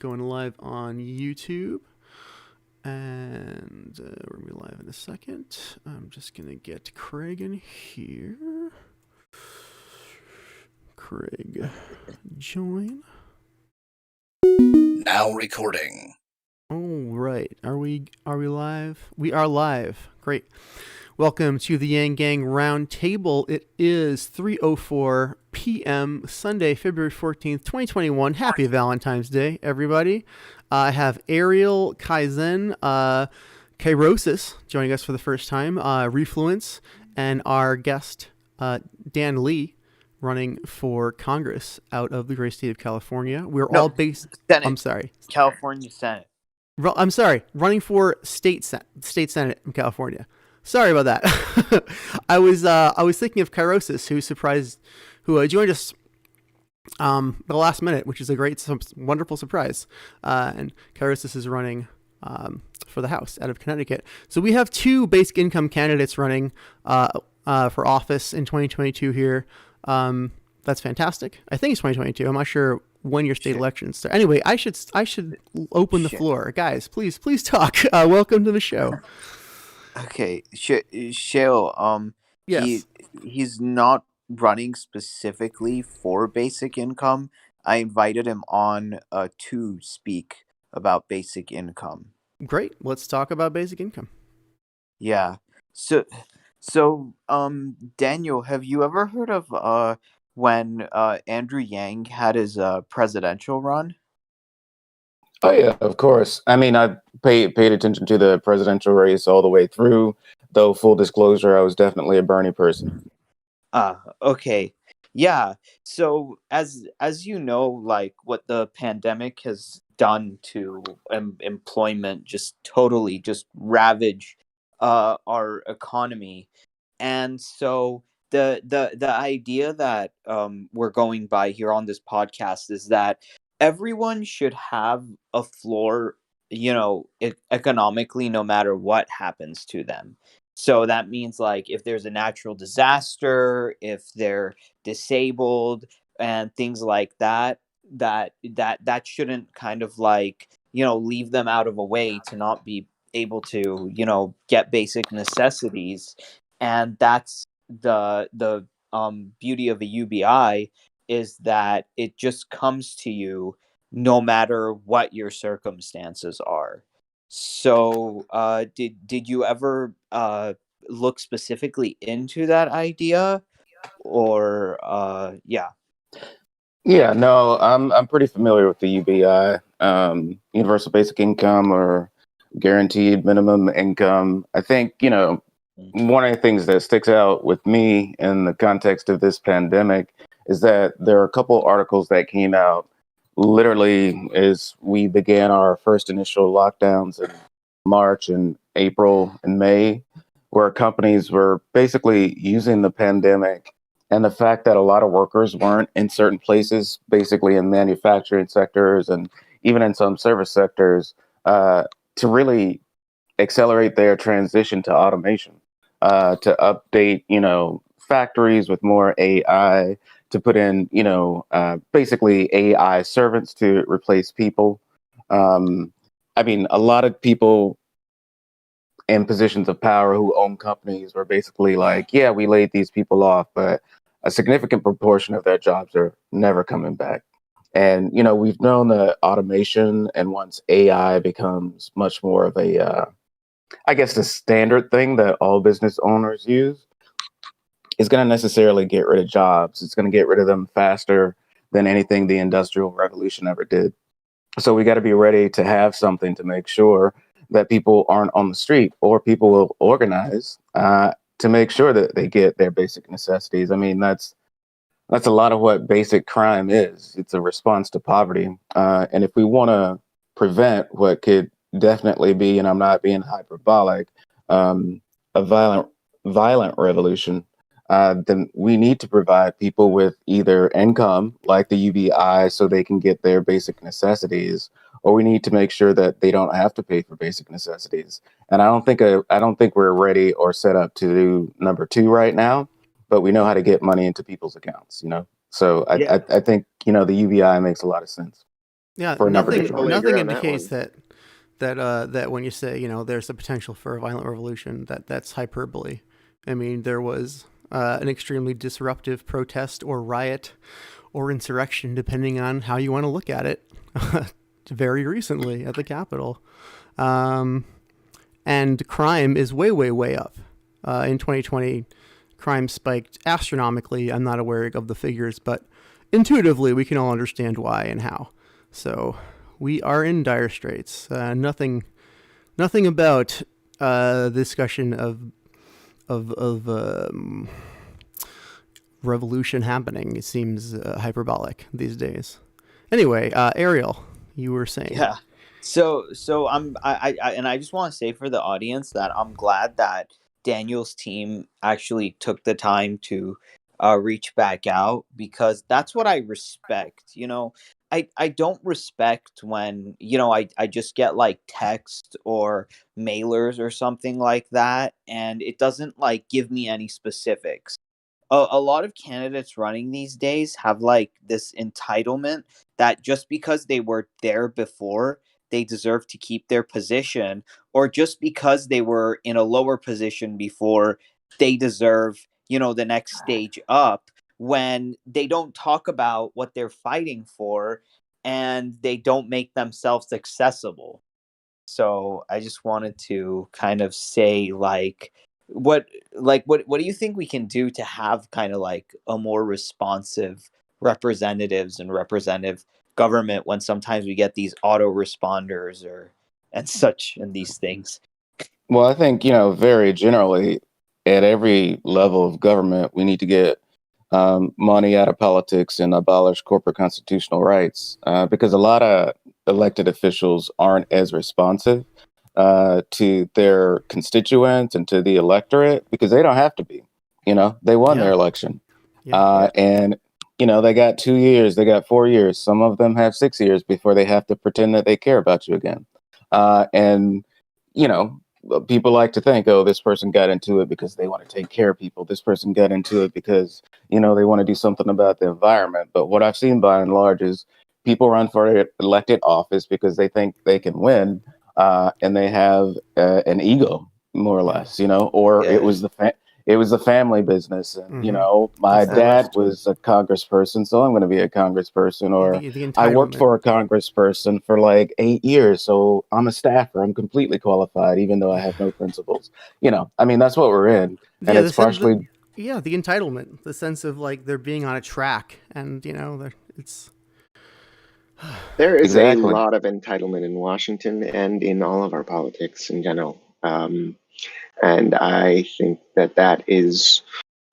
going live on YouTube. And we're going to be live in a second. I'm just going to get Craig in here. Craig, join. Now recording. All right. Are we live? We are live. Great. Welcome to the Yanggang Roundtable. It is 3:04 p.m. Sunday, February 14th, 2021. Happy Valentine's Day, everybody. I have Ariel Kaizen, Kairosis joining us for the first time, Refluence, and our guest, Dan Lee, running for Congress out of the great state of California. We're all based... Senate. I'm sorry. California Senate. I'm sorry. Running for state Senate in California. Sorry about that. I was thinking of Kairosis, who joined us the last minute, which is a wonderful surprise. And Kairosis is running for the House out of Connecticut. So we have two basic income candidates running for office in 2022 here. That's fantastic. I think it's 2022. I'm not sure when your state elections start. Anyway, I should open the floor, guys. Please talk. Welcome to the show. Okay, Shale. Yes. He's not running specifically for basic income. I invited him on to speak about basic income. Great. Let's talk about basic income. Yeah. So Daniel, have you ever heard of when Andrew Yang had his presidential run? Oh yeah, of course. I mean, I paid attention to the presidential race all the way through. Though full disclosure, I was definitely a Bernie person. Okay. Yeah. So as you know, like what the pandemic has done to employment, just totally just ravage our economy. And so the idea that we're going by here on this podcast is that everyone should have a floor, economically, no matter what happens to them. So that means like if there's a natural disaster, if they're disabled and things like that, that shouldn't kind of like, leave them out of a way to not be able to, get basic necessities. And that's the beauty of a UBI, is that it just comes to you no matter what your circumstances are. So did you ever look specifically into that idea, or yeah? Yeah, no, I'm pretty familiar with the UBI, Universal Basic Income or Guaranteed Minimum Income. I think, one of the things that sticks out with me in the context of this pandemic is that there are a couple articles that came out literally as we began our first initial lockdowns in March and April and May, where companies were basically using the pandemic and the fact that a lot of workers weren't in certain places, basically in manufacturing sectors and even in some service sectors, to really accelerate their transition to automation, to update, factories with more AI, to put in, basically AI servants to replace people. I mean, a lot of people in positions of power who own companies were basically like, yeah, we laid these people off, but a significant proportion of their jobs are never coming back. And, we've known that automation, and once AI becomes much more of a, I guess, the standard thing that all business owners use, is going to necessarily get rid of jobs. It's going to get rid of them faster than anything the Industrial Revolution ever did. So we got to be ready to have something to make sure that people aren't on the street, or people will organize to make sure that they get their basic necessities. I mean, that's a lot of what basic crime is. It's a response to poverty. And if we want to prevent what could definitely be, and I'm not being hyperbolic, a violent revolution, then we need to provide people with either income like the UBI so they can get their basic necessities, or we need to make sure that they don't have to pay for basic necessities. And I don't think we're ready or set up to do number two right now, but we know how to get money into people's accounts, So I think, the UBI makes a lot of sense. Yeah, for a number of nothing different Totally reasons. agree nothing on that indicates one. that when you say, there's a potential for a violent revolution, that's hyperbole. I mean, there was an extremely disruptive protest or riot or insurrection, depending on how you want to look at it, very recently at the Capitol. And crime is way, way, way up. In 2020, crime spiked astronomically. I'm not aware of the figures, but intuitively, we can all understand why and how. So we are in dire straits. Nothing about discussion of revolution happening. It seems hyperbolic these days. Anyway, Ariel, you were saying. Yeah. So and I just want to say for the audience that I'm glad that Daniel's team actually took the time to reach back out, because that's what I respect. I don't respect when, I just get like text or mailers or something like that, and it doesn't like give me any specifics. A lot of candidates running these days have like this entitlement that just because they were there before, they deserve to keep their position, or just because they were in a lower position before, they deserve, the next stage up, when they don't talk about what they're fighting for and they don't make themselves accessible. So I just wanted to kind of say what do you think we can do to have kind of like a more responsive representatives and representative government, when sometimes we get these autoresponders or and such and these things? Well, I think, very generally at every level of government, we need to get money out of politics and abolish corporate constitutional rights, because a lot of elected officials aren't as responsive to their constituents and to the electorate, because they don't have to be. They won their election. Yeah. And, they got 2 years, they got 4 years. Some of them have 6 years before they have to pretend that they care about you again. And, you know, people like to think, oh, this person got into it because they want to take care of people. This person got into it because, they want to do something about the environment. But what I've seen by and large is people run for elected office because they think they can win, and they have an ego, more or less, or Yeah. it was a family business. And, Mhm. my That's the dad worst. was a congressperson, so I'm going to be a congressperson. Or The I worked entitlement. for a congressperson for like 8 years, so I'm a staffer. I'm completely qualified, even though I have no principles. I mean, that's what we're in. And Yeah, it's partially, the entitlement, the sense of like they're being on a track, and it's There is a exactly. lot of entitlement in Washington and in all of our politics in general. And I think that is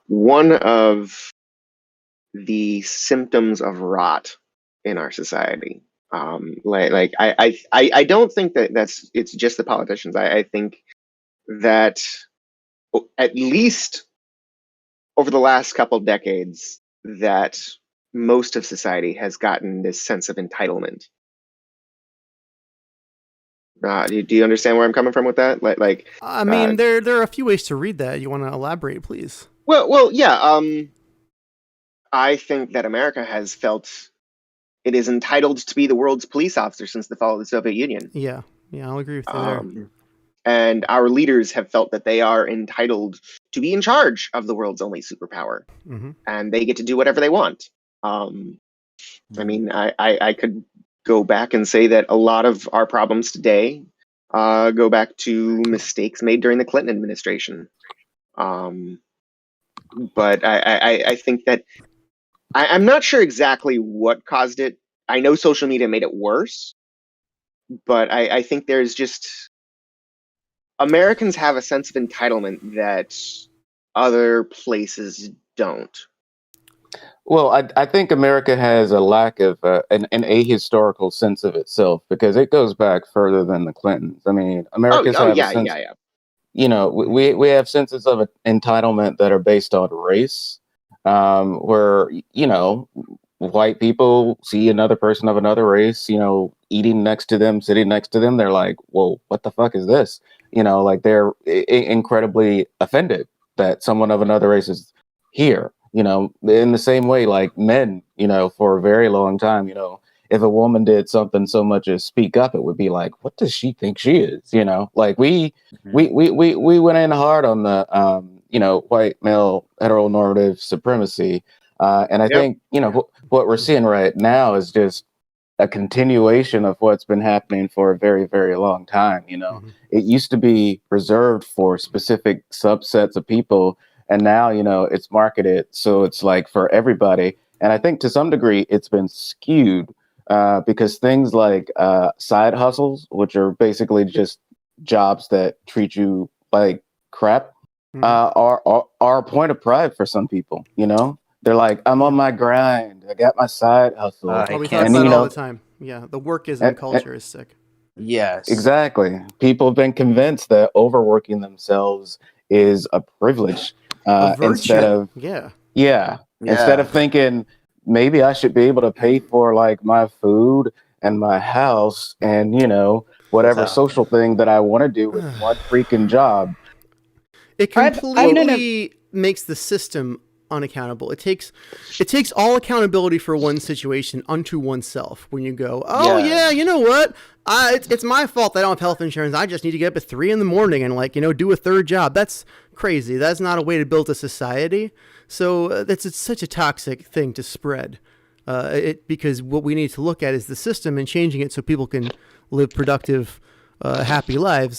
one of the symptoms of rot in our society. I don't think it's just the politicians. I think that at least over the last couple decades, that most of society has gotten this sense of entitlement. Do you understand where I'm coming from with that? I mean, there are a few ways to read that. You want to elaborate, please? Yeah. I think that America has felt it is entitled to be the world's police officer since the fall of the Soviet Union. Yeah, I'll agree with you there. And our leaders have felt that they are entitled to be in charge of the world's only superpower, and they get to do whatever they want. I mean, I could go back and say that a lot of our problems today go back to mistakes made during the Clinton administration. But I think that I'm not sure exactly what caused it. I know social media made it worse, but I think there's just Americans have a sense of entitlement that other places don't. Well, I think America has a lack of an ahistorical sense of itself, because it goes back further than the Clintons. I mean, Americans have a Yeah, sense. yeah. We have senses of entitlement that are based on race, where white people see another person of another race, eating next to them, sitting next to them, they're like, "Whoa, what the fuck is this?" Like they're incredibly offended that someone of another race is here. In the same way, like men, for a very long time, if a woman did something so much as speak up, it would be like, what does she think she is? You know, like we went in hard on the white male heteronormative supremacy, and I Yep. think what we're seeing right now is just a continuation of what's been happening for a very, very long time. It used to be reserved for specific subsets of people, and now it's marketed so it's like for everybody. And I think to some degree it's been skewed because things like side hustles, which are basically just jobs that treat you like crap, are a point of pride for some people. They're like, I'm on my grind. I got my side hustle. I We can't talk about it all know, the time. Yeah, the workism and, culture is sick. Yes. exactly. People have been convinced that overworking themselves is a privilege A virtue. instead of instead of thinking maybe I should be able to pay for like my food and my house and whatever social thing that I want to do with one freaking job. It completely makes the system unaccountable. It takes all accountability for one situation unto oneself. When you go, you know what? It's my fault that I don't have health insurance. I just need to get up at 3 a.m. and do a third job. That's crazy. That's not a way to build a society. So it's such a toxic thing to spread. Because what we need to look at is the system and changing it so people can live productive, happy lives.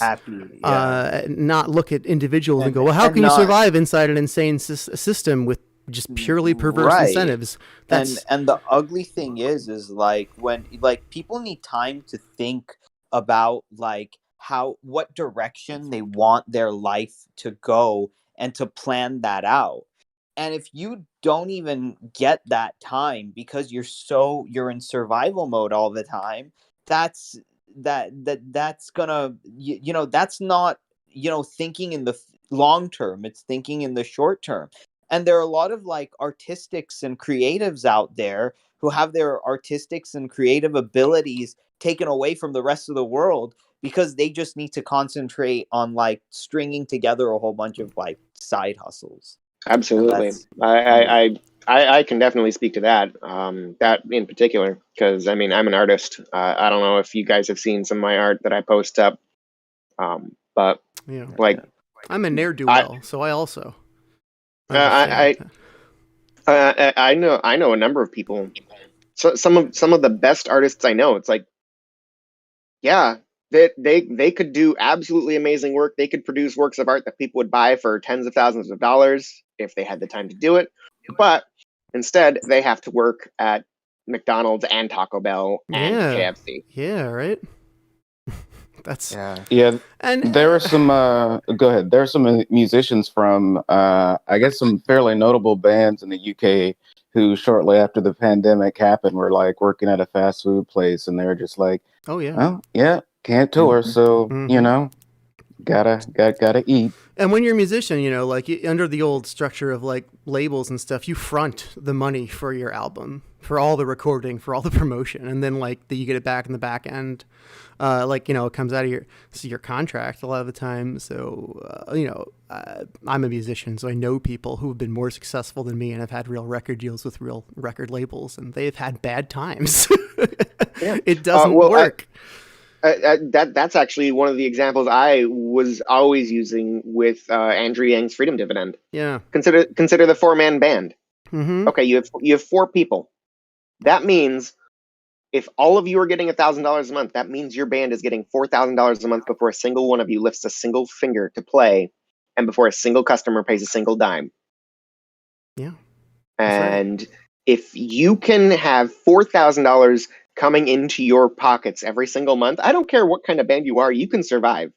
Not look at individuals and go, well, how can you survive inside an insane system with just purely perverse incentives? And the ugly thing is like when people need time to think about like what direction they want their life to go and to plan that out. And if you don't even get that time because you're in survival mode all the time, that's gonna that's not thinking in the long term. It's thinking in the short term. And there are a lot of like artistics and creatives out there who have their artistics and creative abilities taken away from the rest of the world because they just need to concentrate on like stringing together a whole bunch of like side hustles. Absolutely. I can definitely speak to that, that in particular, because I mean, I'm an artist. I don't know if you guys have seen some of my art that I post up, but I'm a ne'er-do-well, so I also I know a number of people. So some of the best artists I know, it's like, yeah, they could do absolutely amazing work. They could produce works of art that people would buy for tens of thousands of dollars if they had the time to do it. But instead, they have to work at McDonald's and Taco Bell and KFC. Yeah, right. That's And there are some. Go ahead. There are some musicians from, I guess, some fairly notable bands in the UK who, shortly after the pandemic happened, were like working at a fast food place, and they were just like, can't tour, so gotta eat. And when you're a musician, like under the old structure of like labels and stuff, you front the money for your album, for all the recording, for all the promotion, and then like you get it back in the back end. It comes out of your contract a lot of the time. So, I'm a musician, so I know people who have been more successful than me and have had real record deals with real record labels, and they've had bad times. It doesn't work. That's actually one of the examples I was always using with Andrew Yang's Freedom Dividend. Yeah. Consider the 4-man band. Mm-hmm. Okay, you have 4 people. That means if all of you are getting $1,000 a month, that means your band is getting $4,000 a month before a single one of you lifts a single finger to play, and before a single customer pays a single dime. Yeah. And if you can have $4,000 coming into your pockets every single month, I don't care what kind of band you are, you can survive.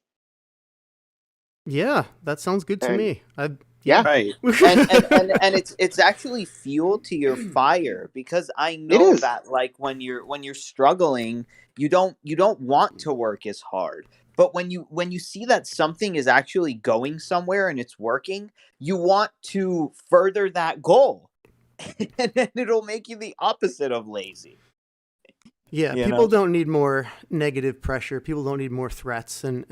Yeah, that sounds good to me. Right. and it's actually fuel to your fire, because I know that like when you're struggling, you don't want to work as hard. But when you see that something is actually going somewhere and it's working, you want to further that goal. And then it'll make you the opposite of lazy. Yeah, people don't need more negative pressure. People don't need more threats, and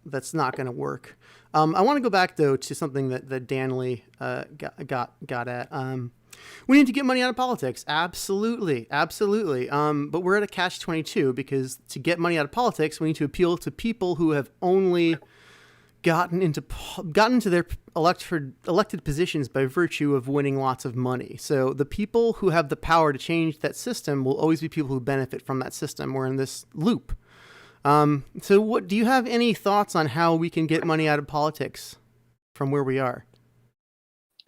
that's not going to work. I want to go back though to something that Dan Lee got at. We need to get money out of politics. Absolutely. But we're at a catch-22 because to get money out of politics, we need to appeal to people who have only gotten into their elected positions by virtue of winning lots of money. So the people who have the power to change that system will always be people who benefit from that system. We're in this loop. So what do you have any thoughts on how we can get money out of politics from where we are?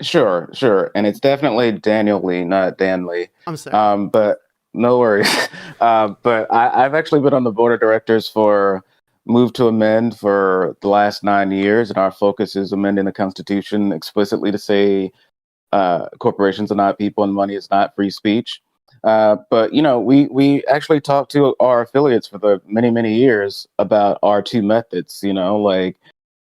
Sure. And it's definitely Daniel Lee, not Dan Lee. I'm sorry. But no worries. But I've actually been on the board of directors for Move to Amend for the last 9 years, and our focus is amending the Constitution explicitly to say corporations are not people and money is not free speech. But we actually talked to our affiliates for the many years about our two methods. Like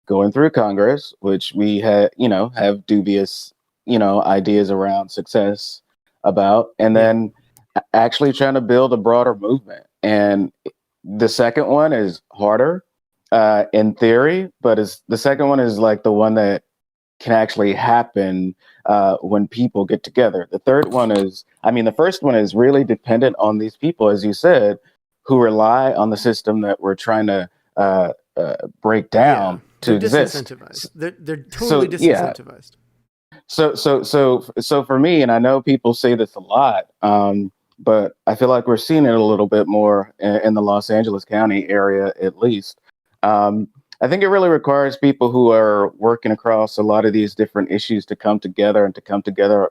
going through Congress, which we have dubious ideas around success about, and then actually trying to build a broader movement. And the second one is harder in theory, but the second one is like the one that can actually happen when people get together. The third one the first one is really dependent on these people, as you said, who rely on the system that we're trying to break down to exist. Disincentivized. They're totally disincentivized. So for me, and I know people say this a lot, but I feel like we're seeing it a little bit more in the Los Angeles County area, at least. I think it really requires people who are working across a lot of these different issues to come together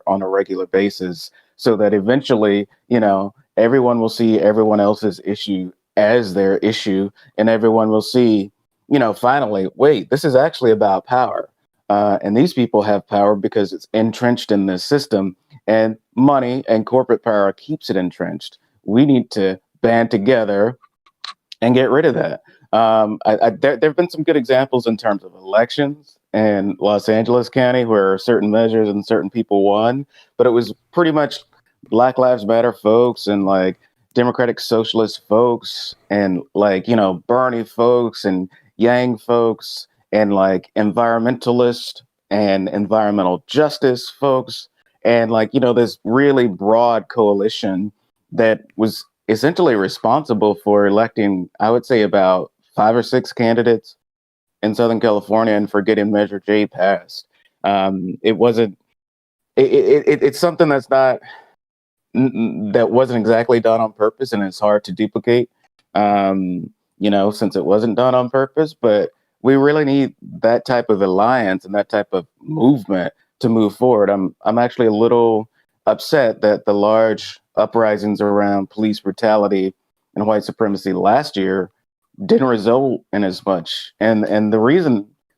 on a regular basis, so that eventually, everyone will see everyone else's issue as their issue, and everyone will see, finally, wait, this is actually about power. And these people have power because it's entrenched in this system, and money and corporate power keeps it entrenched. We need to band together and get rid of that. There have been some good examples in terms of elections in Los Angeles County where certain measures and certain people won, but it was pretty much Black Lives Matter folks and like Democratic Socialist folks and like, Bernie folks and Yang folks and like environmentalist and environmental justice folks. And like, this really broad coalition that was essentially responsible for electing, I would say, about 5 or 6 candidates in Southern California and for getting Measure J passed. It wasn't. It's something that's not that wasn't exactly done on purpose, and it's hard to duplicate. Since it wasn't done on purpose, but we really need that type of alliance and that type of movement to move forward. I'm actually a little upset that the large uprisings around police brutality and white supremacy last year didn't result in as much. And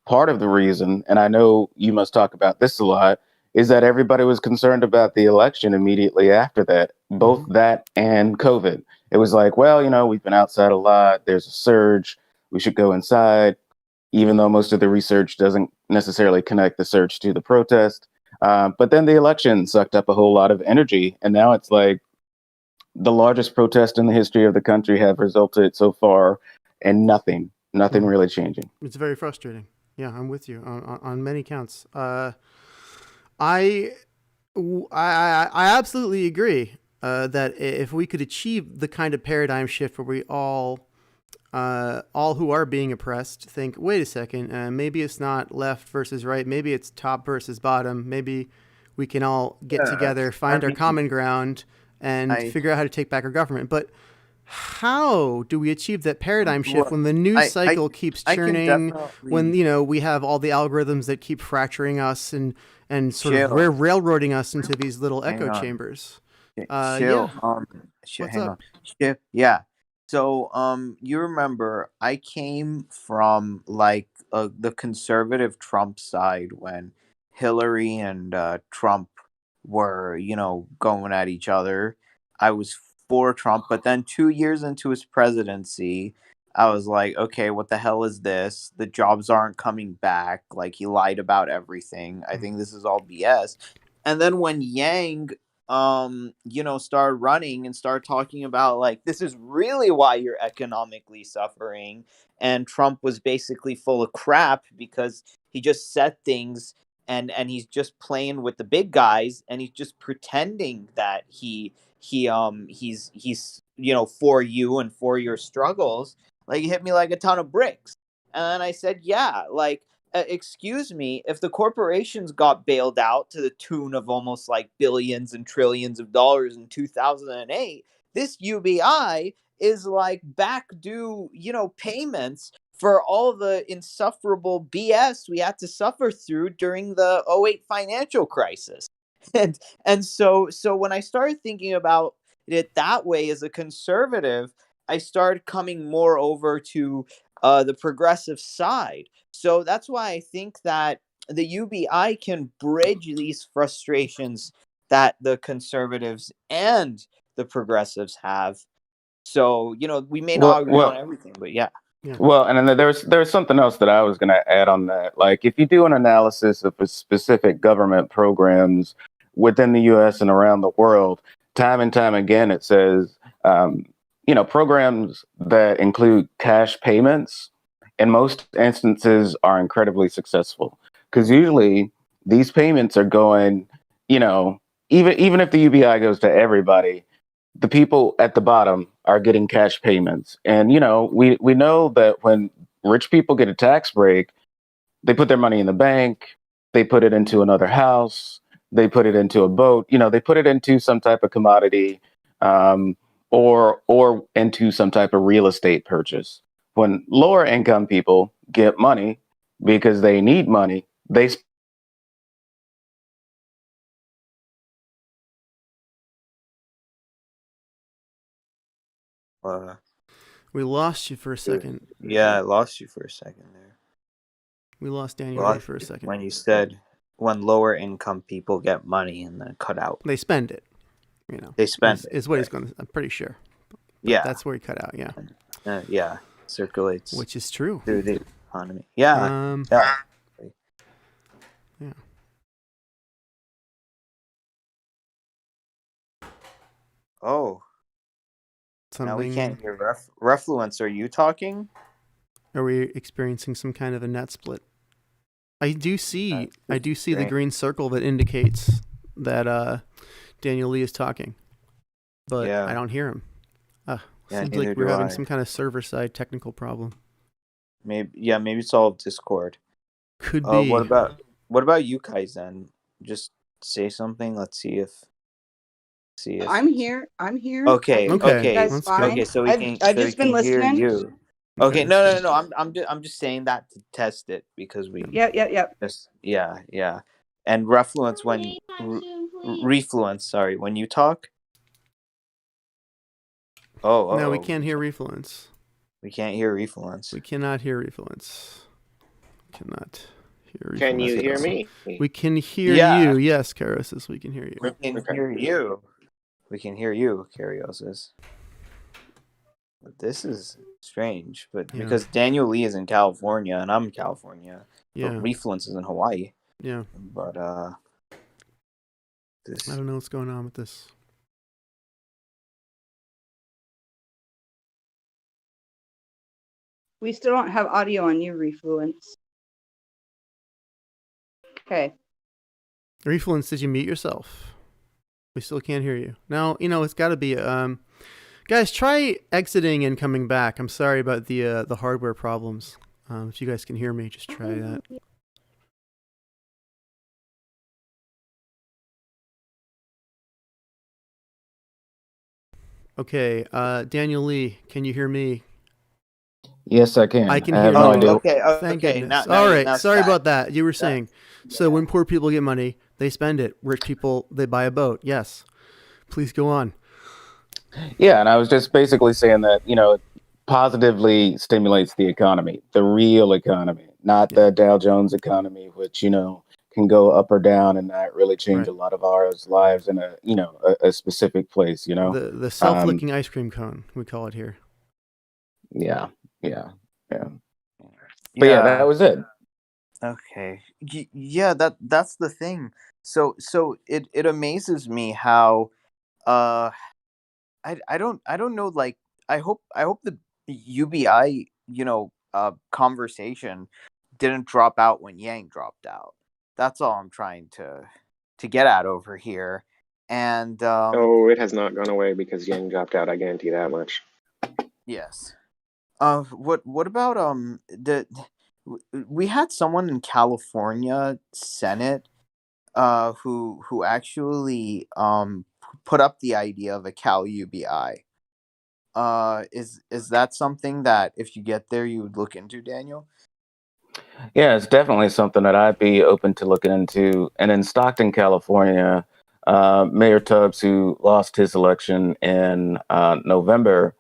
part of the reason, and I know you must talk about this a lot, is that everybody was concerned about the election immediately after that, both that and COVID. It was like, well, we've been outside a lot. There's a surge. We should go inside, even though most of the research doesn't necessarily connect the surge to the protest. But then the election sucked up a whole lot of energy. And now it's like the largest protest in the history of the country have resulted so far in nothing really changing. It's very frustrating. Yeah, I'm with you on many counts. I absolutely agree that if we could achieve the kind of paradigm shift where we all who are being oppressed think, wait a second, maybe it's not left versus right, maybe it's top versus bottom, maybe we can all get together, find our common ground, and figure out how to take back our government. But how do we achieve that paradigm shift when the news cycle keeps churning, when we have all the algorithms that keep fracturing us and sort of railroading us into these little echo chambers? Hang on. Yeah. So you remember I came from like the conservative Trump side when Hillary and Trump were, going at each other. I was for Trump, but then 2 years into his presidency, I was like, okay, what the hell is this? The jobs aren't coming back. Like, he lied about everything. I think this is all BS. And then when Yang started running and started talking about like, this is really why you're economically suffering, and Trump was basically full of crap because he just said things and he's just playing with the big guys, and he's just pretending that he's for you and for your struggles. Like, he hit me like a ton of bricks. And I said, yeah, like, excuse me, if the corporations got bailed out to the tune of almost like billions and trillions of dollars in 2008, this UBI is like back due, payments for all the insufferable BS we had to suffer through during the '08 financial crisis. And so when I started thinking about it that way as a conservative, I started coming more over to the progressive side. So that's why I think that the UBI can bridge these frustrations that the conservatives and the progressives have. So, we may not Well, agree on well, everything, but yeah. Yeah. well, and then there's something else that I was going to add on that. Like, if you do an analysis of specific government programs within the U.S. and around the world, time and time again, it says, programs that include cash payments in most instances are incredibly successful, because usually these payments are going, you know, even if the UBI goes to everybody, the people at the bottom are getting cash payments. And we know that when rich people get a tax break, they put their money in the bank, they put it into another house, they put it into a boat, they put it into some type of commodity, or into some type of real estate purchase. When lower income people get money because they need money, they Uh, We lost you for a second. yeah, I lost you for a second there. We lost Daniel Lee for a second. When you said when lower income people get money and then cut out. They spend it. They spend it. Is what he's going to. I'm pretty sure. But Yeah. that's where he cut out. Yeah. Yeah. Circulates Which is true. through the economy. Yeah. Yeah. Oh. Something. Now we can't hear Refluence. Are you talking? Are we experiencing some kind of a net split? I do see the green circle that indicates that Daniel Lee is talking, but I don't hear him. Seems like we're having some kind of server side technical problem. Maybe it's all Discord. Could be. What about you guys then? Just say something. Let's see if. I'm here. Okay. That's fine. Okay. So I've just been listening. Hear you. Okay. No. I'm just saying that to test it because we. Yep. Just, yeah. And Refluence Refluence. Sorry, when you talk. No, we can't hear Refluence. We can't hear Refluence. We cannot hear Refluence. Cannot hear Refluence. Can you hear me? We can hear you. Yes, Karosis, we can hear you. We can hear you. We can hear you, Karyosis. But this is strange, because Daniel Lee is in California and I'm in California. Yeah. But Refluence is in Hawaii. Yeah. But I don't know what's going on with this. We still don't have audio on you, Refluence. Okay. Refluence, did you mute yourself? We still can't hear you. Now, it's got to be guys, try exiting and coming back. I'm sorry about the hardware problems. If you guys can hear me, just try that. Okay, Daniel Lee, can you hear me? Yes, I can. I can I hear have you. no Okay. idea. Thank okay. goodness. Now, all right. Sorry about that. You were saying. So when poor people get money, they spend it. Rich people, they buy a boat. Yes. Please go on. Yeah, and I was just basically saying that, it positively stimulates the economy, the real economy, not the Dow Jones economy, which, can go up or down and not really change a lot of our lives in a specific place, The self-licking ice cream cone, we call it here. Yeah. But yeah, that was it. Okay. Yeah, that's the thing. So it amazes me how I don't know, like I hope the UBI conversation didn't drop out when Yang dropped out, That's all I'm trying to get at over here. And Oh, it has not gone away because Yang dropped out. I guarantee that much. yes. What about we had someone in California Senate who actually put up the idea of a Cal UBI. Is that something that if you get there you would look into, Daniel? Yeah, it's definitely something that I'd be open to looking into. And in Stockton, California, Mayor Tubbs, who lost his election in November,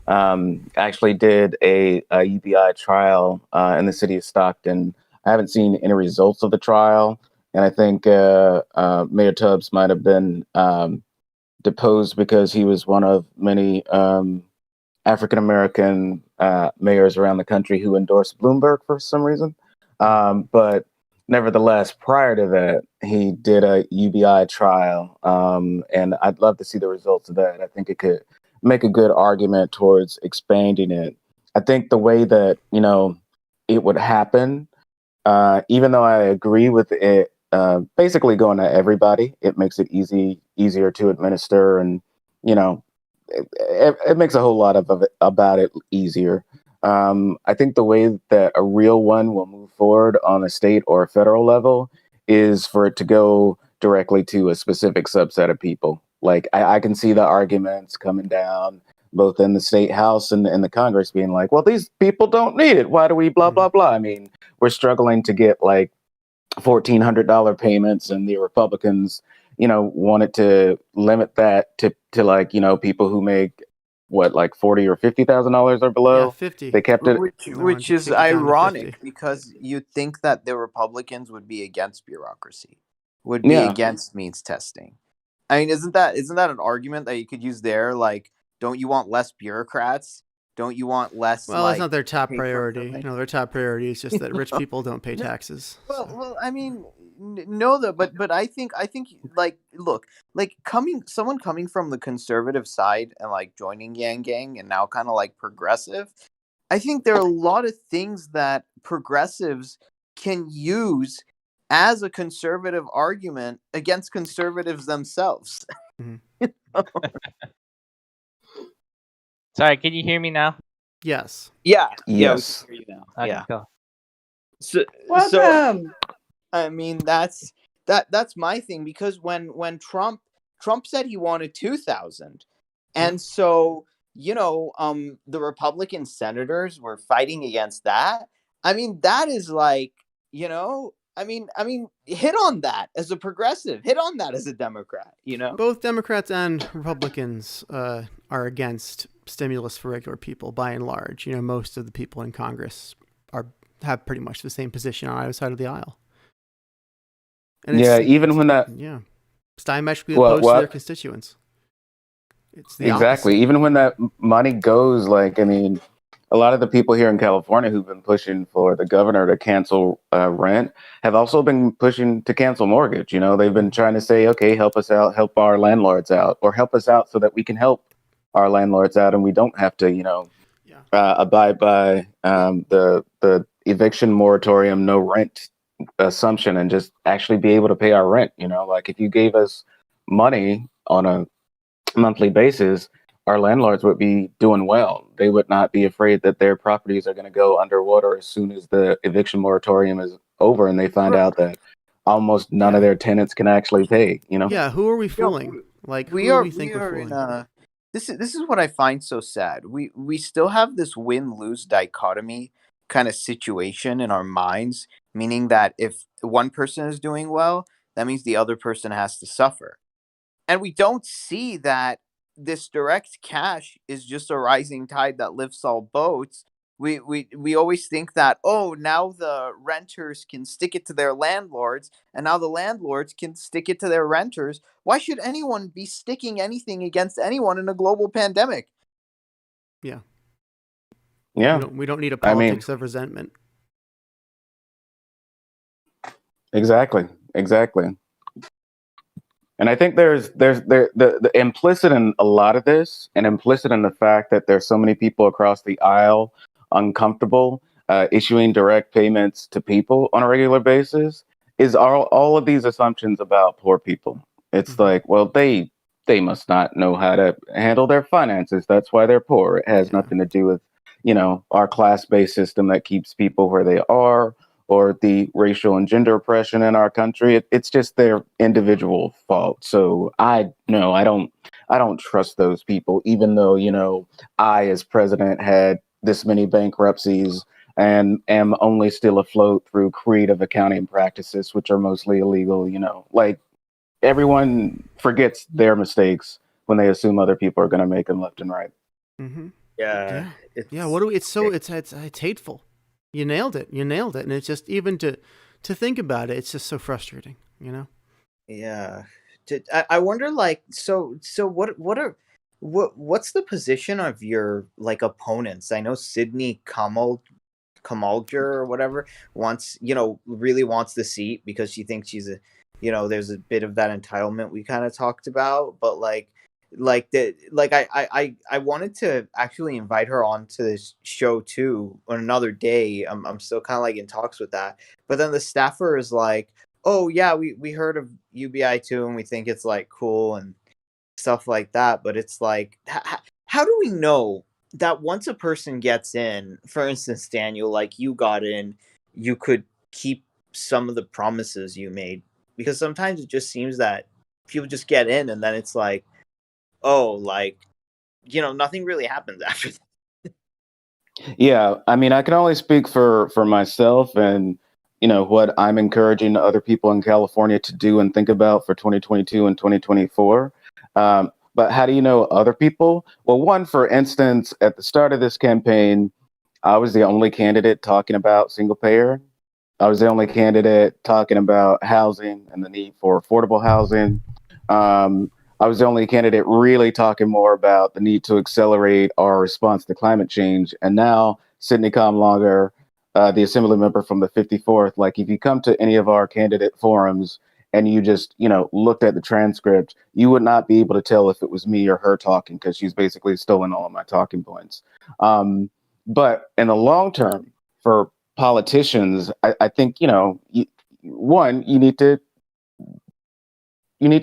actually did a UBI trial in the city of Stockton. I haven't seen any results of the trial, and I think Mayor Tubbs might have been deposed because he was one of many African American mayors around the country who endorsed Bloomberg for some reason. But nevertheless, prior to that, he did a UBI trial, and I'd love to see the results of that. I think it could make a good argument towards expanding it. I think the way that it would happen, even though I agree with it, basically going to everybody, it makes it easier to administer, and you know, it makes a whole lot of it about it easier. I think the way that a real one will move forward on a state or a federal level is for it to go directly to a specific subset of people. Like I can see the arguments coming down both in the state house and in the Congress being like, well, these people don't need it. Why do we blah, blah, blah? I mean, we're struggling to get like $1,400 payments, and the Republicans, wanted to limit that to like, people who make what, like $40,000 or $50,000 or below. Yeah, 50. They kept it. Which is Take it down to 50. ironic because you'd think that the Republicans would be against bureaucracy, would be Yeah. against means testing. I mean, isn't that an argument that you could use there? Like, don't you want less bureaucrats? Don't you want less? Well, like, that's not their top paper priority. filling? Their top priority is just that rich people don't pay No. taxes. Well, so. well, I mean, no, though, but I think like, look, like someone coming from the conservative side and like joining Yang Gang and now kind of like progressive. I think there are a lot of things that progressives can use as a conservative argument against conservatives themselves. Sorry, can you hear me now? Yes. Yeah, Yes. we can hear you now. Okay, Yeah. cool. So Welcome. I mean that's my thing, because when Trump said he wanted 2,000, and so the Republican senators were fighting against that. I mean, that is like, I mean, hit on that as a progressive, hit on that as a Democrat, Both Democrats and Republicans are against stimulus for regular people by and large. Most of the people in Congress have pretty much the same position on either side of the aisle. And Even when that it's diametrically opposed to their constituents. It's the exactly. opposite. Even when that money goes, like, I mean, a lot of the people here in California who've been pushing for the governor to cancel rent have also been pushing to cancel mortgage. They've been trying to say, okay, help us out, help our landlords out, or help us out so that we can help our landlords out, and we don't have to, abide by the eviction moratorium, no rent assumption, and just actually be able to pay our rent. Like if you gave us money on a monthly basis, our landlords would be doing well. They would not be afraid that their properties are going to go underwater as soon as the eviction moratorium is over and they find out that almost none of their tenants can actually pay. Yeah, who are we fooling? Like, who do we think we're fooling? This is what I find so sad. We still have this win-lose dichotomy kind of situation in our minds, meaning that if one person is doing well, that means the other person has to suffer. And we don't see that this direct cash is just a rising tide that lifts all boats. We always think that, oh, now the renters can stick it to their landlords, and now the landlords can stick it to their renters. Why should anyone be sticking anything against anyone in a global pandemic? Yeah. Yeah. We don't need a politics of resentment. Exactly. And I think there's the implicit in a lot of this, and implicit in the fact that there's so many people across the aisle uncomfortable issuing direct payments to people on a regular basis, is all of these assumptions about poor people. It's like, well, they must not know how to handle their finances. That's why they're poor. It has nothing to do with, our class-based system that keeps people where they are, or the racial and gender oppression in our country. It's just their individual fault. So I don't trust those people, even though, I, as president, had this many bankruptcies and am only still afloat through creative accounting practices, which are mostly illegal. Like, everyone forgets their mistakes when they assume other people are going to make them left and right. Mm-hmm. Yeah. Yeah. What do we? It's hateful. You nailed it. And it's just, even to think about it, it's just so frustrating. Yeah. I wonder, like, so what's the position of your, like, opponents? I know Sydney Kamalger or whatever really wants the seat because she thinks she's there's a bit of that entitlement we kind of talked about, but I wanted to actually invite her on to this show too on another day. I'm still kind of like in talks with that, but then the staffer is like, oh yeah, we heard of UBI too, and we think it's like cool and stuff like that, but it's like, how do we know that once a person gets in, for instance, Daniel, like you got in, you could keep some of the promises you made? Because sometimes it just seems that people just get in and then it's like, oh, like, nothing really happens after that. Yeah, I mean, I can only speak for myself and what I'm encouraging other people in California to do and think about for 2022 and 2024. But how do you know other people? Well, one, for instance, at the start of this campaign, I was the only candidate talking about single payer. I was the only candidate talking about housing and the need for affordable housing. I was the only candidate really talking more about the need to accelerate our response to climate change. And now Sydney Kamlager, the assembly member from the 54th, like, if you come to any of our candidate forums and you just, looked at the transcript, you would not be able to tell if it was me or her talking, because she's basically stolen all of my talking points. But in the long term, for politicians, I think, one, you need to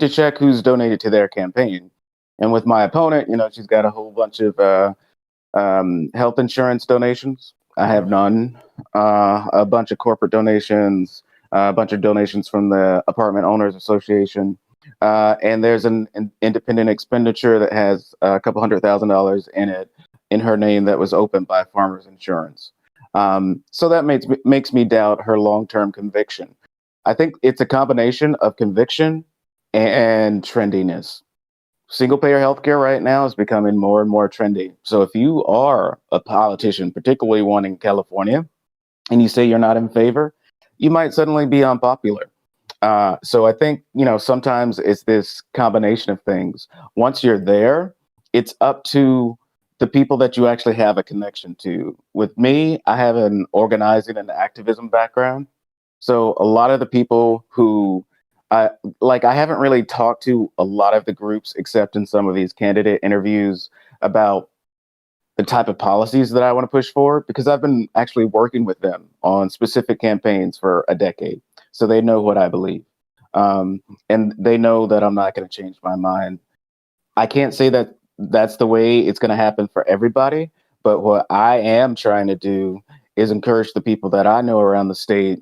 check who's donated to their campaign. And with my opponent, she's got a whole bunch of health insurance donations. I have none. A bunch of corporate donations, a bunch of donations from the Apartment Owners Association. And there's an independent expenditure that has a couple $100,000 in it, in her name, that was opened by Farmers Insurance. So that makes me doubt her long-term conviction. I think it's a combination of conviction and trendiness. Single payer healthcare right now is becoming more and more trendy. So if you are a politician, particularly one in California, and you say you're not in favor, you might suddenly be unpopular. So I think, sometimes it's this combination of things. Once you're there, it's up to the people that you actually have a connection to. With me, I have an organizing and activism background. So a lot of the people who I haven't really talked to a lot of the groups, except in some of these candidate interviews, about the type of policies that I want to push forward, because I've been actually working with them on specific campaigns for a decade. So they know what I believe. And they know that I'm not going to change my mind. I can't say that that's the way it's going to happen for everybody, but what I am trying to do is encourage the people that I know around the state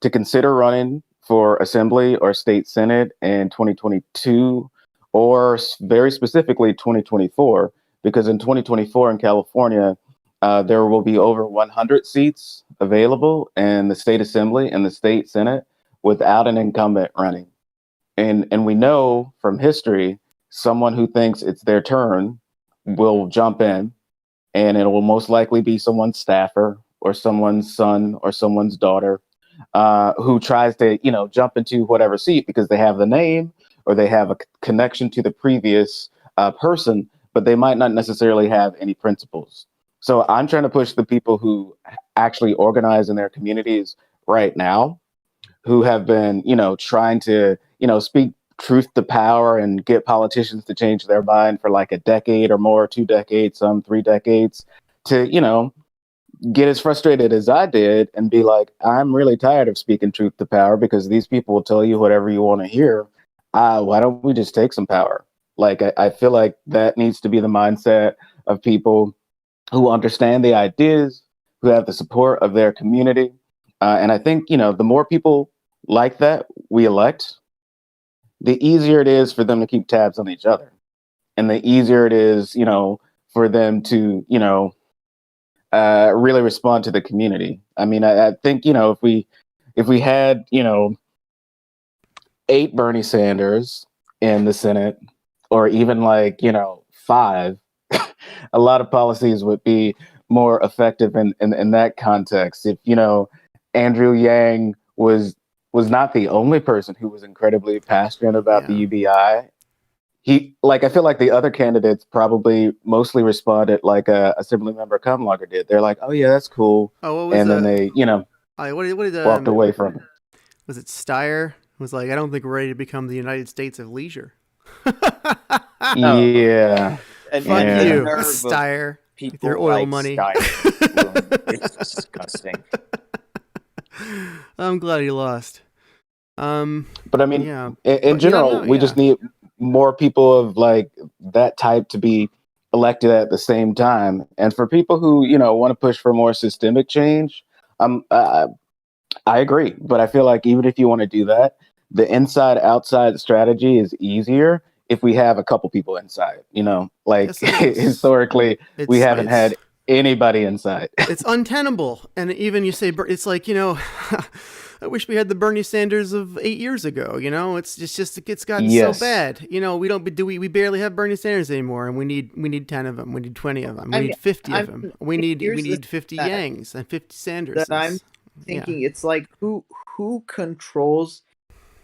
to consider running for assembly or state senate in 2022, or very specifically 2024, because in 2024 in California, there will be over 100 seats available in the state assembly and the state senate without an incumbent running. And we know from history, someone who thinks it's their turn will jump in, and it will most likely be someone's staffer or someone's son or someone's daughter, who tries to, jump into whatever seat because they have the name or they have a connection to the previous person, but they might not necessarily have any principles. So I'm trying to push the people who actually organize in their communities right now, who have been, trying to, speak truth to power and get politicians to change their mind for like a decade or more, 2 decades, some 3 decades, to, get as frustrated as I did and be like, I'm really tired of speaking truth to power because these people will tell you whatever you want to hear. Why don't we just take some power? Like, I feel like that needs to be the mindset of people who understand the ideas, who have the support of their community. And I think, the more people like that we elect, the easier it is for them to keep tabs on each other. And the easier it is, for them to, really respond to the community. I mean, I think, if we had, 8 Bernie Sanders in the Senate, or even like, 5, a lot of policies would be more effective in that context. If, Andrew Yang was not the only person who was incredibly passionate about the UBI. I feel like the other candidates probably mostly responded like a Assemblymember Kumlager did. They're like, "Oh yeah, that's cool," and then they, what did walked away from it. Was it Steyer? Was like, I don't think we're ready to become the United States of leisure. Yeah, And Fuck the you, nerve of Steyer. people With your oil like money. Steyer. It's disgusting. I'm glad he lost. but I mean, yeah. in general, we just need more people of like that type to be elected at the same time. And for people who want to push for more systemic change, I agree. But I feel like even if you want to do that, the inside-outside strategy is easier if we have a couple people inside. Like historically, we haven't had anybody inside. It's untenable. And even you say, it's like, I wish we had the Bernie Sanders of 8 years ago. It's gotten so bad. We barely have Bernie Sanders anymore, and we need 10 of them. We need 20 of them. We need 50 of them. We need 50 Yangs and 50 Sanders. That I'm thinking, it's like who controls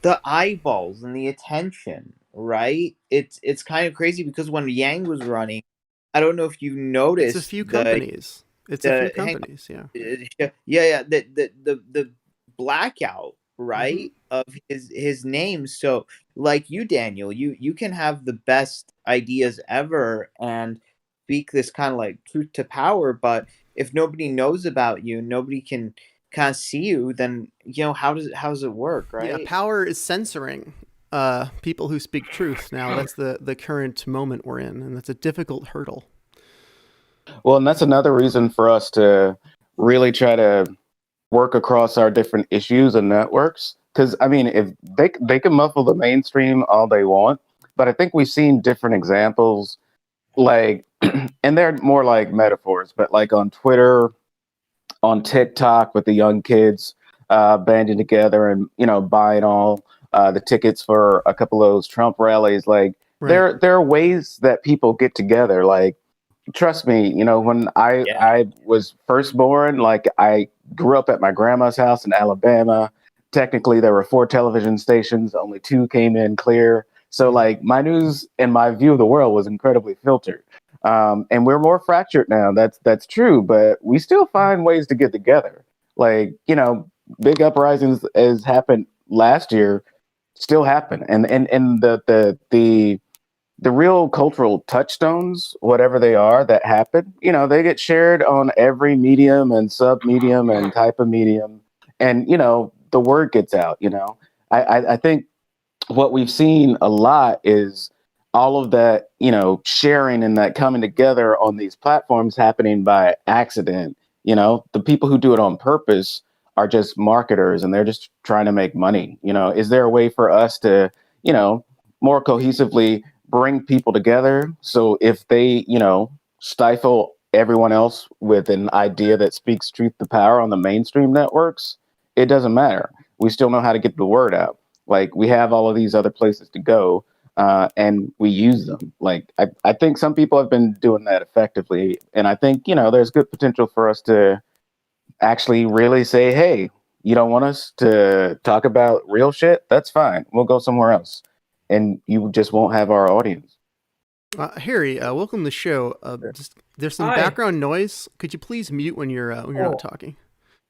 the eyeballs and the attention, right? It's kind of crazy because when Yang was running, I don't know if you noticed, it's a few companies. Yeah. The blackout, right, of his name. So like you, Daniel, you can have the best ideas ever and speak this kind of like truth to power, but if nobody knows about you, nobody can kind of see you, then how does it work, right? Yeah, power is censoring people who speak truth. Now that's the current moment we're in, and that's a difficult hurdle. Well, and that's another reason for us to really try to work across our different issues and networks. Because I mean, if they can muffle the mainstream all they want, but I think we've seen different examples, like, and they're more like metaphors, but like on Twitter, on TikTok, with the young kids banding together and buying all the tickets for a couple of those Trump rallies. Like, there are ways that people get together. Like, trust me, when I was first born, like, I grew up at my grandma's house in Alabama. Technically, there were 4 television stations. Only 2 came in clear. So, like, my news and my view of the world was incredibly filtered. And we're more fractured now. That's true. But we still find ways to get together. Like, big uprisings as happened last year still happen. And the real cultural touchstones, whatever they are that happen, they get shared on every medium and sub-medium and type of medium. And, the word gets out, I think what we've seen a lot is all of that, sharing and that coming together on these platforms happening by accident. The people who do it on purpose are just marketers and they're just trying to make money. Is there a way for us to, more cohesively bring people together? So if they, stifle everyone else with an idea that speaks truth to power on the mainstream networks, it doesn't matter. We still know how to get the word out. Like, we have all of these other places to go, and we use them. Like, I think some people have been doing that effectively. And I think, there's good potential for us to actually really say, hey, you don't want us to talk about real shit? That's fine. We'll go somewhere else. And you just won't have our audience. Harry, welcome to the show. There's some background noise. Could you please mute when you're not talking?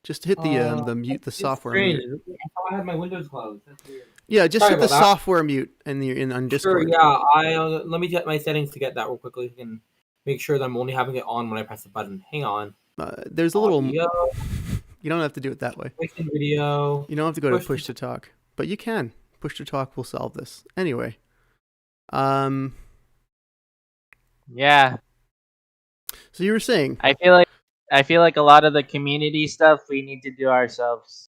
Just hit the mute, the software mute. I thought I had my windows closed. That's weird. Yeah, just hit the software mute and you're on Discord. Sure, yeah. Let me get my settings to get that real quickly and make sure that I'm only having it on when I press the button. Hang on. there's a little. Audio, You don't have to do it that way. Wiki video. You don't have to go to Push push to talk, but you can. Push to talk will solve this. Anyway, Yeah, so you were saying, I feel like a lot of the community stuff we need to do ourselves,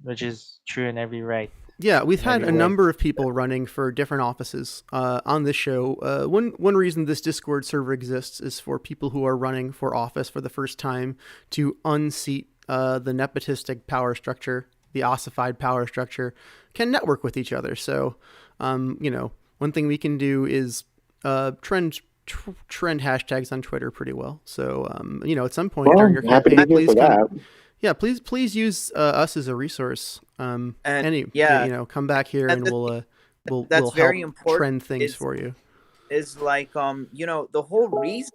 which is true in every right. yeah, we've in had a every way. number of people running for different offices on this show. One reason this Discord server exists is for people who are running for office for the first time to unseat the nepotistic power structure, the ossified power structure, can network with each other. So, one thing we can do is trend hashtags on Twitter pretty well. So, at some point Well, during your happy to campaign, be here please for come. that. Yeah, please use us as a resource. And yeah, Come back here and and we'll that's help very important. trend things for you. Is like the whole reason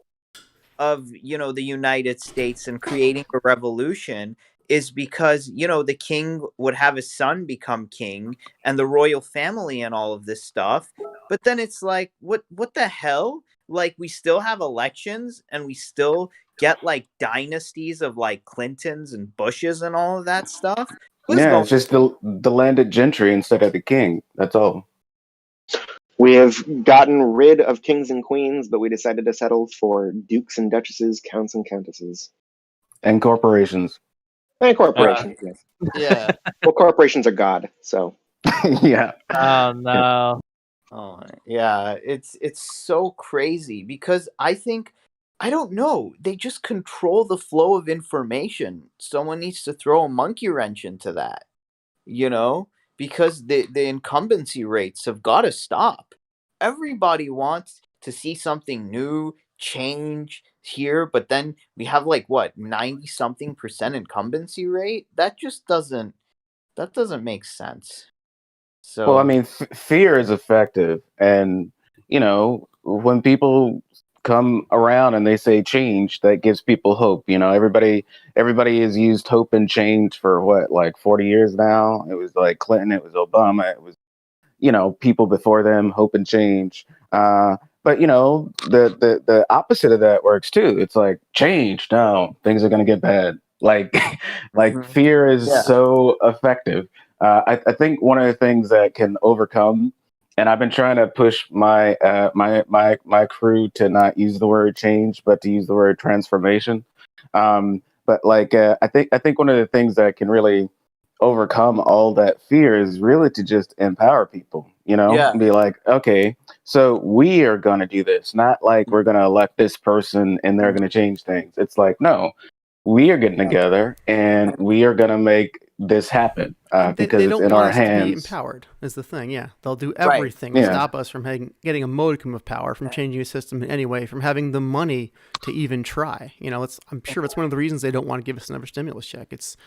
of the United States and creating a revolution is because the king would have his son become king and the royal family and all of this stuff. But then it's like, what the hell? Like, we still have elections and we still get like dynasties of like Clintons and Bushes and all of that stuff. What's Yeah, going? it's just the landed gentry instead of the king. That's all. We have gotten rid of kings and queens, but we decided to settle for dukes and duchesses, counts and countesses. And corporations. And corporations, yes. Yeah. Well, corporations are God, so. Yeah. Oh no. Oh yeah, it's so crazy because I don't know, they just control the flow of information. Someone needs to throw a monkey wrench into that, because the incumbency rates have got to stop. Everybody wants to see something new, change here, but then we have like what, 90 something percent incumbency rate? That doesn't make sense. Well, I So mean, fear is effective, and when people come around and they say change, that gives people hope. Everybody has used hope and change for what, like 40 years now. It was like Clinton, it was Obama, it was people before them, hope and change. But the opposite of that works too. It's like change. No, things are going to get bad. Like like fear is yeah. so effective. I think one of the things that can overcome, and I've been trying to push my my crew to not use the word change, but to use the word transformation. But I think one of the things that can really overcome all that fear is really to just empower people, Yeah. and be like, okay, so we are going to do this, not like we're going to elect this person and they're going to change things. It's like, no, we are getting together and we are going to make this happen because They it's don't in want our us to be hands. empowered, is the thing. Yeah, they'll do everything to Yeah. stop us from getting a modicum of power, from changing a system in any way, from having the money to even try. I'm sure it's one of the reasons they don't want to give us another stimulus check. It's,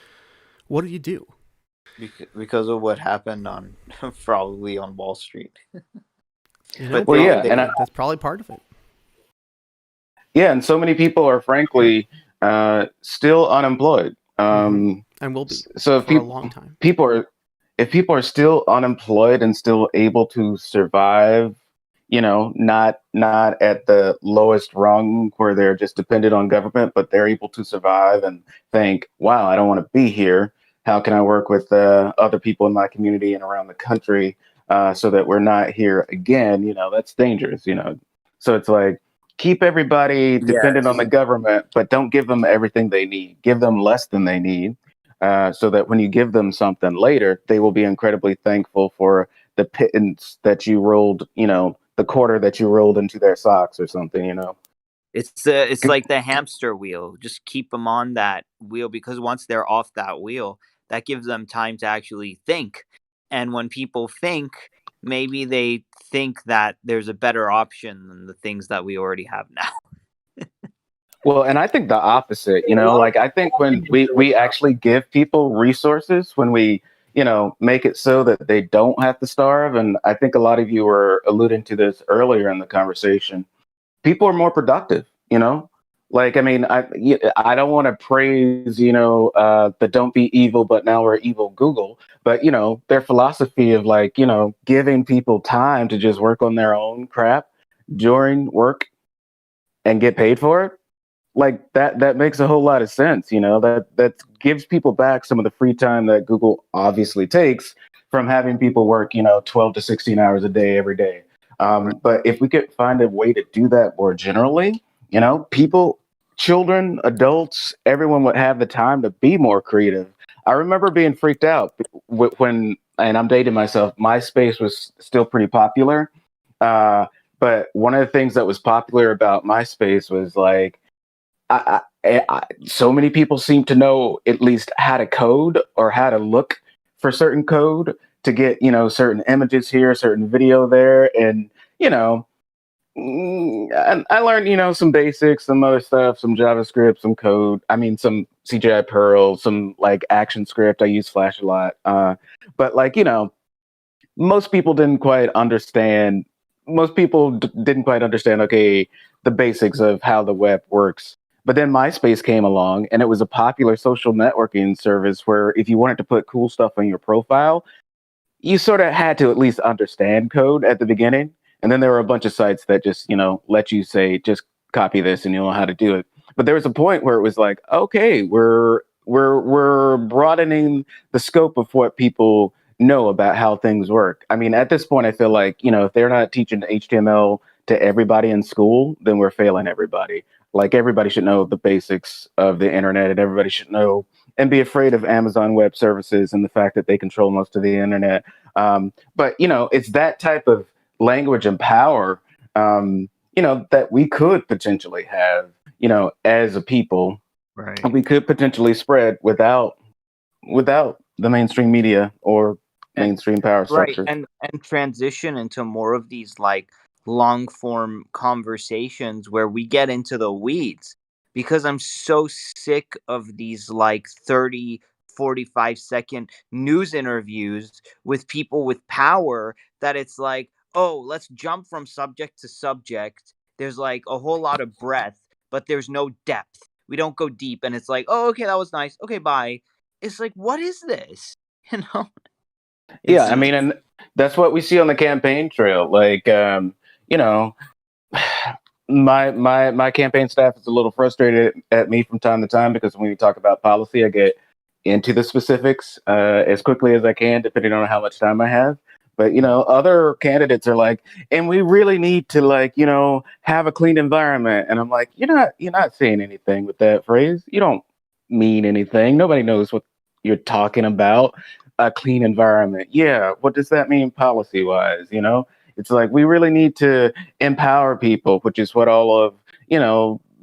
what do you do? Because of what happened on probably on Wall Street. But Well, yeah, and that's probably part of it. yeah, and so many people are frankly still unemployed. And will be So for a long time. If people are still unemployed and still able to survive, not at the lowest rung where they're just dependent on government, but they're able to survive and think, wow, I don't want to be here. How can I work with other people in my community and around the country so that we're not here again? That's dangerous, So it's like, keep everybody dependent on the government, but don't give them everything they need. Give them less than they need. So that when you give them something later, they will be incredibly thankful for the pittance that you rolled, the quarter that you rolled into their socks or something, It's like the hamster wheel. Just keep them on that wheel, because once they're off that wheel, that gives them time to actually think. And when people think, maybe they think that there's a better option than the things that we already have now. Well, and I think the opposite, I think when we actually give people resources, when we, make it so that they don't have to starve. And I think a lot of you were alluding to this earlier in the conversation. People are more productive, I mean, I don't want to praise, the don't be evil, but now we're evil Google. But, their philosophy of giving people time to just work on their own crap during work and get paid for it. like that makes a whole lot of sense. That gives people back some of the free time that Google obviously takes from having people work 12 to 16 hours a day every day. But if we could find a way to do that more generally, people, children, adults, everyone would have the time to be more creative. I remember being freaked out when, and I'm dating myself, MySpace was still pretty popular. Uh, but one of the things that was popular about MySpace was like, so many people seem to know at least how to code or how to look for certain code to get, certain images here, certain video there. And, you know, I learned, some basics, some other stuff, some JavaScript, some code. I mean, some CGI Perl, some like action script. I use Flash a lot. But like, most people didn't quite understand. Most people didn't quite understand, okay, the basics of how the web works. But then MySpace came along, and it was a popular social networking service where if you wanted to put cool stuff on your profile, you sort of had to at least understand code at the beginning. And then there were a bunch of sites that just, let you say, just copy this and you'll know how to do it. But there was a point where it was like, okay, we're broadening the scope of what people know about how things work. I mean, at this point, I feel like, if they're not teaching HTML to everybody in school, then we're failing everybody. Like everybody should know the basics of the internet, and everybody should know and be afraid of Amazon Web Services and the fact that they control most of the internet. But it's that type of language and power, that we could potentially have, as a people. Right. We could potentially spread without the mainstream media or mainstream power Right. structures. And transition into more of these like long form conversations where we get into the weeds, because I'm so sick of these like 30, 45-second news interviews with people with power that it's like, oh, let's jump from subject to subject. There's like a whole lot of breadth, but there's no depth. We don't go deep, and it's like, oh, okay, that was nice. Okay, bye. It's like, what is this? You know? Yeah, It's I mean, and that's what we see on the campaign trail. Like, you know, my campaign staff is a little frustrated at me from time to time because when we talk about policy, I get into the specifics as quickly as I can, depending on how much time I have. But other candidates are like, and we really need to like, have a clean environment. And I'm like, you're not saying anything with that phrase. You don't mean anything. Nobody knows what you're talking about. A clean environment. Yeah, what does that mean policy wise? It's like we really need to empower people, which is what all of,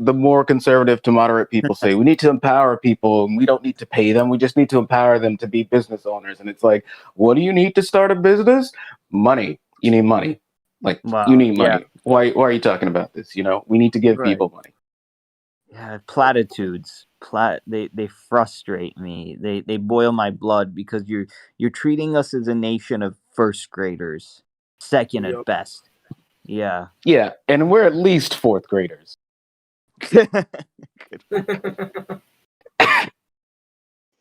the more conservative to moderate people say. We need to empower people and we don't need to pay them. We just need to empower them to be business owners. And it's like, what do you need to start a business? Money. You need money. Like you wow, need yeah, money. Why are you talking about this? We need to give right. people money. Yeah, platitudes. They frustrate me. They boil my blood because you're treating us as a nation of first graders, second at best. Yeah. Yeah, and we're at least fourth graders.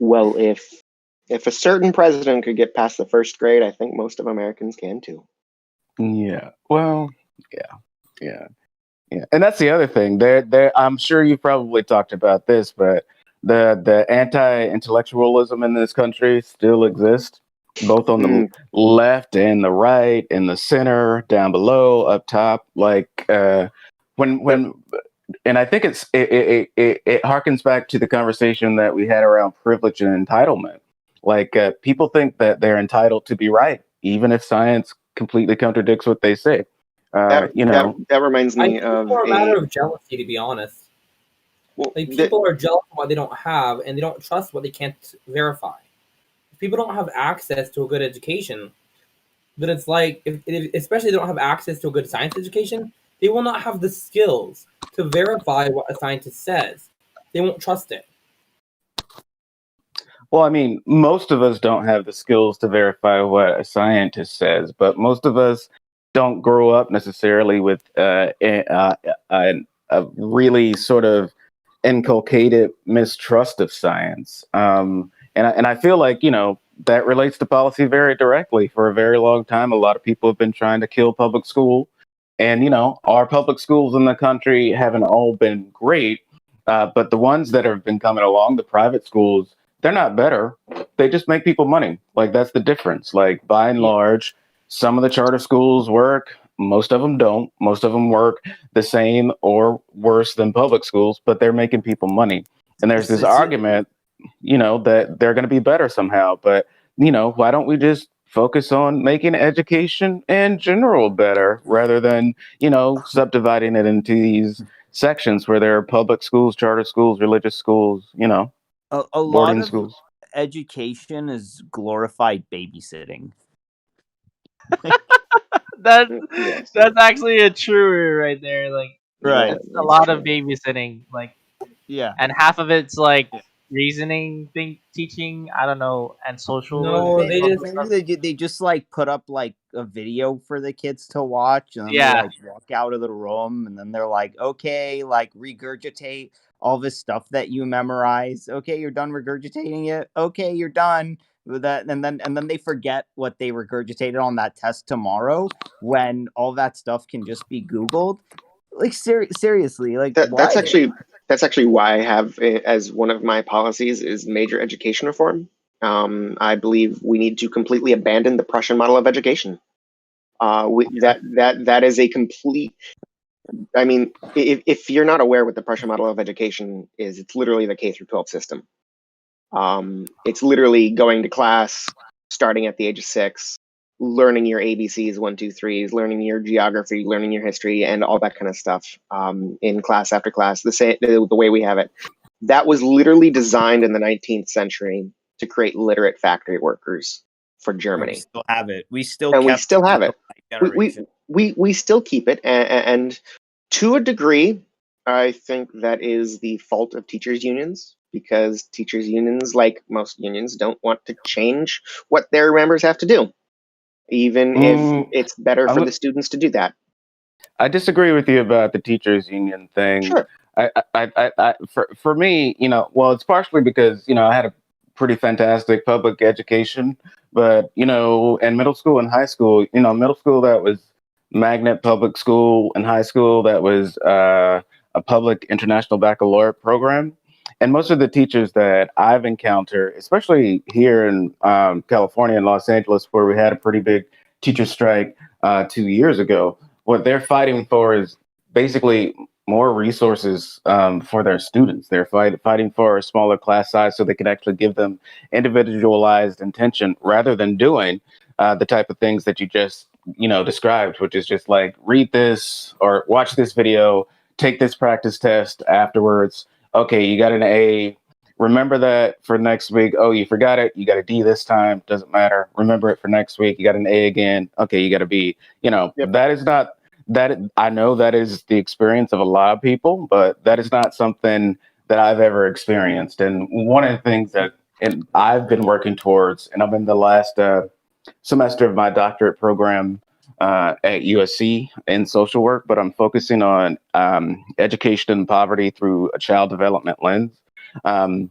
Well, if a certain president could get past the first grade, I think most of Americans can too. Yeah. Well, yeah. And that's the other thing. There. I'm sure you probably talked about this, but the anti-intellectualism in this country still exists, both on the left and the right, in the center, down below, up top. Like when and I think it harkens back to the conversation that we had around privilege and entitlement. Like people think that they're entitled to be right, even if science completely contradicts what they say. That reminds I me think of it's more a matter of jealousy, to be honest. well, Like people are jealous of what they don't have, and they don't trust what they can't verify. If people don't have access to a good education, then it's like, especially if they don't have access to a good science education, they will not have the skills to verify what a scientist says. They won't trust it. Well, I mean, most of us don't have the skills to verify what a scientist says, but most of us don't grow up necessarily with a really sort of inculcated mistrust of science. And I feel like, that relates to policy very directly. For a very long time, a lot of people have been trying to kill public school. And, our public schools in the country haven't all been great. But the ones that have been coming along, the private schools, they're not better. They just make people money. Like that's the difference. Like by and Yeah. large, some of the charter schools work. Most of them don't. Most of them work the same or worse than public schools, but they're making people money. And there's this argument, that they're going to be better somehow. But, why don't we just focus on making education in general better rather than, subdividing it into these sections where there are public schools, charter schools, religious schools, A lot boarding of schools. education is glorified babysitting. That's Yes. that's actually a true right there. Like, Right. it's a lot of babysitting. Like, Yeah. and half of it's like reasoning, teaching. I don't know, and social. No, they just They just like put up like a video for the kids to watch, and then they Yeah. like walk out of the room, and then they're like, okay, like regurgitate all this stuff that you memorize. Okay, you're done regurgitating it. Okay, you're done with that, and then they forget what they regurgitated on that test tomorrow, when all that stuff can just be Googled. Like seriously, like That's why? actually why I have as one of my policies is major education reform. I believe we need to completely abandon the Prussian model of education. That is a complete. I mean, if you're not aware what the Prussian model of education is, it's literally the K through 12 system. It's literally going to class, starting at the age of 6, learning your ABCs, 1, 2, 3s, learning your geography, learning your history, and all that kind of stuff in class after class, the way we have it. That was literally designed in the 19th century to create literate factory workers for We Germany. still have it. We still And we kept still have until it. my We, generation. we still keep it. And to a degree, I think that is the fault of teachers' unions, because teachers' unions, like most unions, don't want to change what their members have to do, even if it's better for the students to do that. I disagree with you about the teachers union thing. Sure. For me, well, it's partially because, I had a pretty fantastic public education, but, in middle school and high school, middle school, that was magnet public school, and high school, that was a public international baccalaureate program. And most of the teachers that I've encountered, especially here in California and Los Angeles, where we had a pretty big teacher strike 2 years ago, what they're fighting for is basically more resources for their students. They're fighting for a smaller class size so they can actually give them individualized attention rather than doing the type of things that you just described, which is just like read this or watch this video, take this practice test afterwards. Okay, you got an A. Remember that for next week. Oh, you forgot it. You got a D this time. Doesn't matter. Remember it for next week. You got an A again. Okay, you got a B. Yep. That is not that. I know that is the experience of a lot of people, but that is not something that I've ever experienced. And one of the things that I've been working towards, and I'm in the last semester of my doctorate program at USC in social work, but I'm focusing on education and poverty through a child development lens. Um,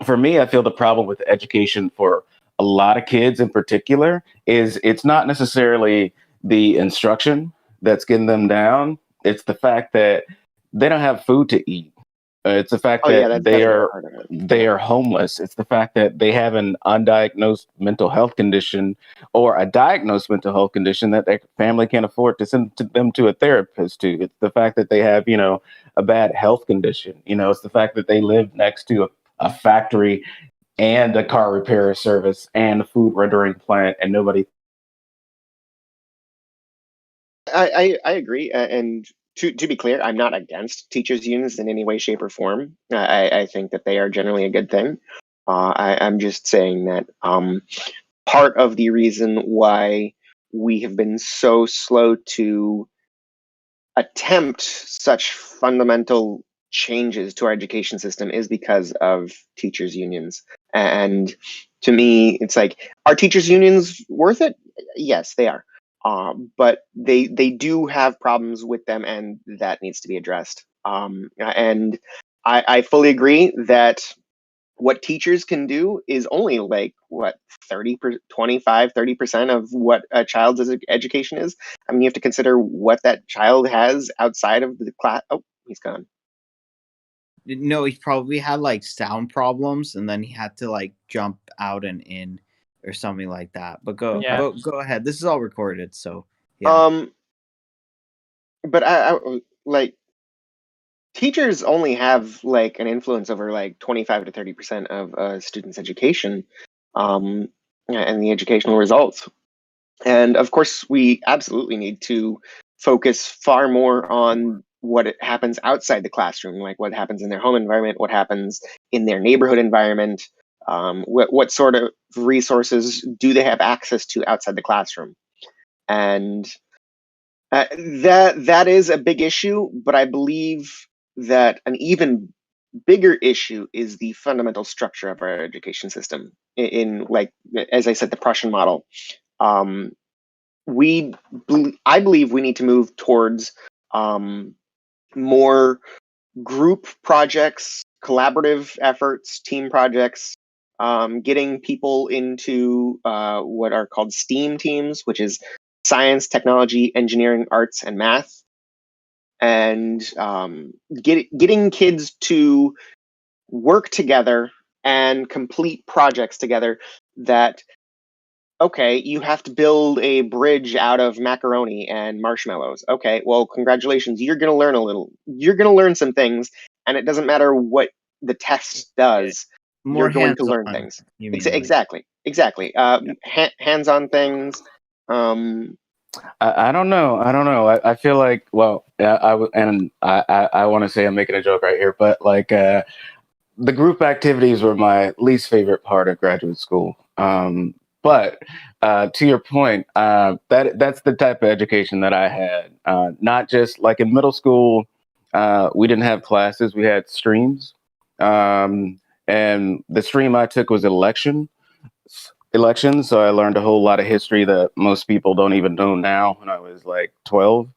for me, I feel the problem with education for a lot of kids in particular is it's not necessarily the instruction that's getting them down. It's the fact that they don't have food to eat. It's the fact Oh, yeah, that that's definitely part of it. they are homeless. It's the fact that they have an undiagnosed mental health condition or a diagnosed mental health condition that their family can't afford to send them to a therapist to. It's the fact that they have, a bad health condition. It's the fact that they live next to a factory and a car repair service and a food rendering plant, and nobody. I agree. And to be clear, I'm not against teachers' unions in any way, shape, or form. I think that they are generally a good thing. I'm just saying that part of the reason why we have been so slow to attempt such fundamental changes to our education system is because of teachers' unions. And to me, it's like, are teachers' unions worth it? Yes, they are. But they do have problems with them, and that needs to be addressed. And I fully agree that what teachers can do is only like what 25-30% of what a child's education is. I mean, you have to consider what that child has outside of the class. Oh, he's gone. No, he probably had like sound problems, and then he had to like jump out and in or something like that. But Yeah. go ahead. This is all recorded, so yeah. But I like teachers only have like an influence over like 25 to 30% of a student's education, and the educational results. And of course, we absolutely need to focus far more on what happens outside the classroom, like what happens in their home environment, what happens in their neighborhood environment, what sort of resources do they have access to outside the classroom. And that is a big issue, but I believe that an even bigger issue is the fundamental structure of our education system. In like, as I said, the Prussian model. Um, I believe we need to move towards more group projects, collaborative efforts, team projects, getting people into what are called STEAM teams, which is science, technology, engineering, arts, and math, and getting kids to work together and complete projects together that, okay, you have to build a bridge out of macaroni and marshmallows. Okay, well, congratulations. You're going to learn some things, and it doesn't matter what the test does. More You're going to learn hands-on, things. you mean, like- Exactly. Hands-on things. I don't know. I feel like, well, yeah, I want to say I'm making a joke right here, but like the group activities were my least favorite part of graduate school. But to your point, that's the type of education that I had. Not just like in middle school, we didn't have classes; we had streams. And the stream I took was elections, so I learned a whole lot of history that most people don't even know now when I was like 12.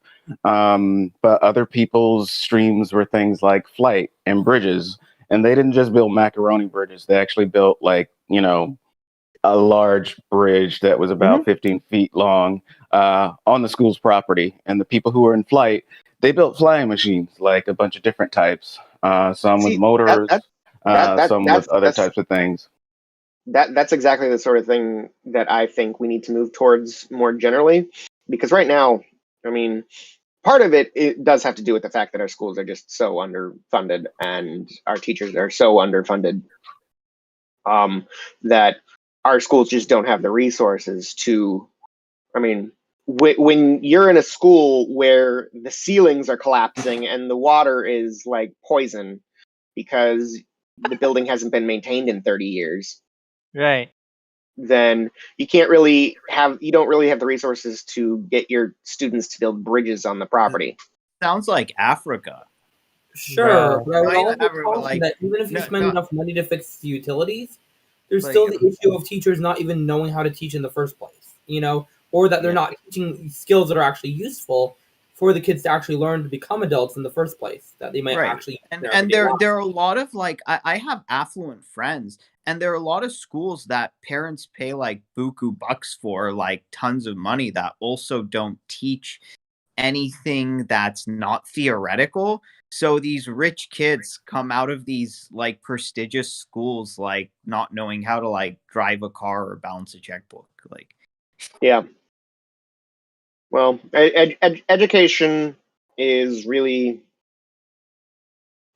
But other people's streams were things like flight and bridges, and they didn't just build macaroni bridges. They actually built like, a large bridge that was about 15 feet long on the school's property. And the people who were in flight, they built flying machines, like a bunch of different types, some with See, motors, some with other that's types of things. that's exactly the sort of thing that I think we need to move towards more generally, because right now, I mean, part of it does have to do with the fact that our schools are just so underfunded and our teachers are so underfunded, that our schools just don't have the resources to. I mean, when you're in a school where the ceilings are collapsing and the water is like poison because the building hasn't been maintained in 30 years, Right. then you don't really have the resources to get your students to build bridges on the property. Sounds like Africa. Sure, Bro. but I would No, also everyone, caution like, that even if you no, spend no. enough money to fix the utilities, there's Like, still the issue of teachers not even knowing how to teach in the first place, or that they're Yeah. not teaching skills that are actually useful for the kids to actually learn to become adults in the first place, that they might Right. actually use in And their and everyday there life. there are a lot of like I have affluent friends, and there are a lot of schools that parents pay like buku bucks for, like tons of money, that also don't teach anything that's not theoretical. So these rich kids come out of these like prestigious schools like not knowing how to like drive a car or balance a checkbook. Like, Yeah. Well, education is really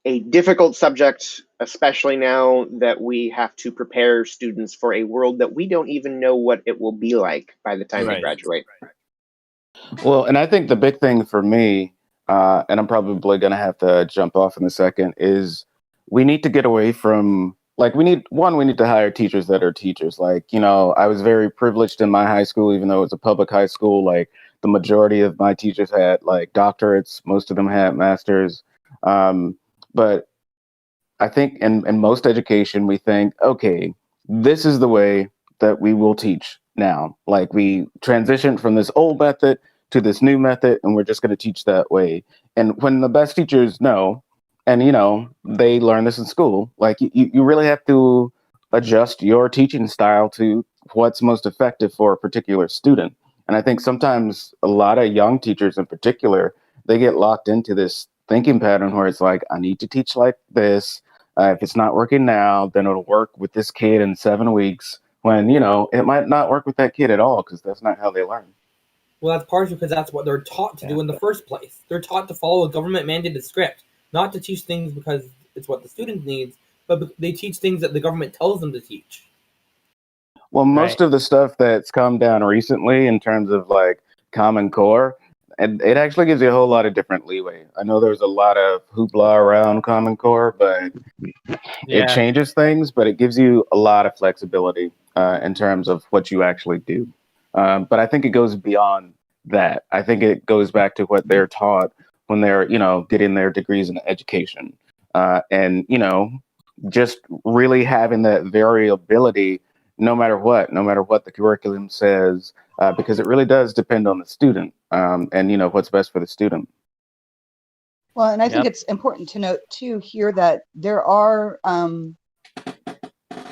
a difficult subject, especially now that we have to prepare students for a world that we don't even know what it will be like by the time they Right. graduate. Well, and I think the big thing for me, and I'm probably going to have to jump off in a second, is we need to get away from, like, we need to hire teachers that are teachers. Like, I was very privileged in my high school, even though it was a public high school. Like, the majority of my teachers had like doctorates, most of them had masters. But I think in most education, we think, okay, this is the way that we will teach now. Like, we transitioned from this old method to this new method, and we're just going to teach that way. And when the best teachers know, and they learn this in school, like you really have to adjust your teaching style to what's most effective for a particular student. And I think sometimes a lot of young teachers in particular, they get locked into this thinking pattern where it's like, I need to teach like this. If it's not working now, then it'll work with this kid in 7 weeks. When, it might not work with that kid at all because that's not how they learn. Well, that's partially because that's what they're taught to do in the first place. They're taught to follow a government-mandated script, not to teach things because it's what the student needs, but they teach things that the government tells them to teach. Well, most of the stuff that's come down recently in terms of like Common Core, and it actually gives you a whole lot of different leeway. I know there's a lot of hoopla around Common Core, but it changes things, but it gives you a lot of flexibility in terms of what you actually do. But I think it goes beyond that. I think it goes back to what they're taught when they're, getting their degrees in education. And, just really having that variability no matter what the curriculum says, because it really does depend on the student and, what's best for the student. Well, and I think it's important to note too here that there are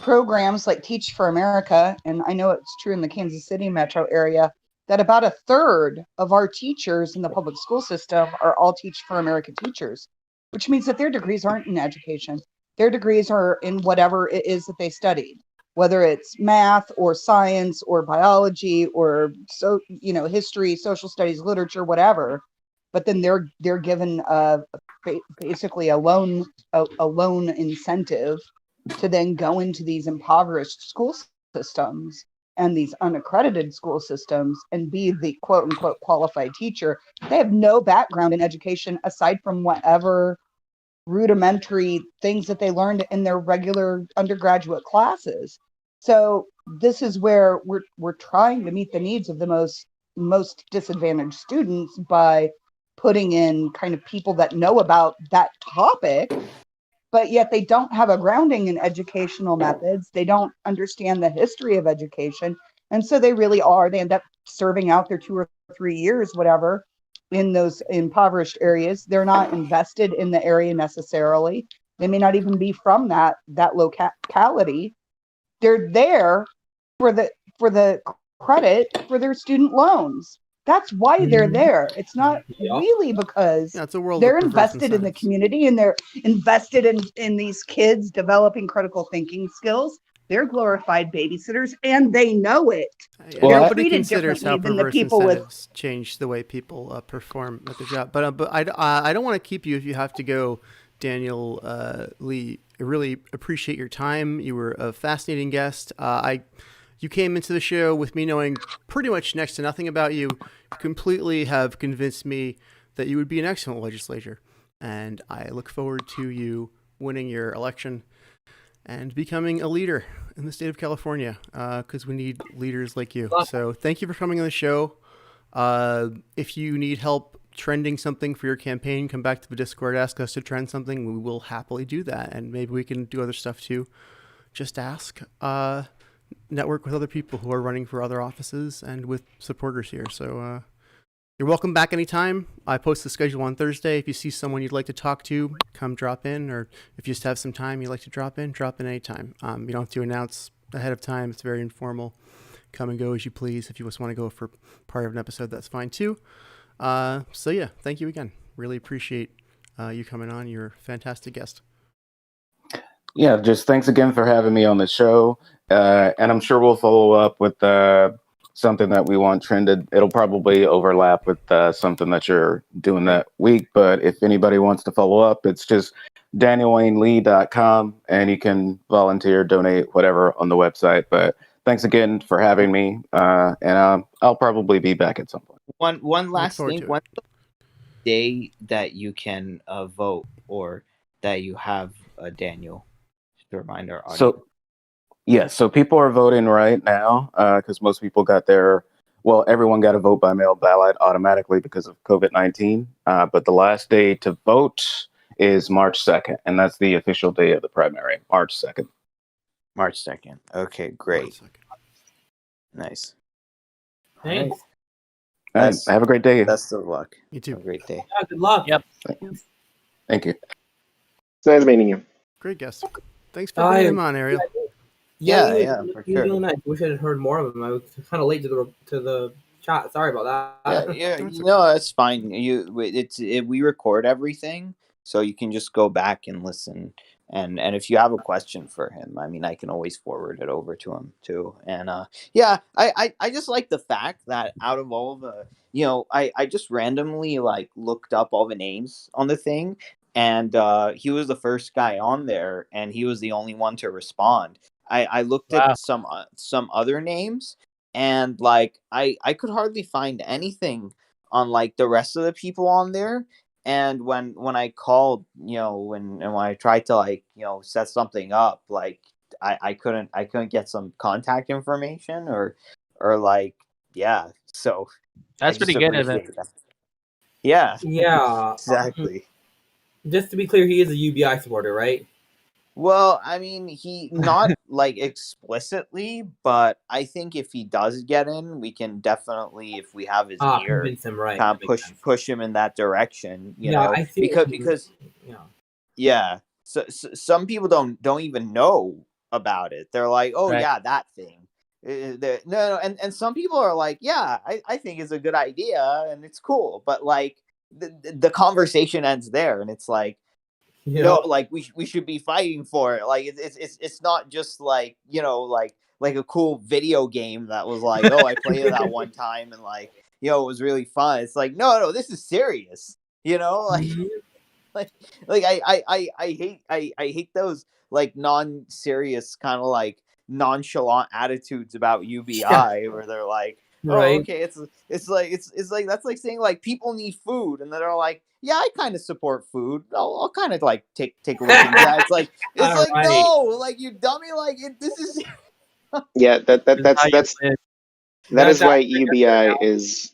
programs like Teach for America, and I know it's true in the Kansas City metro area, that about a third of our teachers in the public school system are all Teach for America teachers, which means that their degrees aren't in education. Their degrees are in whatever it is that they studied, whether it's math or science or biology or history, social studies, literature, whatever. But then they're given basically a loan incentive to then go into these impoverished school systems and these unaccredited school systems and be the quote unquote qualified teacher. They have no background in education aside from whatever rudimentary things that they learned in their regular undergraduate classes. So this is where we're trying to meet the needs of the most disadvantaged students by putting in kind of people that know about that topic, but yet they don't have a grounding in educational methods. They don't understand the history of education. And so they end up serving out their 2 or 3 years, whatever, in those impoverished areas. They're not invested in the area necessarily. They may not even be from that locality. They're there for the credit for their student loans. That's why they're there. It's not really because it's a world they're of perverse invested in the incentives. community and they're invested in these kids developing critical thinking skills. They're glorified babysitters and they know it. Well, nobody treated considers how differently than the perverse people with incentives change the way people perform at their job. But I don't want to keep you if you have to go, Daniel Lee. I really appreciate your time. You were a fascinating guest. You came into the show with me knowing pretty much next to nothing about you. You completely have convinced me that you would be an excellent legislator. And I look forward to you winning your election and becoming a leader in the state of California, because we need leaders like you. So thank you for coming on the show. If you need help trending something for your campaign, come back to the Discord, ask us to trend something. We will happily do that. And maybe we can do other stuff too. Just ask. Network with other people who are running for other offices and with supporters here. So you're welcome back anytime. I post the schedule on Thursday. If you see someone you'd like to talk to, come drop in. Or if you just have some time you'd like to drop in anytime. You don't have to announce ahead of time. It's very informal. Come and go as you please. If you just want to go for part of an episode, that's fine too. So yeah, thank you again. Really appreciate you coming on. You're a fantastic guest. Yeah, just thanks again for having me on the show. And I'm sure we'll follow up with something that we want trended. It'll probably overlap with something that you're doing that week. But if anybody wants to follow up, it's just danielwaynelee.com, and you can volunteer, donate, whatever on the website. But thanks again for having me. And I'll probably be back at some point. One last thing. One day that you can vote, or that you have, Daniel, to remind our audience. So people are voting right now because most people everyone got a vote by mail ballot automatically because of COVID-19. But the last day to vote is March 2nd, and that's the official day of the primary, March 2nd. March 2nd. Okay, great. Nice. Thanks. All right. Have a great day. Best of luck. You too. Have a great day. Yeah, good luck. Yep. Thank you. It's nice meeting you. Great guest. Thanks for bringing him on, Ariel. Yeah, he for was sure. really nice. Wish I had heard more of him. I was kind of late to the chat. Sorry about that. Yeah. That's fine. We record everything, so you can just go back and listen. And if you have a question for him, I mean, I can always forward it over to him too. And yeah, I just like the fact that out of all the, I just randomly like looked up all the names on the thing, and he was the first guy on there, and he was the only one to respond. I looked at Wow. some other names, and like I could hardly find anything on like the rest of the people on there. And when I called, when I tried to like set something up, like I couldn't get some contact information or like, yeah. So I That's just pretty good of him. appreciate that. Yeah, Yeah. exactly. Just to be clear, he is a UBI supporter, right? Well, I mean, he not like explicitly, but I think if he does get in, we can definitely, if we have his ear, Convince him, right? kind That of makes sense. push him in that direction, Yeah, I see what you mean. because Yeah. yeah, so some people don't even know about it. They're like, oh Right. yeah, that thing. No, and some people are like, yeah, I think it's a good idea and it's cool, but like the conversation ends there, and it's like, no, like we should be fighting for it. Like it's not just like, like a cool video game that was like, oh, I played it that one time and like, it was really fun. It's like, no, this is serious. Like Mhm. like I hate those like non-serious kind of like nonchalant attitudes about UBI where they're like, oh, Right. okay, it's like that's like saying like people need food, and then they're like, yeah, I kind of support food. I'll kind of like take a look into that. It's All like right. no, like you dummy, like this is Yeah, This is how you live. that is That's how why you get there UBI now. is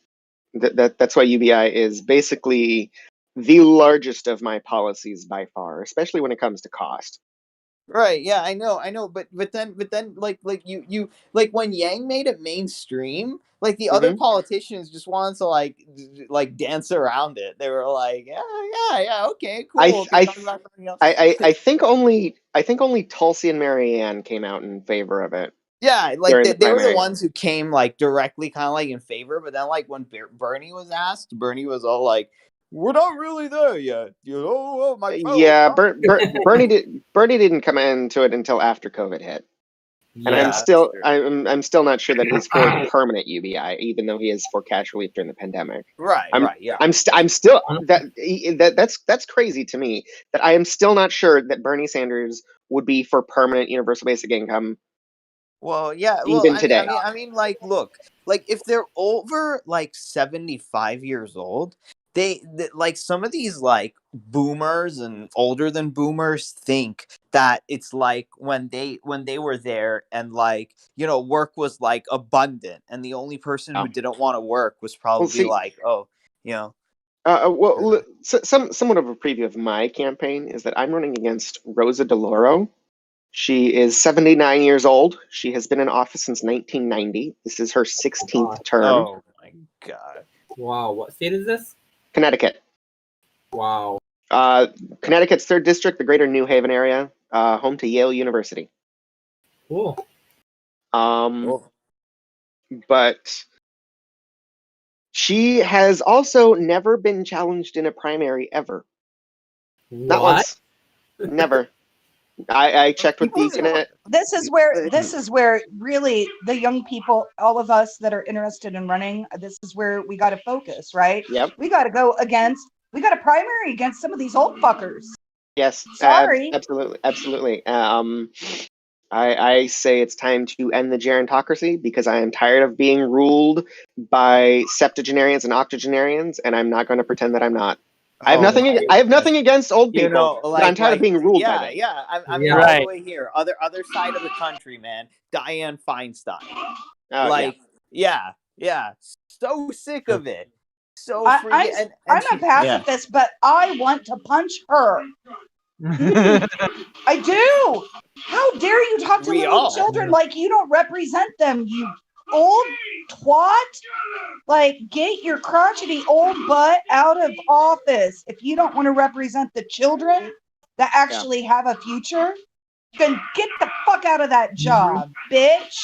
that's why UBI is basically the largest of my policies by far, especially when it comes to cost. right. Yeah, I know, but then like you like when Yang made it mainstream, like the other Hmm. politicians just wanted to like like dance around it. They were like, yeah, okay, I cool, th- okay, I talk th- about something else. I think only Tulsi and Marianne came out in favor of it Yeah, like during the they were the primary. ones who came like directly kind of like in favor, but then like when Bernie was asked, Bernie was all like, "We're not really there yet, oh, my fellow Yeah, Congress." Bernie didn't come into it until after COVID hit. And I'm Yeah, that's still true. I'm still not sure that he's for permanent UBI, even though he is for cash relief during the pandemic. Right, I'm right, yeah. I'm still that's crazy to me that I am still not sure that Bernie Sanders would be for permanent universal basic income Well, yeah. Well, even today. like, look, like if they're over like 75 years old, like some of these like boomers and older than boomers think that it's like when they were there and like work was like abundant, and the only person who Oh. didn't want to work was Well, probably see, like, oh, you know, somewhat of a preview of my campaign is that I'm running against Rosa DeLauro. She is 79 years old. She has been in office since 1990. This is her 16th term. oh my god. Wow. What state is this? Connecticut. Wow. Connecticut's 3rd district, the greater New Haven area, home to Yale University. Cool. Cool. But she has also never been challenged in a primary ever. Not What? once. Never. I checked with the Connecticut. This is where really the young people, all of us that are interested in running, this is where we got to focus, right? Yep. We got a primary against some of these old fuckers. Yes. Sorry. Absolutely. I say it's time to end the gerontocracy because I am tired of being ruled by septuagenarians and octogenarians, and I'm not going to pretend that I'm not. I have Oh nothing. my I have nothing against old You people, know, but I'm tired of being ruled by them. yeah. I'm Yeah. all the Right. way here. Other side of the country, man. Diane Feinstein. Yeah. Like, yeah. So sick of it. So I'm freaking and I'm she, a pacifist, but I want to punch her. I do. How dare you talk to We little all. children like you don't represent them, you old twat? Like, get your crotchety old butt out of office if you don't want to represent the children that actually have a future. then get the fuck out of that job, bitch.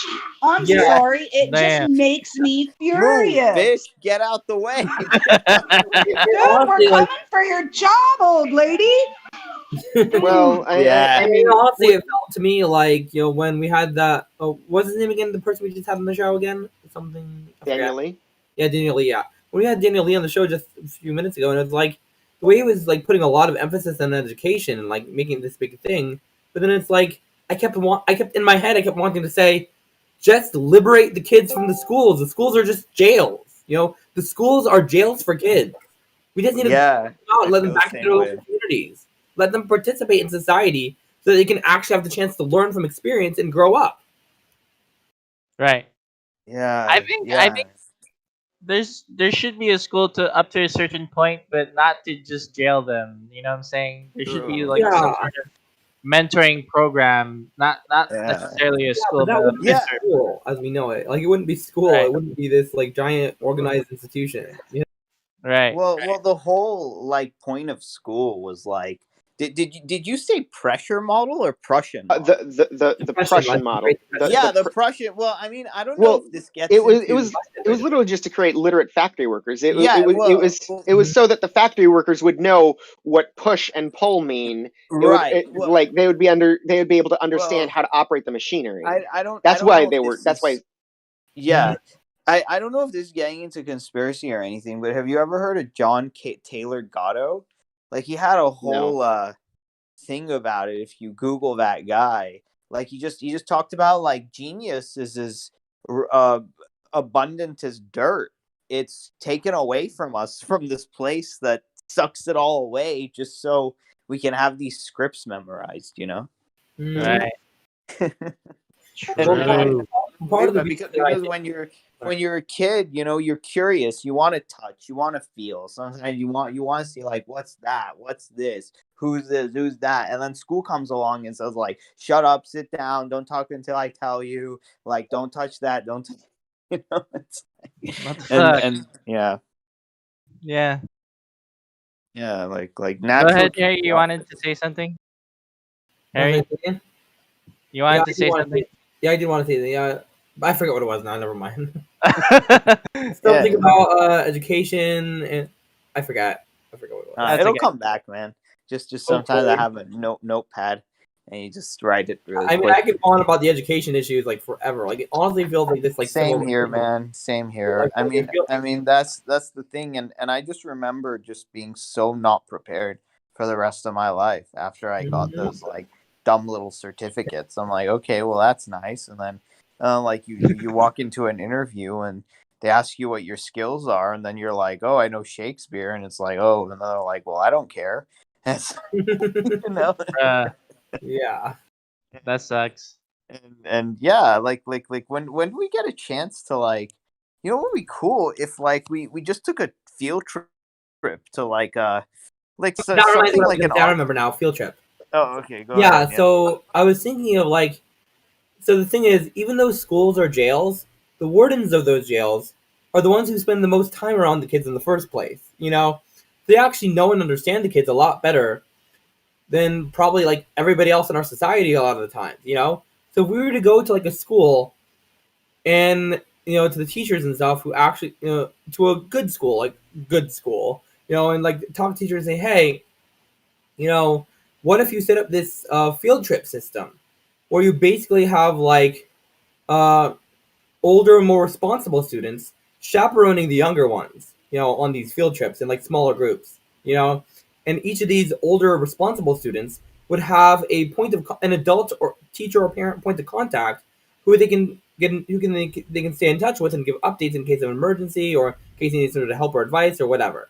I'm Yeah. sorry. It just Damn. makes me Move, furious. bitch, get out the way. Dude, Honestly, we're like, coming for your job, old lady. Well, Yeah. I mean, honestly, it felt to me like, when we had that. Oh, what's his name again? The person we just had on the show again? Something. I forgot. Daniel Lee. Yeah, Daniel Lee. Yeah, we had Daniel Lee on the show just a few minutes ago, and it was like the way he was like putting a lot of emphasis on education and like making this big thing. But then it's like I kept in my head, I kept wanting to say, just liberate the kids from the schools. The schools are just jails. The schools are jails for kids. We just need to Yeah. out and let I them feel the back into same their own way. communities. Let them participate in society so they can actually have the chance to learn from experience and grow up. Right. Yeah. I think there should be a school to up to a certain point, but not to just jail them. You know what I'm saying? There should be True. like some Yeah. sort of mentoring program, not Yeah. necessarily a Yeah, school, but that but a wouldn't be Yeah. mentor. school as we know it. Like, it wouldn't be school. Right. It wouldn't be this like giant organized institution. Right. Well, the whole like point of school was like, did you say pressure model or Prussian model? The Prussian model. The Prussian. Well, I mean, I don't know Well, if this gets it was into. it was literally just to create literate factory workers. It Yeah, was so that the factory workers would know what push and pull mean. Right. Like they would be able to understand Well, how to operate the machinery. I don't. That's I don't why know they if were. this That's why. is- Yeah. I don't know if this is getting into conspiracy or anything, but have you ever heard of John Taylor Gatto? Like he had a whole thing about it. If you Google that guy, like he just talked about like genius is as abundant as dirt. It's taken away from us from this place that sucks it all away, just so we can have these scripts memorized. Right. And Part of the because when you're a kid, you're curious. You want to touch. You want to feel. Sometimes you want to see like, what's that? What's this? Who's this? Who's that? And then school comes along and says like, shut up, sit down, don't talk until I tell you. Like, don't touch that. Don't. It's What the fuck? and yeah, Yeah. like Go natural. ahead, Harry. You wanted to say something? Harry, you wanted to say something? Yeah, I did want to say that. Yeah, I forget what it was now. Never mind. Yeah. Something about education, and I forgot. what it was. That's It'll okay. come back, man. Just sometimes I have a notepad and you just write it really quick. I could go on about the education issues like forever. Like, it honestly feels like this like Same civil here, war. man. Same here. Like, I mean that's the thing, and I just remember just being so not prepared for the rest of my life after I got those like dumb little certificates. I'm like, okay, well that's nice, and then like you walk into an interview and they ask you what your skills are, and then you're like, oh, I know Shakespeare, and it's like, oh, and they're like, well, I don't care. Yeah. That sucks. And yeah, like when we get a chance to like, what would be cool if like we just took a field trip to like something like an. I remember now. Field trip. Oh, okay, go Yeah. ahead. So I was thinking of like, so the thing is, even though schools are jails, the wardens of those jails are the ones who spend the most time around the kids in the first place. They actually know and understand the kids a lot better than probably like everybody else in our society a lot of the time. So if we were to go to like a school and to the teachers and stuff who actually to a good school and like talk to teachers and say, hey, what if you set up this field trip system where you basically have like older, more responsible students chaperoning the younger ones, on these field trips in like smaller groups, and each of these older, responsible students would have an adult or teacher or parent point of contact who they can they can stay in touch with and give updates in case of emergency or in case they need sort of help or advice or whatever.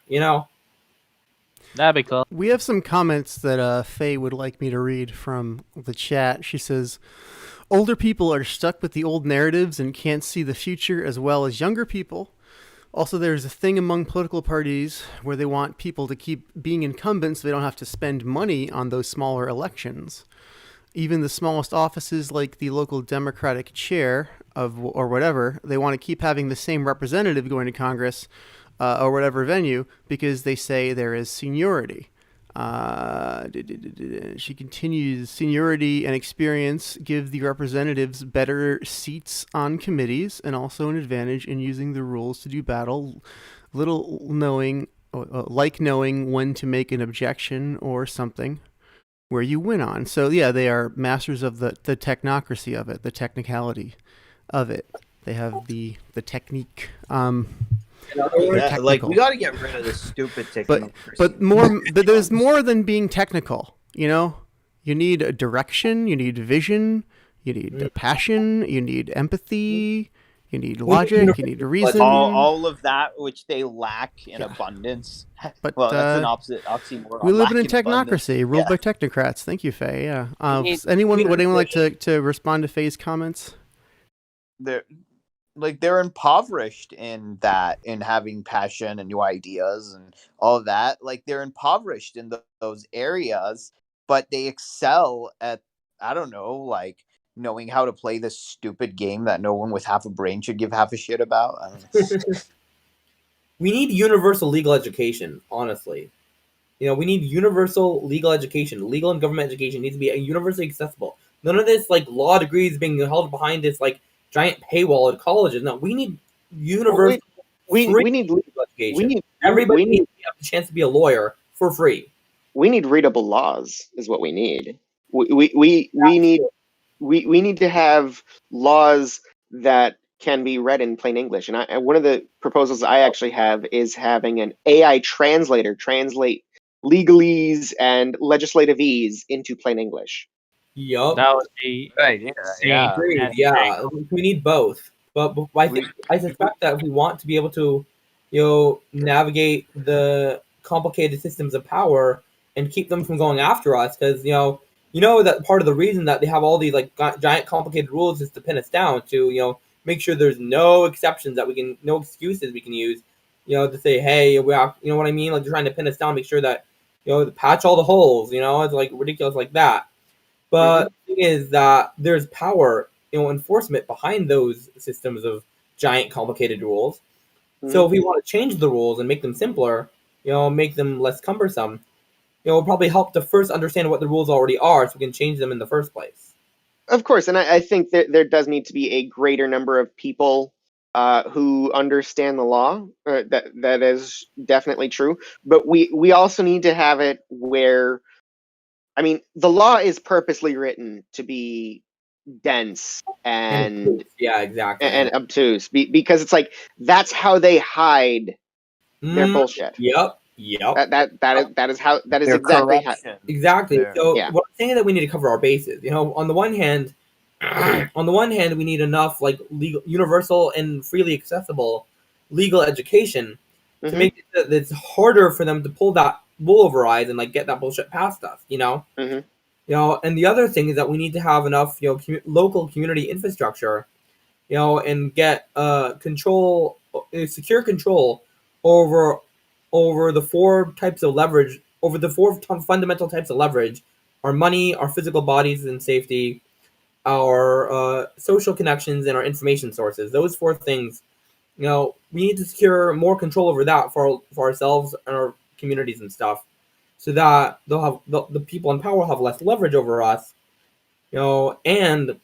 That'd be cool. We have some comments that Faye would like me to read from the chat. She says, older people are stuck with the old narratives and can't see the future as well as younger people. Also, there's a thing among political parties where they want people to keep being incumbents so they don't have to spend money on those smaller elections. Even the smallest offices like the local Democratic chair or whatever, they want to keep having the same representative going to Congress or whatever venue because they say there is seniority. She continues, seniority and experience give the representatives better seats on committees and also an advantage in using the rules to do battle. Little knowing, like knowing when to make an objection or something where you win on. So yeah, they are masters of the technocracy of it, the technicality of it. They have the technique. Like we got to get rid of this stupid technology. But there's more than being technical. You know, you need a direction, you need vision, you need a passion, you need empathy, you need logic, you need reason. All of that which they lack in abundance. But well, that's an oxymoron. We live in a technocracy ruled by technocrats. Thank you, Faye. Yeah. Would anyone like to respond to Faye's comments? They're impoverished in having passion and new ideas and all of that. Like they're impoverished in those areas, but they excel at, I don't know, like knowing how to play this stupid game that no one with half a brain should give half a shit about. I don't know. We need universal legal education, honestly. We need universal legal education. Legal and government education needs to be universally accessible. None of this like law degrees being held behind this like giant paywall at colleges. No, we need universal we need legal education. Everybody needs to have the chance to be a lawyer for free. We need readable laws, is what we need. We need to have laws that can be read in plain English. And one of the proposals I actually have is having an AI translator translate legalese and legislativese into plain English. Yup. That would be right. Yeah. Yeah. We need both. But I suspect that if we want to be able to, navigate the complicated systems of power and keep them from going after us, because that part of the reason that they have all these like giant complicated rules is to pin us down, to make sure there's no exceptions no excuses we can use, to say, hey, we have, what I mean, like they're trying to pin us down, make sure that patch all the holes, it's like ridiculous like that. But the thing is that there's power, enforcement behind those systems of giant complicated rules. So if we want to change the rules and make them simpler, make them less cumbersome, it'll probably help to first understand what the rules already are so we can change them in the first place. Of course, and I think that there does need to be a greater number of people who understand the law. That is definitely true. But we also need to have it where, I mean, the law is purposely written to be dense and yeah, exactly, and obtuse because it's like that's how they hide their bullshit. Yep. That is exactly how. Exactly. So what I'm saying is that we need to cover our bases. On the one hand, we need enough like legal, universal, and freely accessible legal education to make it that it's harder for them to pull that wool over eyes and like get that bullshit past us. And the other thing is that we need to have enough local community infrastructure, and get secure control over the four types of leverage, over the four fundamental types of leverage: our money, our physical bodies and safety, our social connections, and our information sources. Those four things, we need to secure more control over that for ourselves and our communities and stuff, so that they'll have the people in power will have less leverage over us, and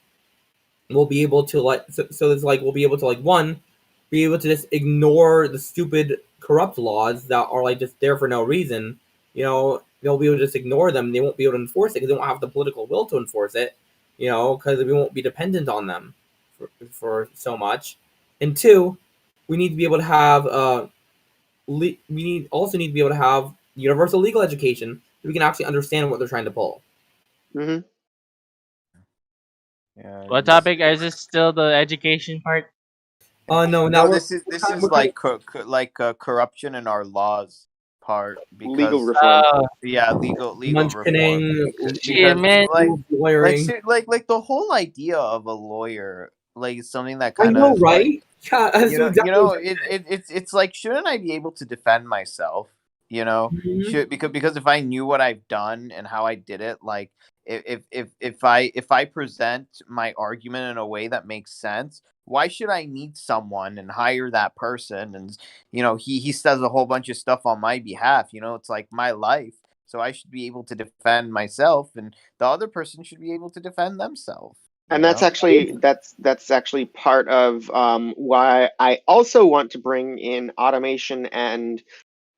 we'll be able to we'll be able to be able to just ignore the stupid corrupt laws that are like just there for no reason. They'll be able to just ignore them. They won't be able to enforce it because they won't have the political will to enforce it. Because we won't be dependent on them for so much. And two, we need to be able to have we also need to be able to have universal legal education so we can actually understand what they're trying to pull. Mm-hmm. Yeah, what topic? Is this still the education part? No, this is like corruption in our laws part, because legal reform. Legal Munchkinning, reform. Shit, man. Like the whole idea of a lawyer, like something that kind I know, of right? like, Yeah, it's like, shouldn't I be able to defend myself? Because if I knew what I've done and how I did it, like if I present my argument in a way that makes sense, why should I need someone and hire that person? And he says a whole bunch of stuff on my behalf. It's like my life. So I should be able to defend myself, and the other person should be able to defend themselves. And that's actually part of why I also want to bring in automation and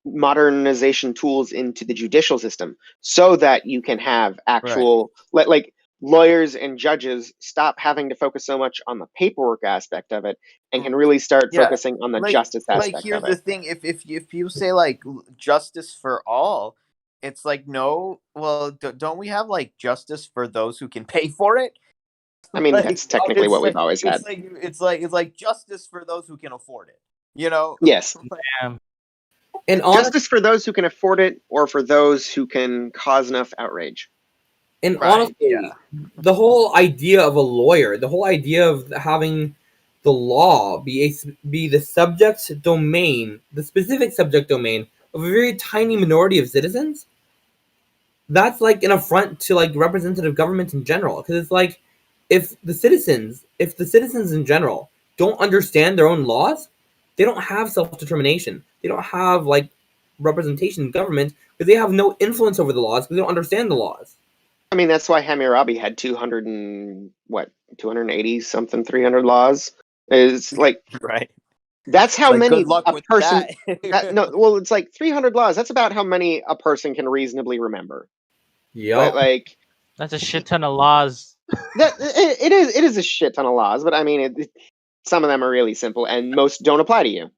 modernization tools into the judicial system, so that you can have actual like lawyers and judges stop having to focus so much on the paperwork aspect of it and can really start focusing on the justice aspect here's of the it. thing: if you say like justice for all, it's like, no. Well, don't we have like justice for those who can pay for it? I mean, Like, that's technically what we've always had. it's like justice for those who can afford it. You know? Yes. Damn. And Justice for those who can afford it, or for those who can cause enough outrage. And Right, honestly, yeah. the whole idea of a lawyer, the whole idea of having the law be the subject domain, the specific subject domain of a very tiny minority of citizens, that's like an affront to like representative government in general. Because it's like, if the citizens in general don't understand their own laws, they don't have self-determination. They don't have like representation in government because they have no influence over the laws because they don't understand the laws. I mean, that's why Hammurabi had 280 something, 300 laws. Is like, Right. that's how Like, many good luck a with person. that. No, well, it's like 300 laws. That's about how many a person can reasonably remember. Yep. Like, That's a shit ton of laws. that it is a shit ton of laws, but I mean, some of them are really simple, and most don't apply to you.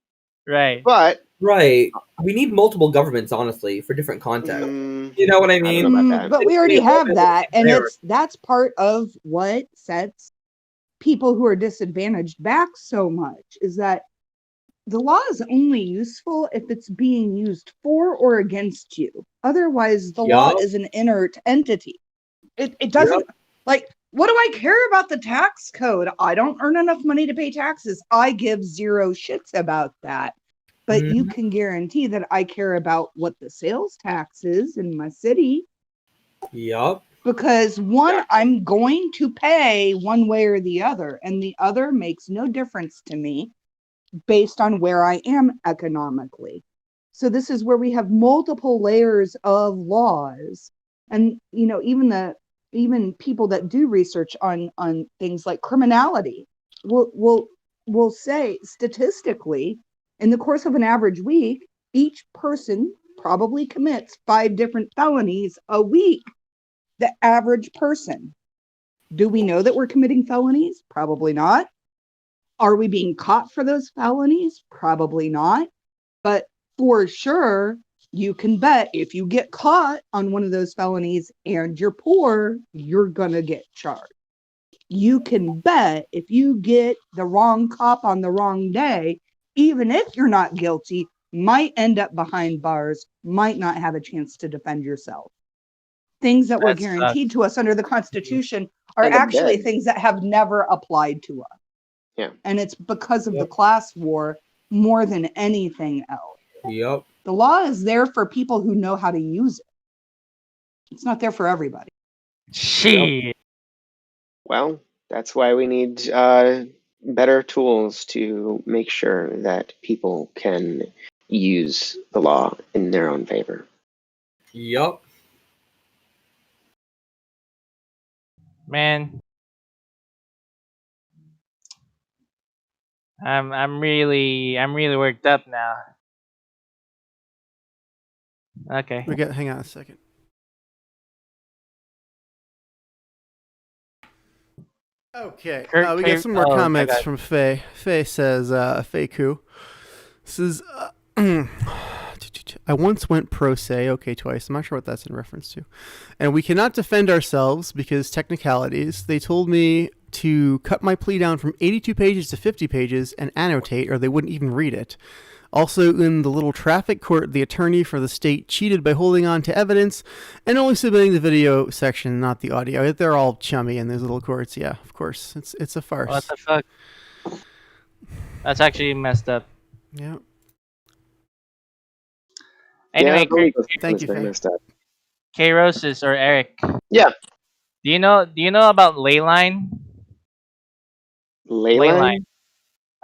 Right. But Right. We need multiple governments, honestly, for different contexts. You know what I I mean? don't know about that. But we already have that, and that's part of what sets people who are disadvantaged back so much, is that the law is only useful if it's being used for or against you. Otherwise, the law is an inert entity. It doesn't, like, what do I care about the tax code? I don't earn enough money to pay taxes. I give zero shits about that. But you can guarantee that I care about what the sales tax is in my city. Yep. Because one, I'm going to pay one way or the other, and the other makes no difference to me based on where I am economically. So this is where we have multiple layers of laws. And, you know, even people that do research on things like criminality will say statistically, in the course of an average week, each person probably commits 5 different felonies a week. The average person. Do we know that we're committing felonies? Probably not. Are we being caught for those felonies? Probably not. But for sure, you can bet if you get caught on one of those felonies and you're poor, you're going to get charged. You can bet if you get the wrong cop on the wrong day, even if you're not guilty, might end up behind bars, might not have a chance to defend yourself. Things that were guaranteed to us under the Constitution are actually things that have never applied to us. Yeah. And it's because of the class war more than anything else. Yep. The law is there for people who know how to use it. It's not there for everybody. Shit. Well, that's why we need better tools to make sure that people can use the law in their own favor. Yep. Man. I'm really worked up now. Okay. Hang on a second. Okay, we get some more comments from Faye. Faye says, Faye Koo says, I once went pro se, okay, twice. I'm not sure what that's in reference to. And we cannot defend ourselves because technicalities. They told me to cut my plea down from 82 pages to 50 pages and annotate, or they wouldn't even read it. Also, in the little traffic court, the attorney for the state cheated by holding on to evidence and only submitting the video section, not the audio. They're all chummy in those little courts. Yeah, of course. It's a farce. What the fuck? That's actually messed up. Yeah. Anyway, thank you, Faye. K-Roses or Eric. Yeah. Do you know about Leyline? Leyline?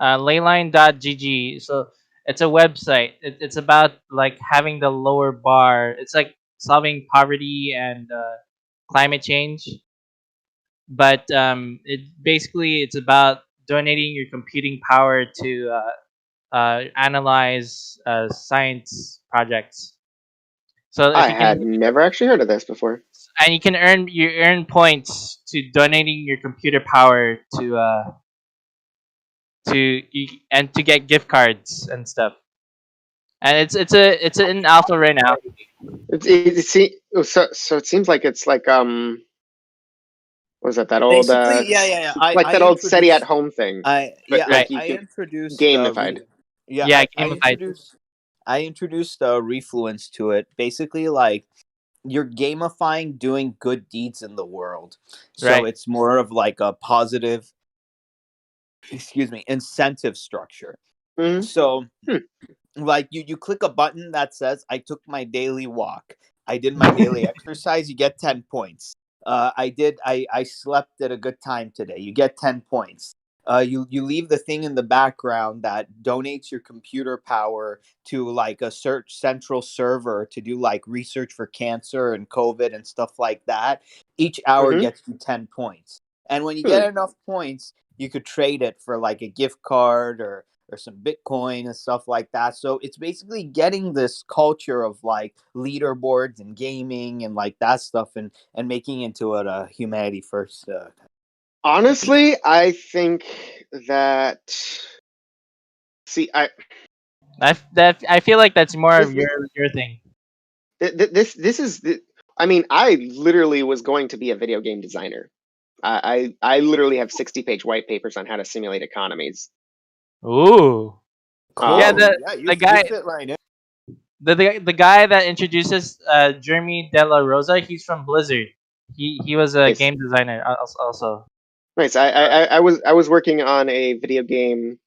Leyline.gg. So it's a website. It's about like having the lower bar. It's like solving poverty and climate change. But it's about donating your computing power to analyze science projects. So if I you can, had never actually heard of this before. and you earn points to donating your computer power and to get gift cards and stuff. And it's in alpha right now. So it seems like it's like what was that old Basically, yeah. like that old SETI at home thing, but Right. like you I can introduced gamified. Yeah, gamified. I introduced Refluence to it. Basically, like you're gamifying doing good deeds in the world. So Right. it's more of like a positive, incentive structure. Mhm. So Hmm. like you click a button that says I took my daily walk, I did my daily exercise, you get 10 points. I slept at a good time today, you get 10 points. You leave the thing in the background that donates your computer power to like a search central server to do like research for cancer and COVID and stuff like that. Each hour Mhm. gets you 10 points. And when you Hmm. get enough points, you could trade it for like a gift card or some Bitcoin and stuff like that. So it's basically getting this culture of like leaderboards and gaming and like that stuff and making into it a humanity first. Honestly, I think that see I feel like that's more this of your thing. this is I mean, I literally was going to be a video game designer. I literally have 60-page white papers on how to simulate economies. Ooh. Yeah, Um, You the guy fit right in. the guy that introduces Jeremy De La Rosa, he's from Blizzard. He was a nice, game designer also. nice. I was working on a video game.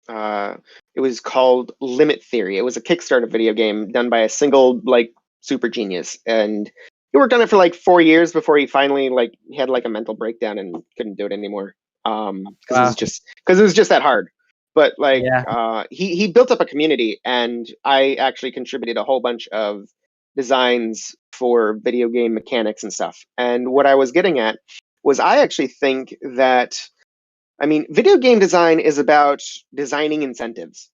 It was called Limit Theory. It was a Kickstarter video game done by a single like super genius, and he worked on it for like 4 years before he finally like he had like a mental breakdown and couldn't do it anymore. Because Wow. it was just that hard. But like Yeah. he built up a community, and I actually contributed a whole bunch of designs for video game mechanics and stuff. And what I was getting at was I actually think that I mean, video game design is about designing incentives.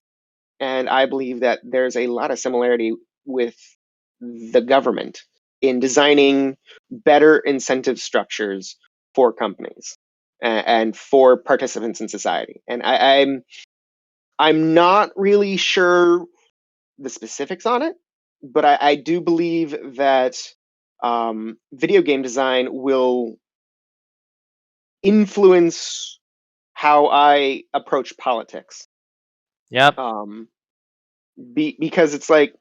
And I believe that there's a lot of similarity with the government in designing better incentive structures for companies and for participants in society. And I'm not really sure the specifics on it, but I do believe that video game design will influence how I approach politics. Yep. Because it's like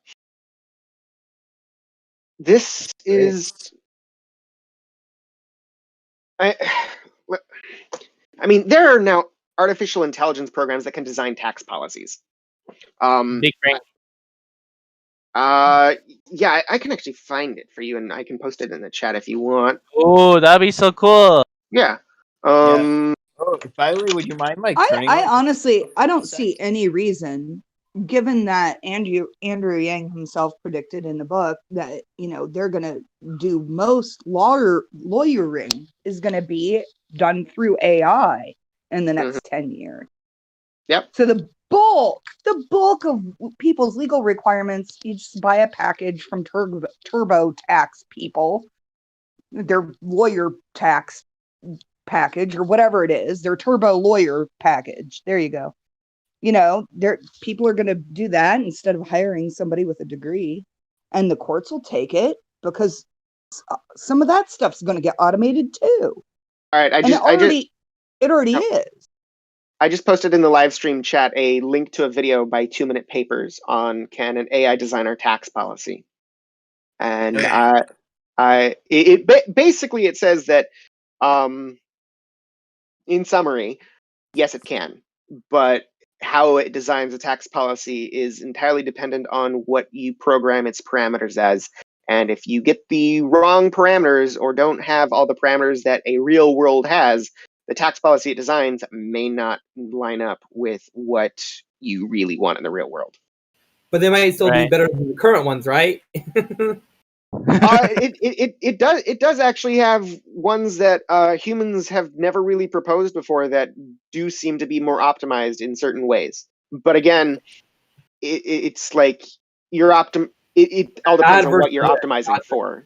this is I, I mean there are now artificial intelligence programs that can design tax policies. Big brain. Yeah, I can actually find it for you, and I can post it in the chat if you want. Oh, that'd be so cool. Yeah. Oh, by the way, would you mind like turning? I honestly, I don't see any reason, given that Andrew Yang himself predicted in the book that they're gonna do most lawyering is gonna be done through AI in the next 10 years. Yep. So the bulk of people's legal requirements, you just buy a package from TurboTax people, their lawyer tax package or whatever it is, their turbo lawyer package. There you go. People are going to do that instead of hiring somebody with a degree, and the courts will take it because some of that stuff's going to get automated too. All right, it already is. I just posted in the live stream chat a link to a video by 2 Minute Papers on can an AI design our tax policy, and basically it says that in summary, yes, it can, but how it designs a tax policy is entirely dependent on what you program its parameters as. And if you get the wrong parameters or don't have all the parameters that a real world has, the tax policy it designs may not line up with what you really want in the real world. But they might still be Right. better than the current ones, right? It does actually have ones that humans have never really proposed before that do seem to be more optimized in certain ways. But again, it's like you're it all depends on what you're optimizing for.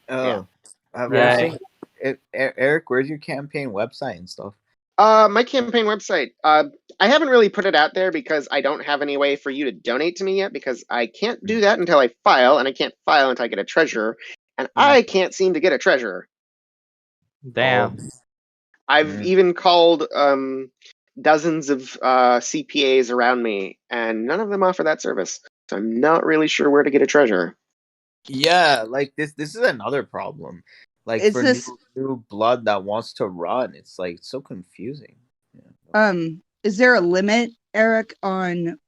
Oh, I've Yeah. seen it. Eric, where's your campaign website and stuff? My campaign website. I haven't really put it out there because I don't have any way for you to donate to me yet, because I can't do that until I file, and I can't file until I get a treasurer, and I can't seem to get a treasurer. Damn. I've even called dozens of CPAs around me, and none of them offer that service. So I'm not really sure where to get a treasurer. Yeah, like this is another problem. Like Is for this new blood that wants to run, it's like so confusing. is there a limit, Eric, on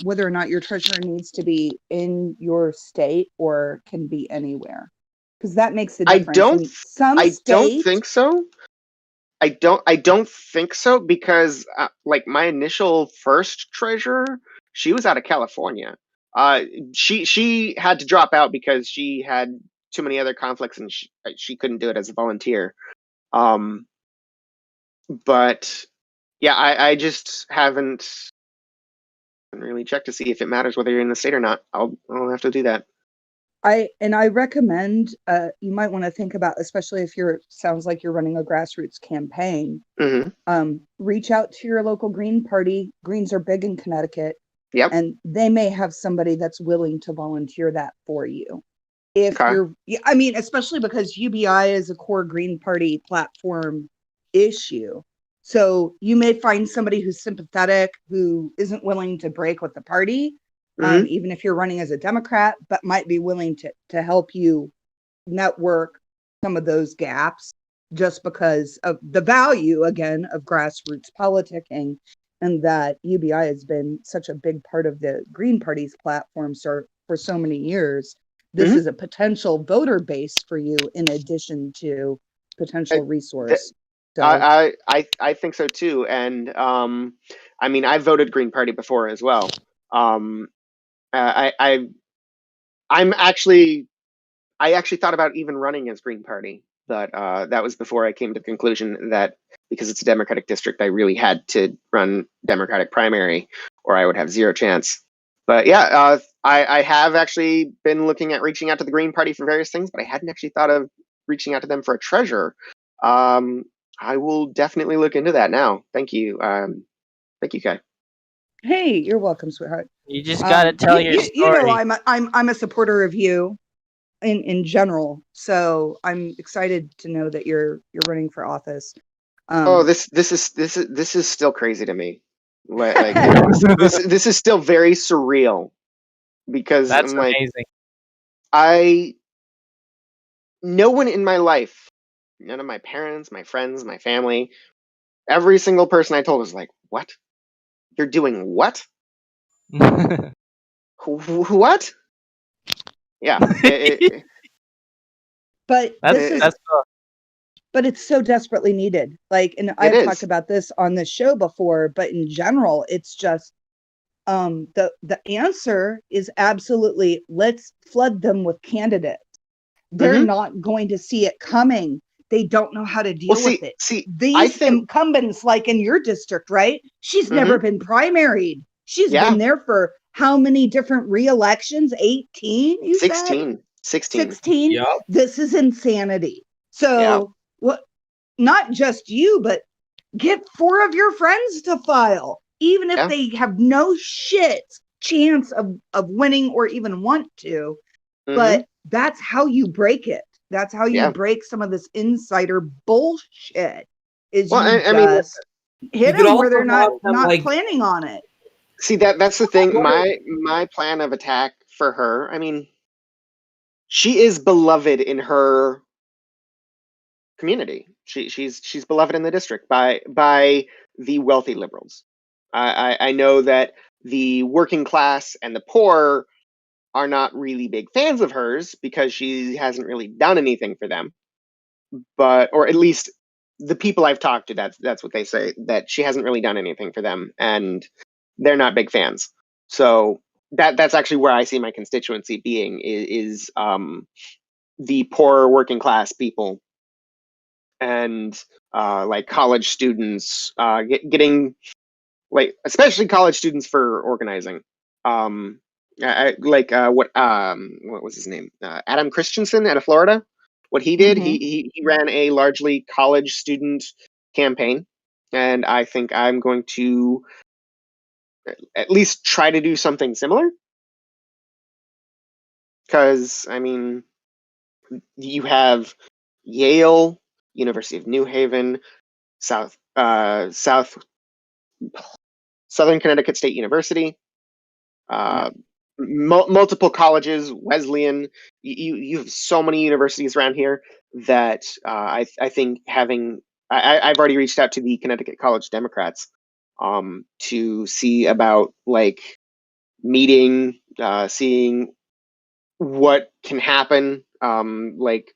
whether or not your treasurer needs to be in your state or can be anywhere? Because that makes a difference. In some I don't states, think so. I don't think so, because like my initial first treasurer, she was out of California. She had to drop out because she had too many other conflicts, and she couldn't do it as a volunteer. But yeah, I just haven't really checked to see if it matters whether you're in the state or not. I'll have to do that. I recommend you might want to think about, especially if sounds like you're running a grassroots campaign. Reach out to your local Green Party. Greens are big in Connecticut. Yep. And they may have somebody that's willing to volunteer that for you. If Okay. I mean, especially because UBI is a core Green Party platform issue. So you may find somebody who's sympathetic, who isn't willing to break with the party, even if you're running as a Democrat, but might be willing to help you network some of those gaps, just because of the value, again, of grassroots politicking, and that UBI has been such a big part of the Green Party's platform for so many years. This is a potential voter base for you, in addition to potential resource. I think so too. And I mean, I voted Green Party before as well. I actually thought about even running as Green Party, but that was before I came to the conclusion that because it's a Democratic district, I really had to run Democratic primary, or I would have zero chance. But yeah, I have actually been looking at reaching out to the Green Party for various things, but I hadn't actually thought of reaching out to them for a treasurer. I will definitely look into that now. Thank you. Thank you, Kai. Hey, you're welcome, sweetheart. You just gotta tell your story. You know, I'm a supporter of you in general, so I'm excited to know that you're running for office. This is still crazy to me. Like you know, this is still very surreal, because That's I'm like, amazing. no one in my life, none of my parents, my friends, my family, every single person I told was like, "What? You're doing what? What?" Yeah. But that's cool. but it's so desperately needed. Like, and I've talked about this on this show before, but in general, it's just the answer is absolutely, let's flood them with candidates. They're not going to see it coming. They don't know how to deal with it. These incumbents, like in your district, right? She's never been primaried. She's been there for how many different re-elections? 18, you 16. said? 16. Yep. This is insanity. So what? Not just you, but get 4 of your friends to file, even if they have no chance of winning or even want to. But that's how you break it. That's how you break some of this insider bullshit. Is hit them where they're not planning on it. See, that's the thing. My plan of attack for her, I mean, she is beloved in her community. She's beloved in the district by the wealthy liberals. I know that the working class and the poor are not really big fans of hers because she hasn't really done anything for them. But, or at least the people I've talked to, that's what they say, that she hasn't really done anything for them, and they're not big fans. So that's actually where I see my constituency being is the poorer working class people and like college students getting like especially college students for organizing. What was his name? Adam Christensen out of Florida. What he did, Mhm. he ran a largely college student campaign, and I think I'm going to at least try to do something similar. Because I mean, you have Yale, University of New Haven, Southern Connecticut State University, Yeah. multiple colleges, Wesleyan. You have so many universities around here that I think having I've already reached out to the Connecticut College Democrats to see about like meeting, seeing what can happen, like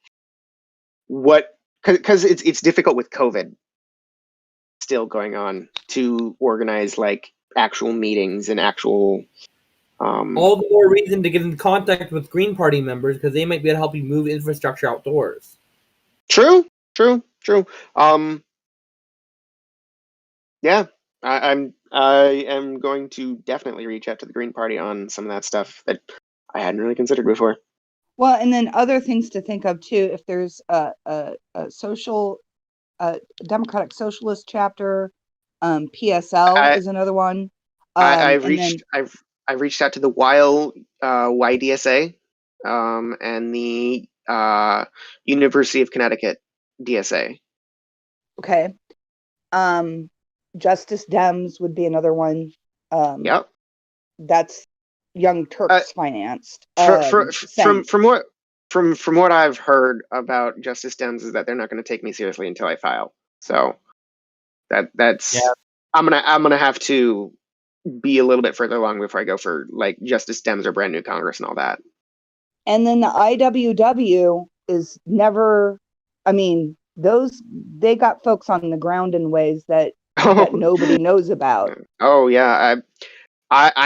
what because it's difficult with COVID still going on to organize like actual meetings and actual All the more reason to get in contact with Green Party members because they might be able to help you move infrastructure outdoors. true. Yeah, I am going to definitely reach out to the Green Party on some of that stuff that I hadn't really considered before. Well, and then other things to think of too. If there's a social, Democratic Socialist chapter, PSL I, is another one. I've And then I've reached out to the Weil YDSA and the University of Connecticut DSA. okay, Justice Dems would be another one. Yep. That's Young Turks financed. Same. From what I've heard about Justice Dems is that they're not going to take me seriously until I file. So that's Yeah. I'm gonna have to be a little bit further along before I go for like Justice Dems or brand new Congress and all that. And then the IWW is never. I mean, they got folks on the ground in ways that nobody knows about. Oh yeah, I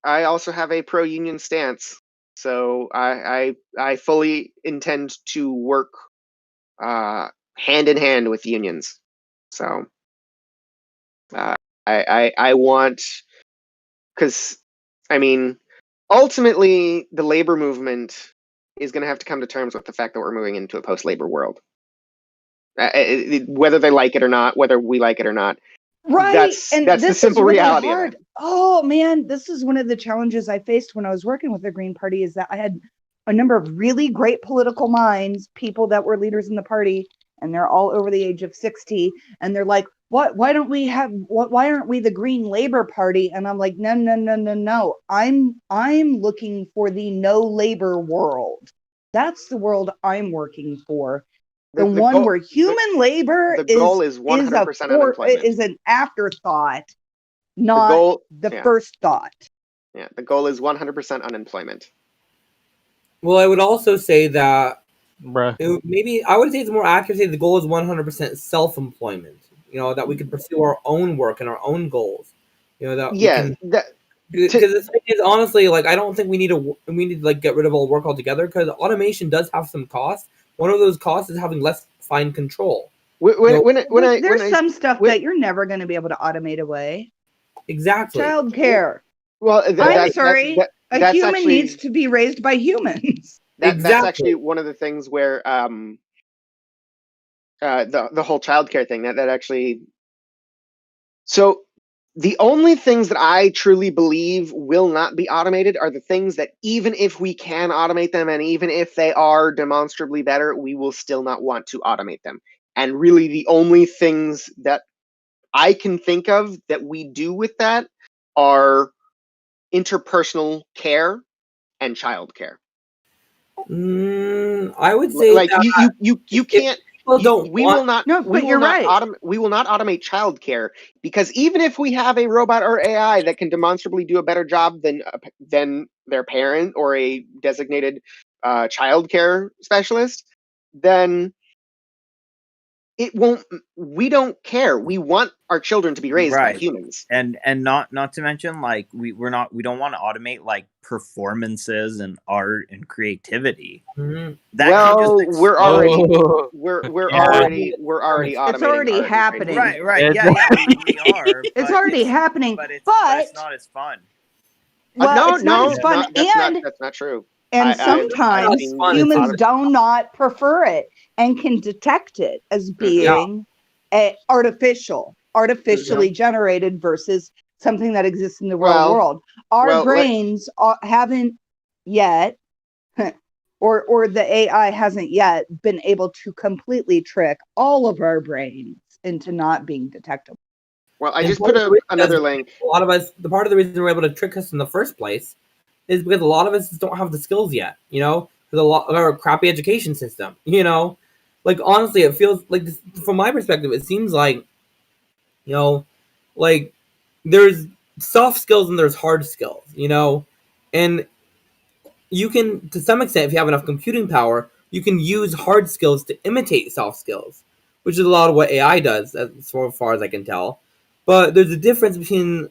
also have a pro union stance, so I fully intend to work hand in hand with unions. So I want, because I mean ultimately the labor movement is going to have to come to terms with the fact that we're moving into a post-labor world. Whether they like it or not, whether we like it or not, Right. that's And the this simple is really reality of hard. it. Oh man, this is one of the challenges I faced when I was working with the Green Party, is that I had a number of really great political minds, people that were leaders in the party, and they're all over the age of 60. And they're like, why aren't we the Green Labor Party? And I'm like, no. I'm looking for the no labor world. That's the world I'm working for. The one goal, where human labor the goal is 100% unemployment. is an afterthought, The not goal, the yeah, first thought. yeah. The goal is 100% unemployment. Well, I would also say that Bruh. maybe I would say it's more accurate to say the goal is 100% self-employment. You know, that we can pursue our own work and our own goals. You know, that we Yeah, can, because the thing is, honestly, like I don't think we need to like get rid of all work altogether, because automation does have some costs. One of those costs is having less fine control. There's some stuff that you're never going to be able to automate away. Exactly. Childcare. Well, I'm sorry. A human actually needs to be raised by humans. that's actually one of the things where the whole childcare thing that actually. So the only things that I truly believe will not be automated are the things that even if we can automate them and even if they are demonstrably better, we will still not want to automate them. And really the only things that I can think of that we do with that are interpersonal care and childcare. I would say like that you can't. We will not automate childcare, because even if we have a robot or AI that can demonstrably do a better job than their parent or a designated childcare specialist, then it won't. We don't care. We want our children to be raised by Right. humans. And not to mention, like, we don't want to automate like performances and art and creativity. Mhm. That Well, can just we're already Oh, we're Yeah. already automating. It's already art and happening. creativity. right. It's Yeah, we are. It's but already happening, but it's but not as fun. well, No, it's not no, as fun, that's not true. and I've sometimes seen fun, it's humans not- do not prefer it and can detect it as being artificially generated versus something that exists in the real Well, world. Our well, let- brains haven't yet, or the AI hasn't yet been able to completely trick all of our brains into not being detectable. Well, I And just part put of the reason another is link. A lot of us, the part of the reason we're able to trick us in the first place is because a lot of us don't have the skills yet. There's a lot of our crappy education system. Like honestly, it feels like from my perspective, it seems like like there's soft skills and there's hard skills. And you can, to some extent, if you have enough computing power, you can use hard skills to imitate soft skills, which is a lot of what AI does, as far as I can tell. But there's a difference between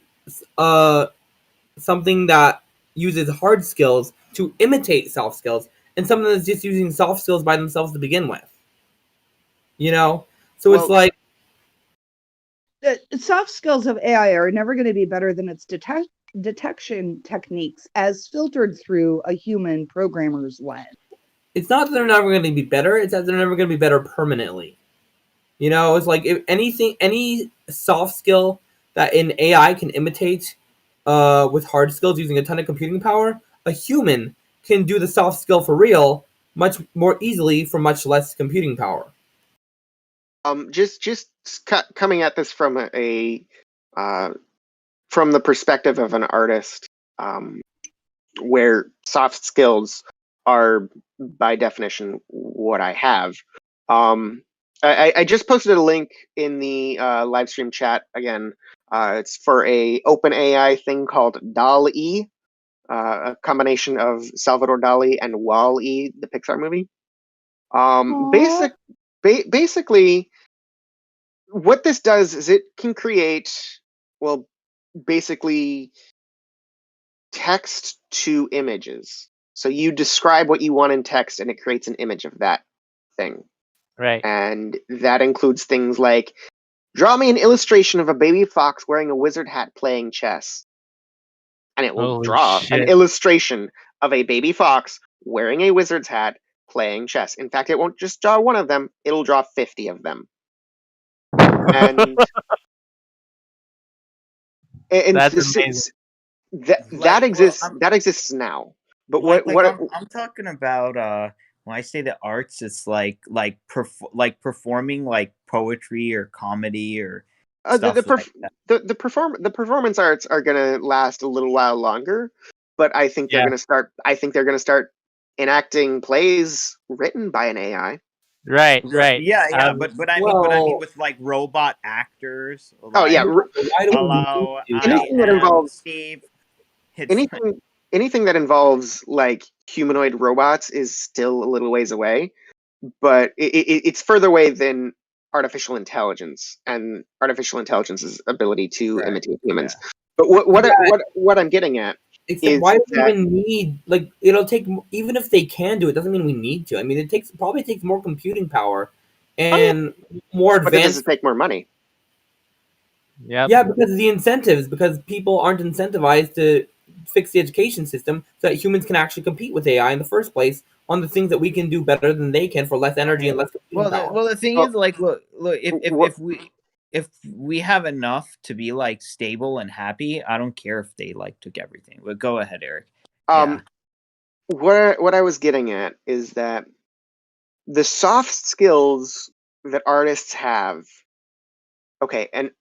something that uses hard skills to imitate soft skills and something that's just using soft skills by themselves to begin with. So it's Well, like The soft skills of AI are never going to be better than its detection techniques as filtered through a human programmer's lens. it's not that they're never going to be better; it's that they're never going to be better permanently. It's like if any soft skill that an AI can imitate with hard skills using a ton of computing power, a human can do the soft skill for real much more easily for much less computing power. just coming at this from from the perspective of an artist, where soft skills are by definition what I have. I just posted a link in the live stream chat again. It's for a open AI thing called DALL-E, a combination of Salvador Dali and Wall-E, the Pixar movie. Basically, what this does is it can create, well, basically text to images. So you describe what you want in text and it creates an image of that thing. Right. And that includes things like, draw me an illustration of a baby fox wearing a wizard hat playing chess. And it will Holy draw an shit. illustration of a baby fox wearing a wizard's hat playing chess. In fact, it won't just draw one of them, it'll draw 50 of them. And That's amazing. that exists now. But I'm talking about when I say the arts, it's like performing like poetry or comedy or stuff like that. the performance arts are going to last a little while longer, but I think they're Yeah. going to start. I think they're going to start enacting plays written by an AI. Right. Yeah, but I mean with like robot actors. Oh yeah, Why do we Hello, need to do I anything that am involves Steve. anything that involves like humanoid robots is still a little ways away, but it's further away than artificial intelligence and artificial intelligence's ability to imitate humans. Yeah. But what I'm getting at Except is why do we that even need, like, it'll take, even if they can do it, doesn't mean we need to. I mean, it probably takes more computing power and more but does advanced. it take more money? Yep. Yeah, because of the incentives, because people aren't incentivized to fix the education system so that humans can actually compete with AI in the first place on the things that we can do better than they can for less energy and less computing power. The thing Oh. is, like, look, What- if we have enough to be like stable and happy, I don't care if they like took everything. But go ahead, Eric. What I was getting at is that the soft skills that artists have, okay, and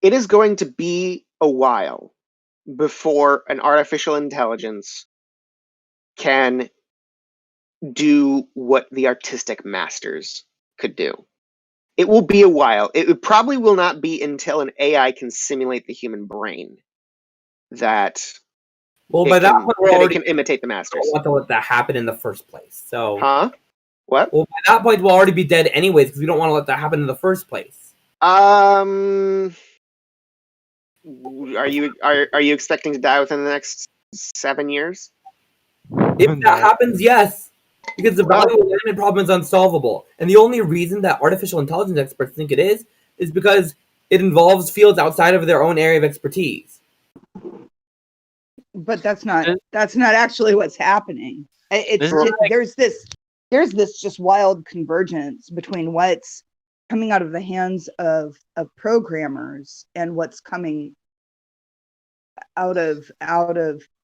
it is going to be a while before an artificial intelligence can do what the artistic masters could do. It will be a while. It probably will not be until an AI can simulate the human brain that Well, by that point, we're it already can imitate the masters. want to let that happen in the first place. So, Huh? What? Well, by that point, we'll already be dead anyways because we don't want to let that happen in the first place. Are you expecting to die within the next 7 years? If that happens, yes. Because the Well- value of land problem is unsolvable. And the only reason that artificial intelligence experts think it is because it involves fields outside of their own area of expertise. But that's not actually what's happening. It's This is just, there's this just wild convergence between what's coming out of the hands of programmers and what's coming out of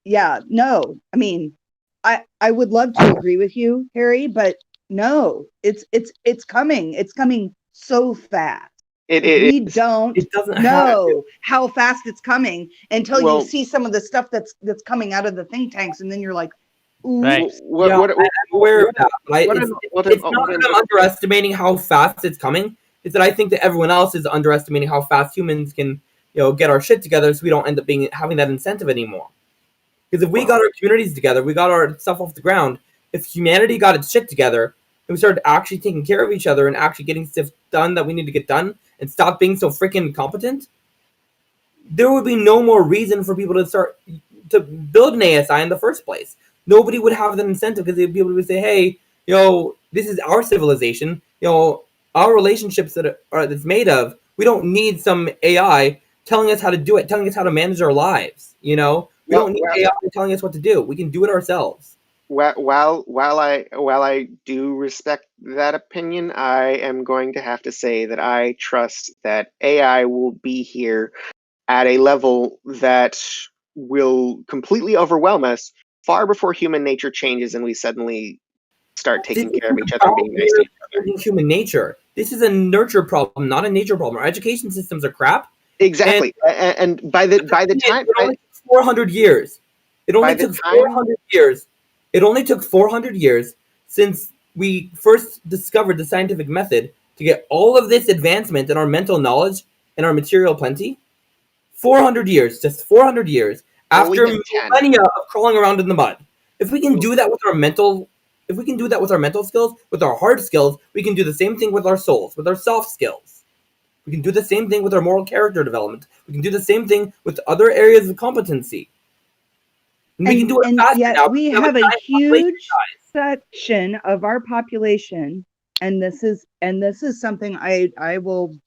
no. I mean, I would love to agree with you, Harry, but no, it's coming so fast. We don't know how fast it's coming until you see some of the stuff that's coming out of the think tanks, and then you're like, ooh. I'm aware of that. But it's not that I'm underestimating how fast it's coming. It's that I think that everyone else is underestimating how fast humans can, get our shit together, so we don't end up having that incentive anymore. Because if we got our communities together, we got our stuff off the ground. If humanity got its shit together and we started actually taking care of each other and actually getting stuff done that we need to get done and stop being so freaking incompetent, there would be no more reason for people to start to build an ASI in the first place. Nobody would have that incentive because they'd be able to say, "Hey, this is our civilization. Our relationships that's made of. We don't need some AI telling us how to do it, telling us how to manage our lives. We don't need AI telling us what to do. We can do it ourselves." While I do respect that opinion, I am going to have to say that I trust that AI will be here at a level that will completely overwhelm us far before human nature changes and we suddenly start taking care of each other and being nice to each other. Human nature. This is a nurture problem, not a nature problem. Our education systems are crap. Exactly, and by the time it only took 400 years. It only took 400 years. It only took 400 years since we first discovered the scientific method to get all of this advancement in our mental knowledge and our material plenty. 400 years, just 400 years after millennia of crawling around in the mud. If we can do that with our mental skills, with our hard skills, we can do the same thing with our souls, with our soft skills. We can do the same thing with our moral character development. We can do the same thing with other areas of competency. And we can do it faster now. We have a huge section of our population, and this is something I'm going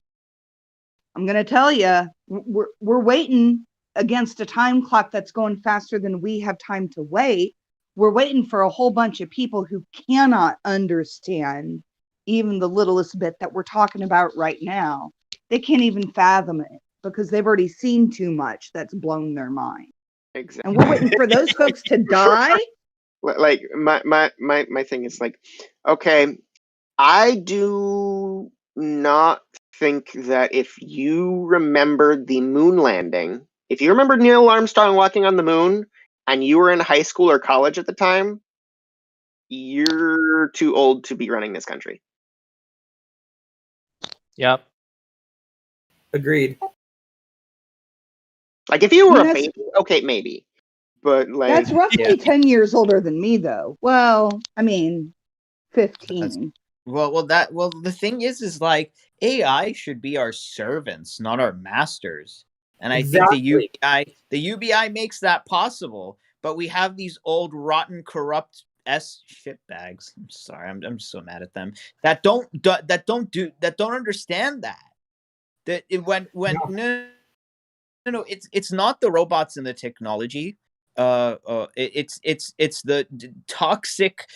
to tell you. We're waiting against a time clock that's going faster than we have time to wait. We're waiting for a whole bunch of people who cannot understand even the littlest bit that we're talking about right now. They can't even fathom it because they've already seen too much that's blown their mind. Exactly. And we're waiting for those folks to die. Like my thing is like, okay, I do not think that if you remembered the moon landing, if you remember Neil Armstrong walking on the moon and you were in high school or college at the time, you're too old to be running this country. Yep. Agreed. Like if you were a baby, okay, maybe. But like that's roughly 10 years older than me though. Well, I mean 15. Well, the thing is like AI should be our servants, not our masters. And I think the UBI makes that possible. But we have these old, rotten, corrupt shitbags. I'm sorry, I'm so mad at them. That don't understand that. No, it's not the robots and the technology. It's the toxic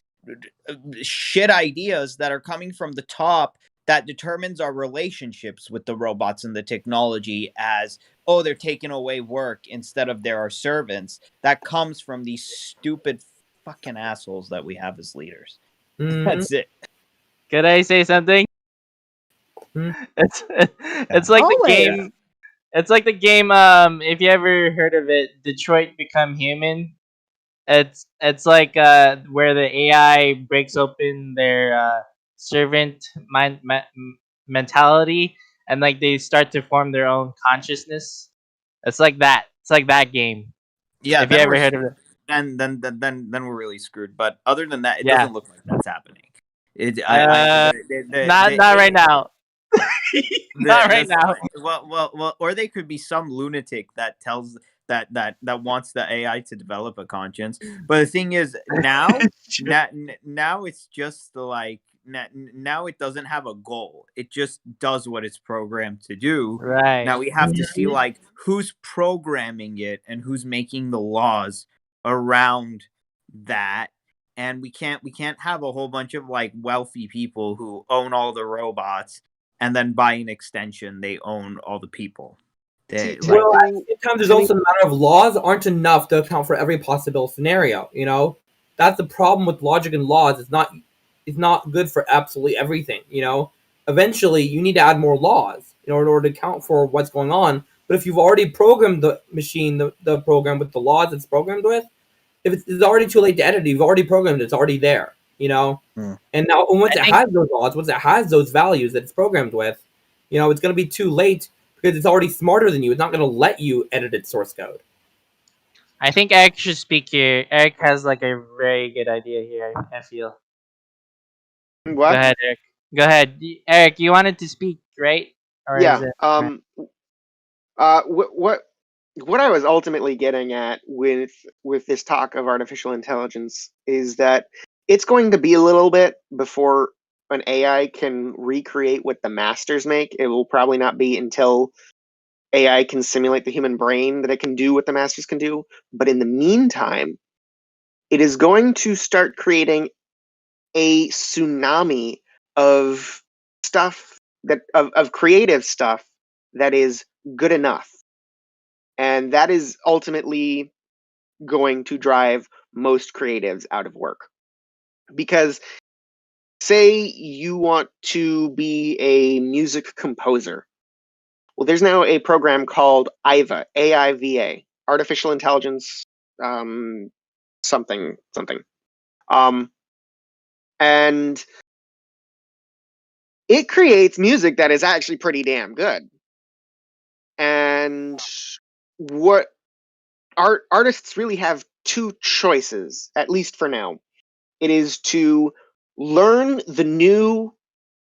shit ideas that are coming from the top that determines our relationships with the robots and the technology as, oh, they're taking away work instead of they're our servants. That comes from these stupid fucking assholes that we have as leaders. Mm-hmm. That's it. Could I say something? It's like the game. It's like the game. If you ever heard of it, Detroit Become Human. It's like where the AI breaks open their servant mentality and like they start to form their own consciousness. It's like that. It's like that game. Yeah. If you ever heard of it. And then we're really screwed. But other than that, it doesn't look like that's happening. Not right now. Not right now. Well, or they could be some lunatic that tells that wants the AI to develop a conscience. But the thing is, now it's just like now it doesn't have a goal. It just does what it's programmed to do. Right. Now we have to see like who's programming it and who's making the laws around that. And we can't have a whole bunch of like wealthy people who own all the robots, and then by an extension they own all the people. Well, at the same time, there's also a matter of laws aren't enough to account for every possible scenario. You know, that's the problem with logic and laws. It's not good for absolutely everything. You know, eventually you need to add more laws in order to account for what's going on. But if you've already programmed the machine, the program with the laws it's programmed with, if it's already too late to edit it, you've already programmed it. It's already there. You know, and now once it has those laws, once it has those values that it's programmed with, you know, it's going to be too late. Because it's already smarter than you. It's not going to let you edit its source code. I think Eric should speak here. Eric has like a very good idea here, I feel. What? Go ahead, Eric. Go ahead. Eric, you wanted to speak, right? Or Yeah. is it... What I was ultimately getting at with this talk of artificial intelligence is that it's going to be a little bit before an AI can recreate what the masters make. It will probably not be until AI can simulate the human brain that it can do what the masters can do. But in the meantime, it is going to start creating a tsunami of stuff of creative stuff that is good enough. And that is ultimately going to drive most creatives out of work. Because say you want to be a music composer. Well, there's now a program called AIVA, AIVA, Artificial Intelligence, something. And it creates music that is actually pretty damn good. And what artists really have two choices, at least for now. It is to learn the new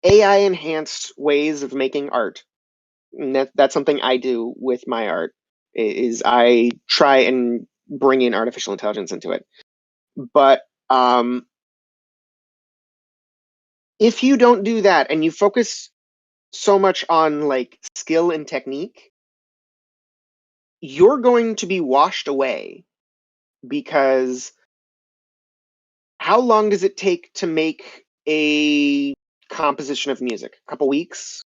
AI-enhanced ways of making art. And that's something I do with my art, is I try and bring in artificial intelligence into it. But if you don't do that and you focus so much on like skill and technique, you're going to be washed away, because how long does it take to make a composition of music? A couple weeks?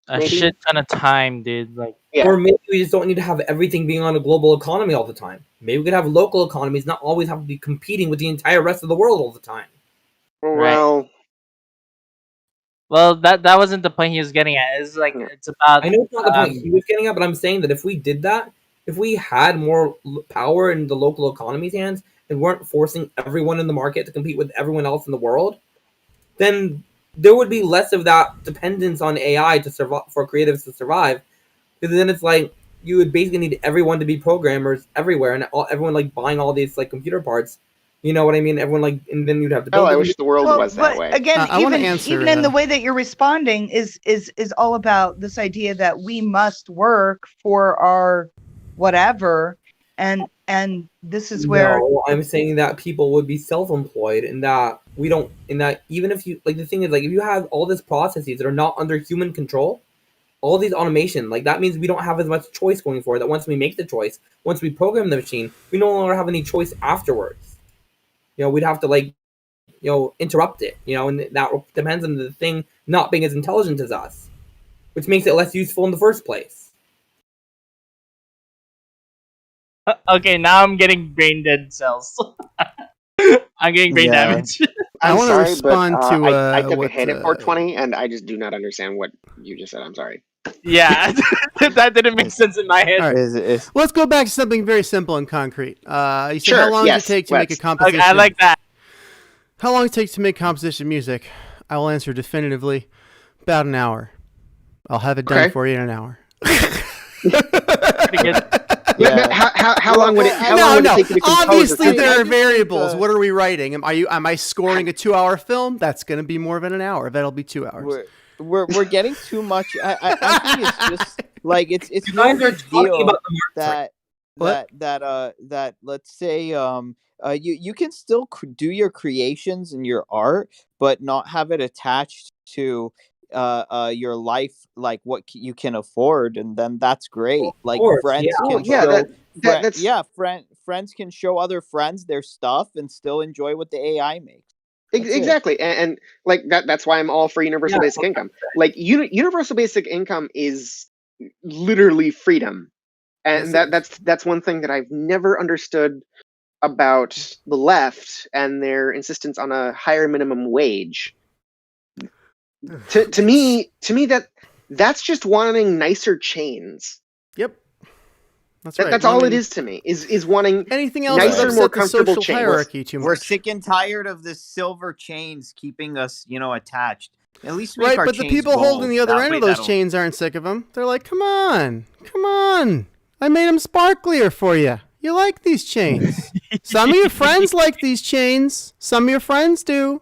A maybe? shit ton of time, dude. Like, Yeah. Or maybe we just don't need to have everything being on a global economy all the time. Maybe we could have local economies, not always have to be competing with the entire rest of the world all the time. Well, well, that wasn't the point he was getting at. It's like Yeah. it's about. I know it's not the point he was getting at, but I'm saying that if we did that, if we had more power in the local economy's hands and weren't forcing everyone in the market to compete with everyone else in the world, then there would be less of that dependence on AI to survive, for creatives to survive. Because then it's like you would basically need everyone to be programmers everywhere, and everyone like buying all these like computer parts. You know what I mean? Everyone like, and then you'd have to build. I wish the world was that but way. again, I wanna answer, even in the way that you're responding is all about this idea that we must work for our whatever, and this is where No, I'm saying that people would be self-employed, and that we don't. And that even if you like, the thing is like, if you have all these processes that are not under human control, all these automation, like that means we don't have as much choice going forward. That once we make the choice, once we program the machine, we no longer have any choice afterwards. You know, we'd have to like, you know, interrupt it. You know, and that depends on the thing not being as intelligent as us, which makes it less useful in the first place. Okay, now I'm getting brain dead cells. I'm getting brain Yeah. damage. I I'm wanna sorry, respond but to, I took a what, hit at 420, and I just do not understand what you just said. I'm sorry. Yeah, that didn't make sense in my head. All right. Is Let's go back to something very simple and concrete. You said Sure, how long yes, does it take to make a let's. composition? Okay, I like that. How long it takes to make composition music? I will answer definitively. About an hour. I'll have it done Okay. for you in an hour. Pretty good. Yeah. How how long would it take you to compose Obviously, a there sentence? are variables. What are we writing? Am I scoring a 2-hour film? That's going to be more than an hour. That'll be 2 hours. We're getting too much. I think it's just like it's You no guys are big talking deal about the market. that let's say you can still do your creations and your art, but not have it attached to your life, like what you can afford, and then that's great. Like course, friends yeah. Well, can yeah, show that's friends can show other friends their stuff and still enjoy what the AI makes. That's it. exactly, and like that's why I'm all for universal basic income. Like universal basic income is literally freedom, and that's one thing that I've never understood about the left and their insistence on a higher minimum wage. To me that's just wanting nicer chains. Yep. That's right. That's all it is to me. Is wanting anything else would nicer, upset more the comfortable social chains. hierarchy too much. We're sick and tired of the silver chains keeping us, attached. At least make Right, our but the chains people gold. holding the other That end way of those that'll- chains aren't sick of them. They're like, come on. I made them sparklier for you. You like these chains. Some of your friends like these chains. Some of your friends do.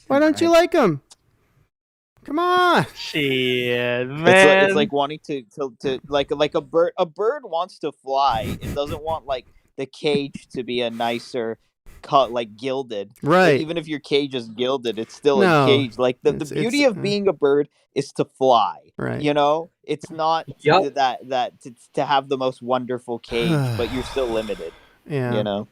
Why don't you like them? Come on. Shit, man. It's like wanting to like a bird. A bird wants to fly. It doesn't want like the cage to be a nicer cut, like gilded. Right. Like, even if your cage is gilded, it's still No, a cage. Like the it's- beauty it's, of being a bird is to fly. Right. It's not Yup. that to have the most wonderful cage, but you're still limited. Yeah.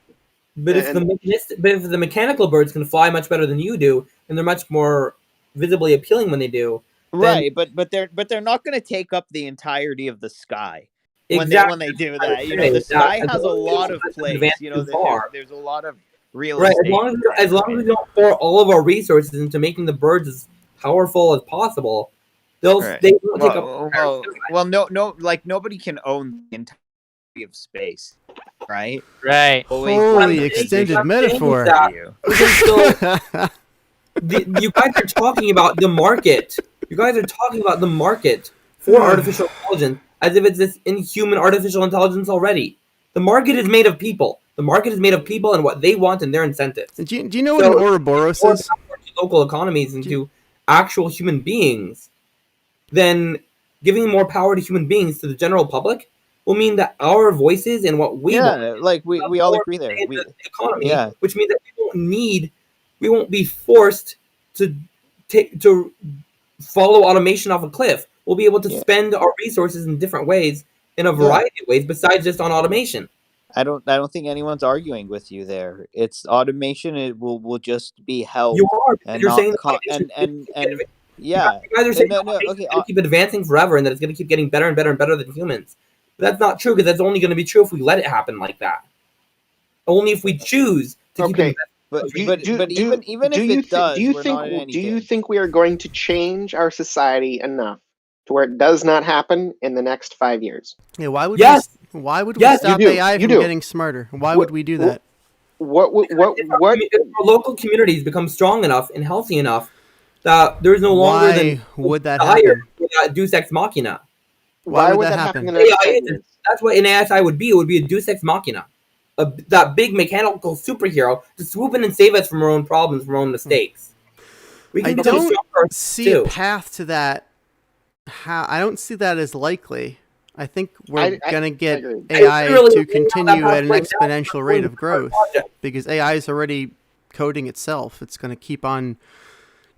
But if the mechanical birds can fly much better than you do, and they're much more visibly appealing when they do, Right, but they're not going to take up the entirety of the sky when they do that. The sky has a lot of place. There's a lot of real right. estate. As long as we don't pour all of our resources into making the birds as powerful as possible, they won't take up. Well, no, like nobody can own the entirety of space, right? Right. Holy extended metaphor. You guys are talking about the market. You guys are talking about the market for artificial intelligence as if it's this inhuman artificial intelligence already. The market is made of people. The market is made of people and what they want and their incentives. Do you know what an Ouroboros is? Local economies into actual human beings, then giving more power to human beings to the general public will mean that our voices and what we want, like we all agree there. The economy, which means that we won't be forced to follow automation off a cliff. We'll be able to spend our resources in different ways, in a variety of ways, besides just on automation. I don't think anyone's arguing with you there. It's automation. It will just be held. You are. And You're not saying you guys are saying it's going to keep advancing forever, and that it's going to keep getting better and better and better than humans. But that's not true, because that's only going to be true if we let it happen like that. Only if we choose to keep it. But even if it does, do you think we are going to change our society enough to where it does not happen in the next 5 years? Yeah, why would we Yes, stop you do. AI You from do. getting smarter? Why would we do that? If our local communities become strong enough and healthy enough that there is no longer Why would that happen? that Deus Ex Machina. Why would that happen in the next 10 years? That's what an ASI would be. It would be a Deus Ex Machina. That big mechanical superhero to swoop in and save us from our own problems, from our own mistakes. We can I don't see a path to that. I don't see that as likely. I think we're going to get AI to continue at an exponential rate of growth because AI is already coding itself. It's going to keep on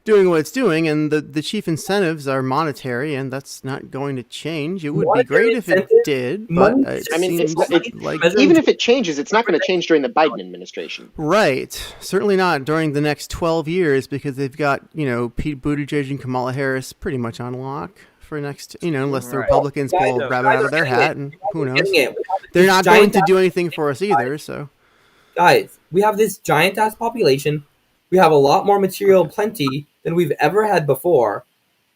doing what it's doing, and the chief incentives are monetary, and that's not going to change. It would be great if it did, but even if it changes, it's not going to change during the Biden administration. Right. Certainly not during the next 12 years, because they've got, Pete Buttigieg and Kamala Harris pretty much on lock for next, unless the Republicans pull a rabbit out of their hat, and who knows. They're not going to do anything for us either, so. Guys, we have this giant-ass population. We have a lot more material plenty than we've ever had before,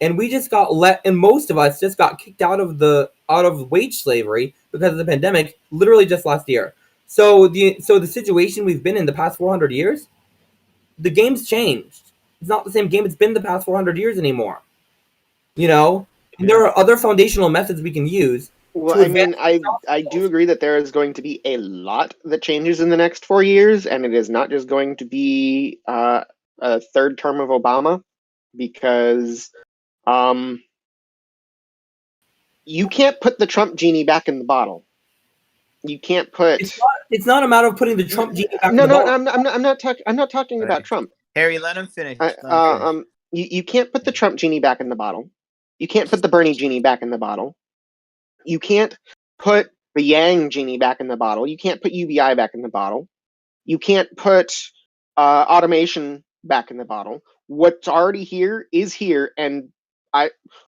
and we just got and most of us just got kicked out of wage slavery because of the pandemic, literally just last year. So the situation we've been in the past 400 years, the game's changed. It's not the same game it's been the past 400 years anymore. And there are other foundational methods we can use Well, to I advance mean, I do agree that there is going to be a lot that changes in the next 4 years, and it is not just going to be a third term of Obama, because you can't put the Trump genie back in the bottle. You can't put. It's not a matter of putting the Trump genie back in No, the no, bottle. I'm not talking about Right. Trump. Harry, let him finish. Let him finish. You can't put the Trump genie back in the bottle. You can't put the Bernie genie back in the bottle. You can't put the Yang genie back in the bottle. You can't put UBI back in the bottle. You can't put automation back in the bottle. What's already here is here, and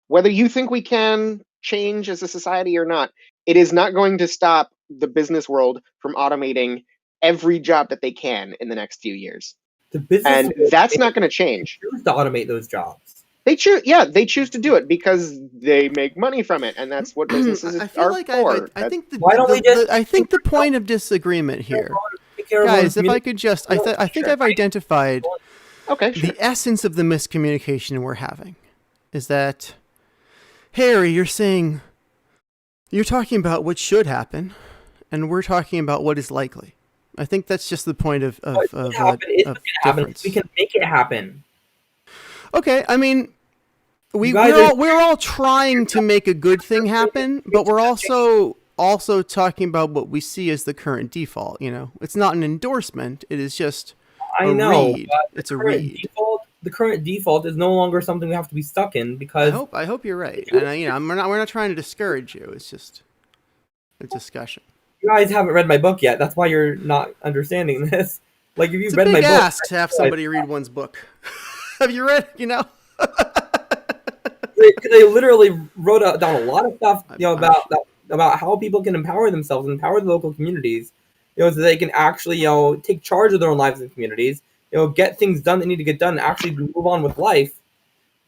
whether you think we can change as a society or not, it is not going to stop the business world from automating every job that they can in the next few years. The business And world, that's they not going to change. choose to automate those jobs. They choose to do it because they make money from it, and that's what businesses I feel are like for. I think Why don't we just I think the point of disagreement here, take care of our guys, if I community? could just, I think I've identified Okay, sure. the essence of the miscommunication we're having is that, Harry, you're talking about what should happen, and we're talking about what is likely. I think that's just the point of difference. We can make it happen. Okay, I mean, we're all trying to make a good thing happen, but we're also talking about what we see as the current default. You know, it's not an endorsement; it is just a read. It's a read. The current default is no longer something we have to be stuck in because I hope you're right, and we're not trying to discourage you. It's just a discussion. you guys haven't read my book yet. That's why you're not understanding this. Like if you've It's read a my big book, ask to have somebody read one's book. Have you read? You know. they literally wrote down a lot of stuff, about how people can empower themselves and empower the local communities, so they can actually, take charge of their own lives and communities, get things done that need to get done, and actually move on with life,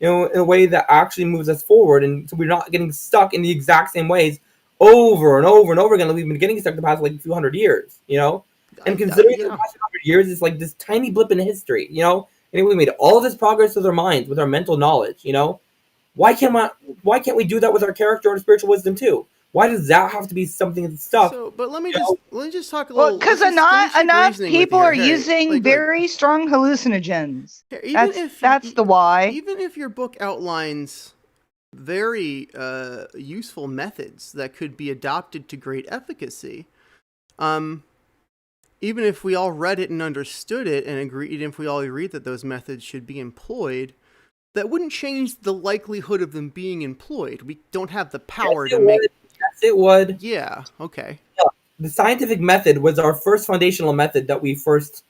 in a way that actually moves us forward, and so we're not getting stuck in the exact same ways over and over and over again that we've been getting stuck the past like few hundred years, And considering the past 100 years is like this tiny blip in history, and we made all of this progress with our minds, with our mental knowledge, Why can't we do that with our character and spiritual wisdom too? Why does that have to be something that's stuck? So, but let me just talk a little. Well, because enough people are using very strong hallucinogens. That's the why. Even if your book outlines very useful methods that could be adopted to great efficacy, even if we all read it and understood it and agreed, if we all agreed that those methods should be employed, that wouldn't change the likelihood of them being employed. We don't have the power to make. Yes, it would. Yeah. Okay. Yeah. The scientific method was our first foundational method that we first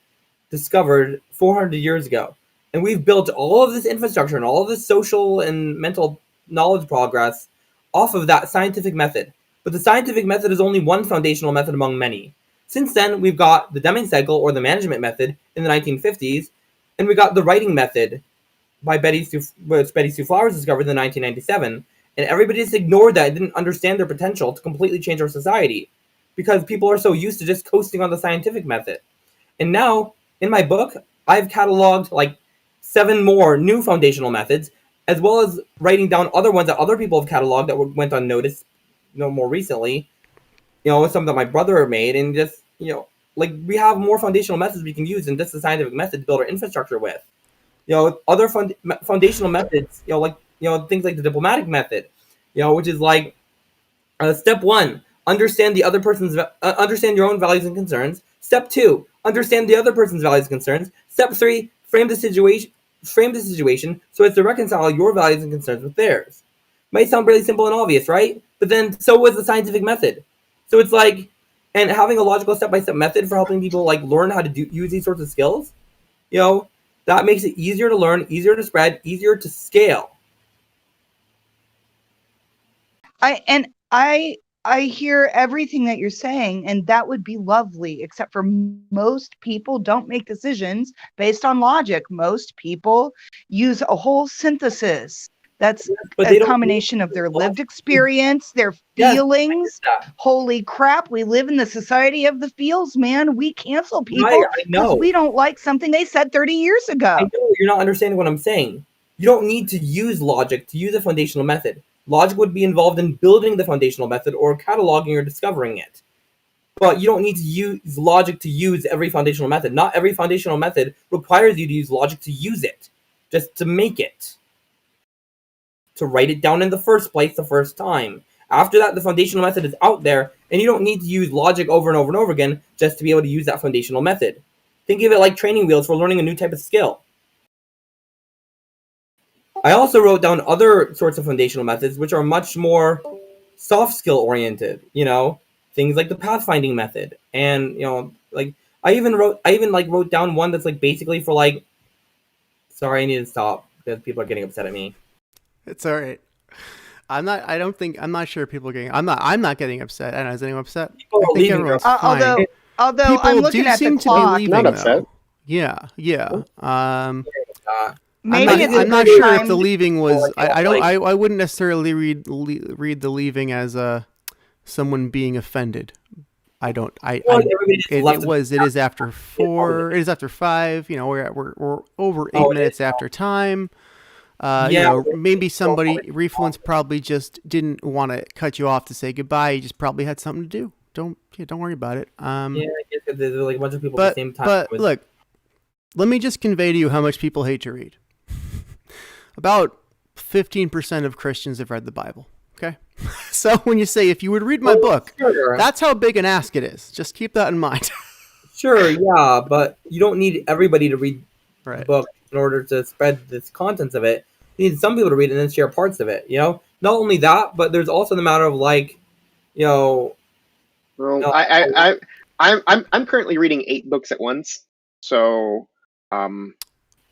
discovered 400 years ago, and we've built all of this infrastructure and all of this social and mental knowledge progress off of that scientific method. But the scientific method is only one foundational method among many. Since then, we've got the Deming cycle or the management method in the 1950s, and we got the writing method by Betty Sue Flowers discovered in 1997, and everybody just ignored that and didn't understand their potential to completely change our society because people are so used to just coasting on the scientific method. And now, in my book, I've cataloged like 7 more new foundational methods, as well as writing down other ones that other people have cataloged that went unnoticed, more recently. Some that my brother made, and just like we have more foundational methods we can use than just the scientific method to build our infrastructure with. Other foundational methods, things like the diplomatic method, which is like step 1, understand your own values and concerns. Step 2, understand the other person's values and concerns. Step 3, frame the situation so as to reconcile your values and concerns with theirs. Might sound really simple and obvious, right? But then so was the scientific method. So it's like, and having a logical step-by-step method for helping people learn how to use these sorts of skills, that makes it easier to learn, easier to spread, easier to scale. I hear everything that you're saying, and that would be lovely, except for most people don't make decisions based on logic. Most people use a whole synthesis. That's a combination of their lived experience, their feelings. Yes, holy crap, we live in the society of the feels, man. We cancel people because we don't like something they said 30 years ago. I know you're not understanding what I'm saying. You don't need to use logic to use a foundational method. Logic would be involved in building the foundational method or cataloging or discovering it. But you don't need to use logic to use every foundational method. Not every foundational method requires you to use logic to use it, just to make it. To write it down in the first place the first time. After that, the foundational method is out there, and you don't need to use logic over and over and over again just to be able to use that foundational method. Think of it like training wheels for learning a new type of skill. I also wrote down other sorts of foundational methods which are much more soft skill oriented, things like the pathfinding method. And, like I even wrote down one that's like basically for like, sorry, I need to stop because people are getting upset at me. It's all right. I'm not sure people are getting, I'm not getting upset. I don't know, is anyone upset? People I are think leaving, everyone's though. fine. Although People I'm looking do at seem the to be clock. leaving, Not upset. though. Yeah. Maybe it's I'm a not good sure if time the leaving was. Like, I wouldn't necessarily read the leaving as someone being offended. I don't. It is after 4. It is after 5. We're over 8 minutes after time. Maybe somebody Refluence probably just didn't want to cut you off to say goodbye. He just probably had something to do. Don't worry about it. I guess there's like a bunch of people but, at the same time. But look, let me just convey to you how much people hate to read. About 15% of Christians have read the Bible. Okay, so when you say if you would read my book, sure. That's how big an ask it is. Just keep that in mind. Sure, yeah, but you don't need everybody to read the book in order to spread the contents of it. You need some people to read it and then share parts of it. Not only that, but there's also the matter of like, Well, I'm currently reading 8 books at once, so But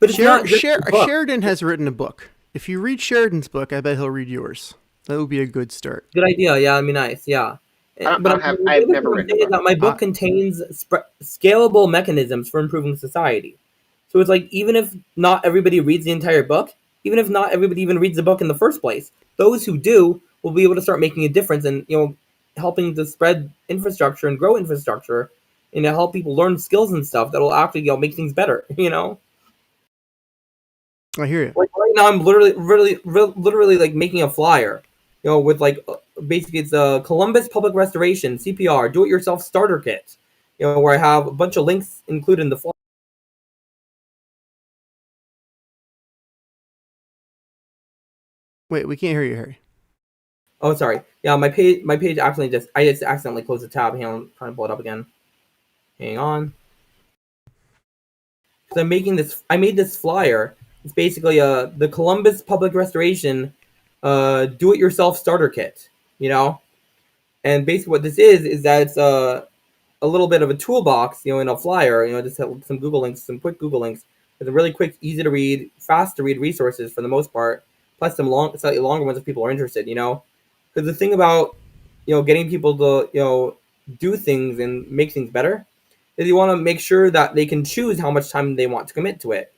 it's not just the book. Sheridan has written a book. If you read Sheridan's book, I bet he'll read yours. That would be a good start. Good idea. Yeah, that'd be nice. Yeah. I've never written a book. that my book contains scalable mechanisms for improving society. So it's like, even if not everybody reads the entire book, even if not everybody even reads the book in the first place, those who do will be able to start making a difference and, helping to spread infrastructure and grow infrastructure and to help people learn skills and stuff that will actually, make things better, I hear you. Like right now, I'm literally like making a flyer, with like basically it's a Columbus Public Restoration CPR do-it-yourself starter kit, where I have a bunch of links included in the flyer. Wait, we can't hear you, Harry. Oh, sorry. Yeah, my page accidentally I just accidentally closed the tab. Hang on, I'm trying to pull it up again. Hang on. So I made this flyer. It's basically the Columbus Public Restoration do-it-yourself starter kit, And basically what this is that it's a little bit of a toolbox, in a flyer, just have some Google links, some quick Google links with a really quick, easy to read, fast to read resources for the most part, plus some slightly longer ones if people are interested, Because the thing about, getting people to, do things and make things better is you want to make sure that they can choose how much time they want to commit to it,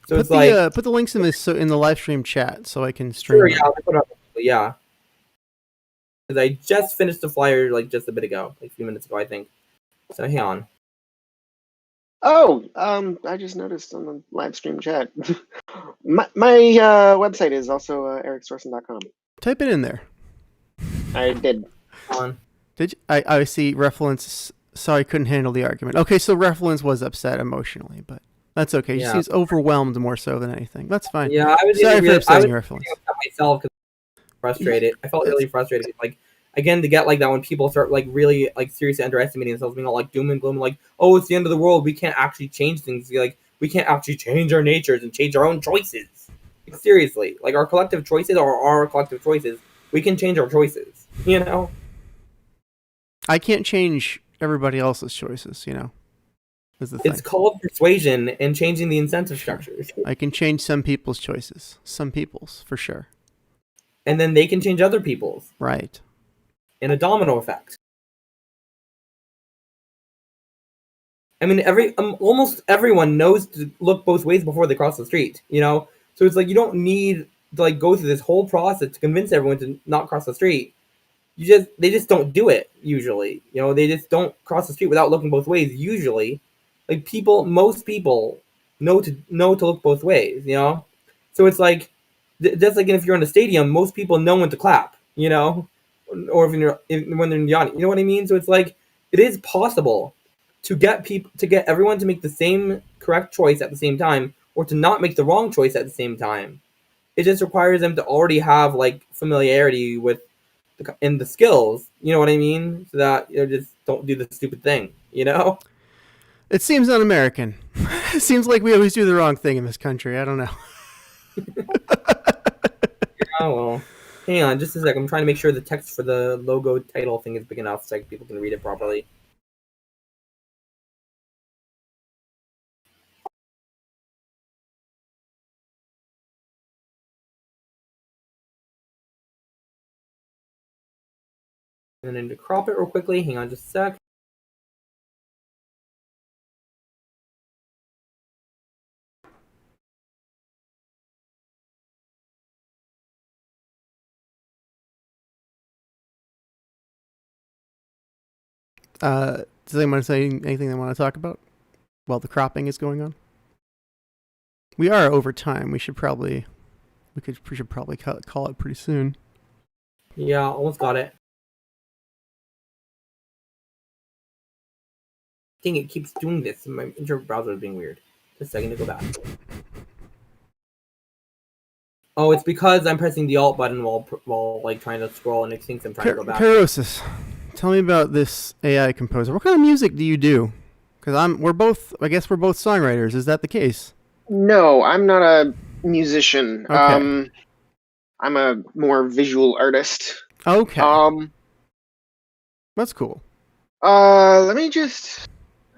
So put the links in the live stream chat so I can stream. Sure, yeah, I'll put it up, yeah. Because I just finished the flyer like just a bit ago, like a few minutes ago, I think. So hang on. Oh, I just noticed on the live stream chat. my website is also ericstorson.com. Type it in there. I did. Did you? I see Refluence. Sorry, couldn't handle the argument. Okay, so Refluence was upset emotionally, but that's okay. Yeah. She's overwhelmed more so than anything. That's fine. Yeah, I was sorry for upsetting I Refluence. myself because frustrated. I felt really frustrated. Like, again, to get like that when people start like really like seriously underestimating themselves, being all like doom and gloom, like, oh, it's the end of the world. We can't actually change things. Like, we can't actually change our natures and change our own choices. Like, seriously, like our collective choices are our collective choices. We can change our choices. I can't change everybody else's choices. Is the thing. It's called persuasion and changing the incentive structures. I can change some people's choices. Some people's, for sure. And then they can change other people's. Right. In a domino effect. I mean, almost everyone knows to look both ways before they cross the street, So it's like you don't need to like go through this whole process to convince everyone to not cross the street. They just don't do it usually. They just don't cross the street without looking both ways usually. Like most people know to look both ways, So it's like just like if you're in a stadium, most people know when to clap, you know, or when they're in the audience, you know what I mean? So it's like it is possible to get everyone to make the same correct choice at the same time, or to not make the wrong choice at the same time. It just requires them to already have like familiarity with the skills, you know what I mean? So that just don't do the stupid thing, you know? It seems un-American. It seems like we always do the wrong thing in this country. I don't know. Oh well. Hang on just a sec. I'm trying to make sure the text for the logo title thing is big enough so people can read it properly. And then to crop it real quickly. Hang on just a sec. Does anyone say anything they want to talk about while the cropping is going on? We are over time. We should probably call it pretty soon. Yeah, almost got it. Dang, it keeps doing this. My internet browser is being weird. Just a second to go back. Oh, it's because I'm pressing the Alt button while like trying to scroll, and it thinks I'm trying to go back. Kairosis, tell me about this AI composer. What kind of music do you do? Because I guess we're both songwriters. Is that the case? No, I'm not a musician. Okay. I'm a more visual artist. Okay. That's cool. Let me just.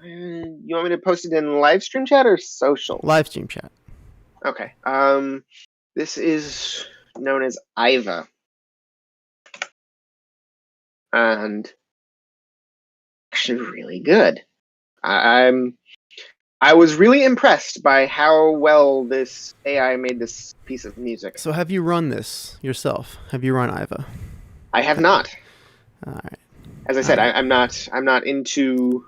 You want me to post it in live stream chat or social? Live stream chat. Okay. This is known as Iva, and actually really good. I was really impressed by how well this AI made this piece of music. So have you run this yourself? Have you run Iva? I have not. All right. As I said, I'm not into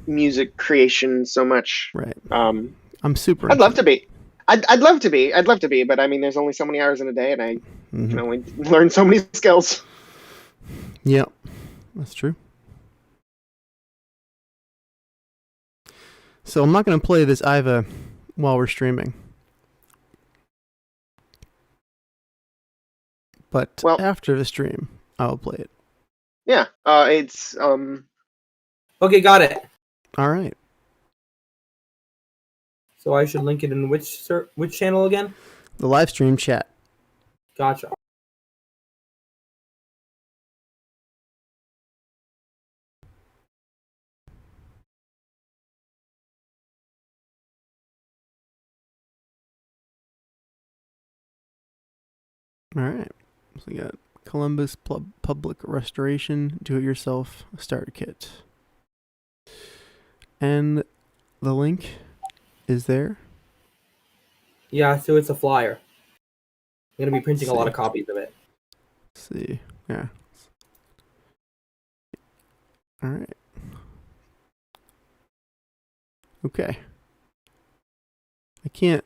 music creation so much. Right. I'm super. I'd love to be. I'd love to be, but I mean, there's only so many hours in a day, and I can only learn so many skills. Yep, that's true. So I'm not going to play this Iva while we're streaming. But after the stream, I'll play it. Yeah, it's Okay, got it. All right. So I should link it in which channel again? The live stream chat. Gotcha. All right. So we got Columbus Public Restoration Do-It-Yourself Start Kit. And the link is there. Yeah, so it's a flyer. I'm going to be printing a lot of copies of it. Let's see. Yeah. All right. Okay. I can't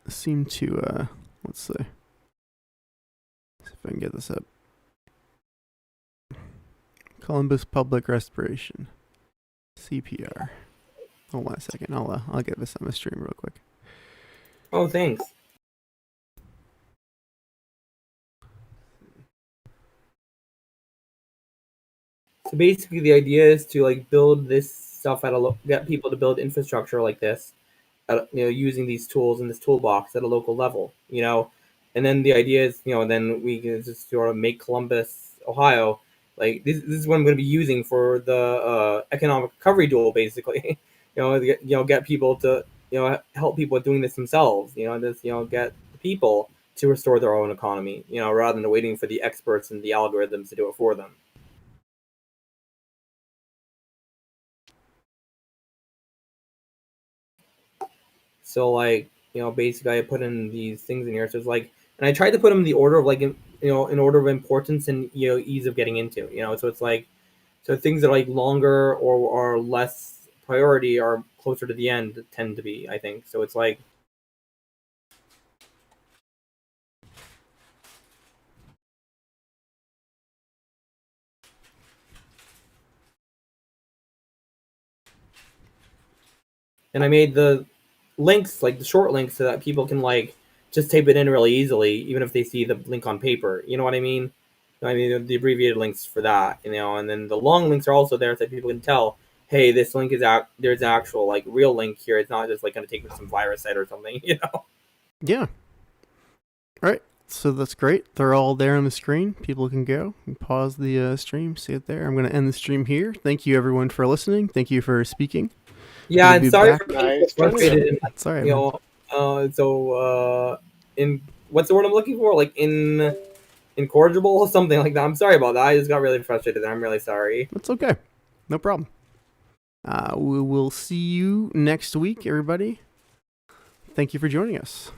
seem to, let's see. See if I can get this up. Columbus Public Restoration. CPR. Hold on a second. I'll get this on the stream real quick. Oh, thanks. So basically, the idea is to like build this stuff get people to build infrastructure like this, using these tools in this toolbox at a local level, and then the idea is, then we can just sort of make Columbus, Ohio, like this is what I'm going to be using for the economic recovery tool, basically. Get people to, help people doing this themselves. Get the people to restore their own economy, rather than waiting for the experts and the algorithms to do it for them. So like, basically I put in these things in here. So it's like, and I tried to put them in the order of like, in order of importance and, ease of getting into, so it's like, so things that are like longer or are less priority are closer to the end tend to be, I think. So it's like, and I made the links, like the short links, so that people can like just type it in really easily, even if they see the link on paper. You know what I mean? I mean the abbreviated links for that, you know, and then the long links are also there so that people can tell, hey, this link is out. There's an actual like real link here. It's not just like going to take me to some virus site or something, you know? Yeah. All right. So that's great. They're all there on the screen. People can go and pause the stream, see it there. I'm going to end the stream here. Thank you, everyone, for listening. Thank you for speaking. Yeah, We'll and be sorry back. for being so frustrated. And, like, Sorry, you know, in what's the word I'm looking for? Like incorrigible or something like that. I'm sorry about that. I just got really frustrated. I'm really sorry. That's okay. No problem. We will see you next week, everybody. Thank you for joining us.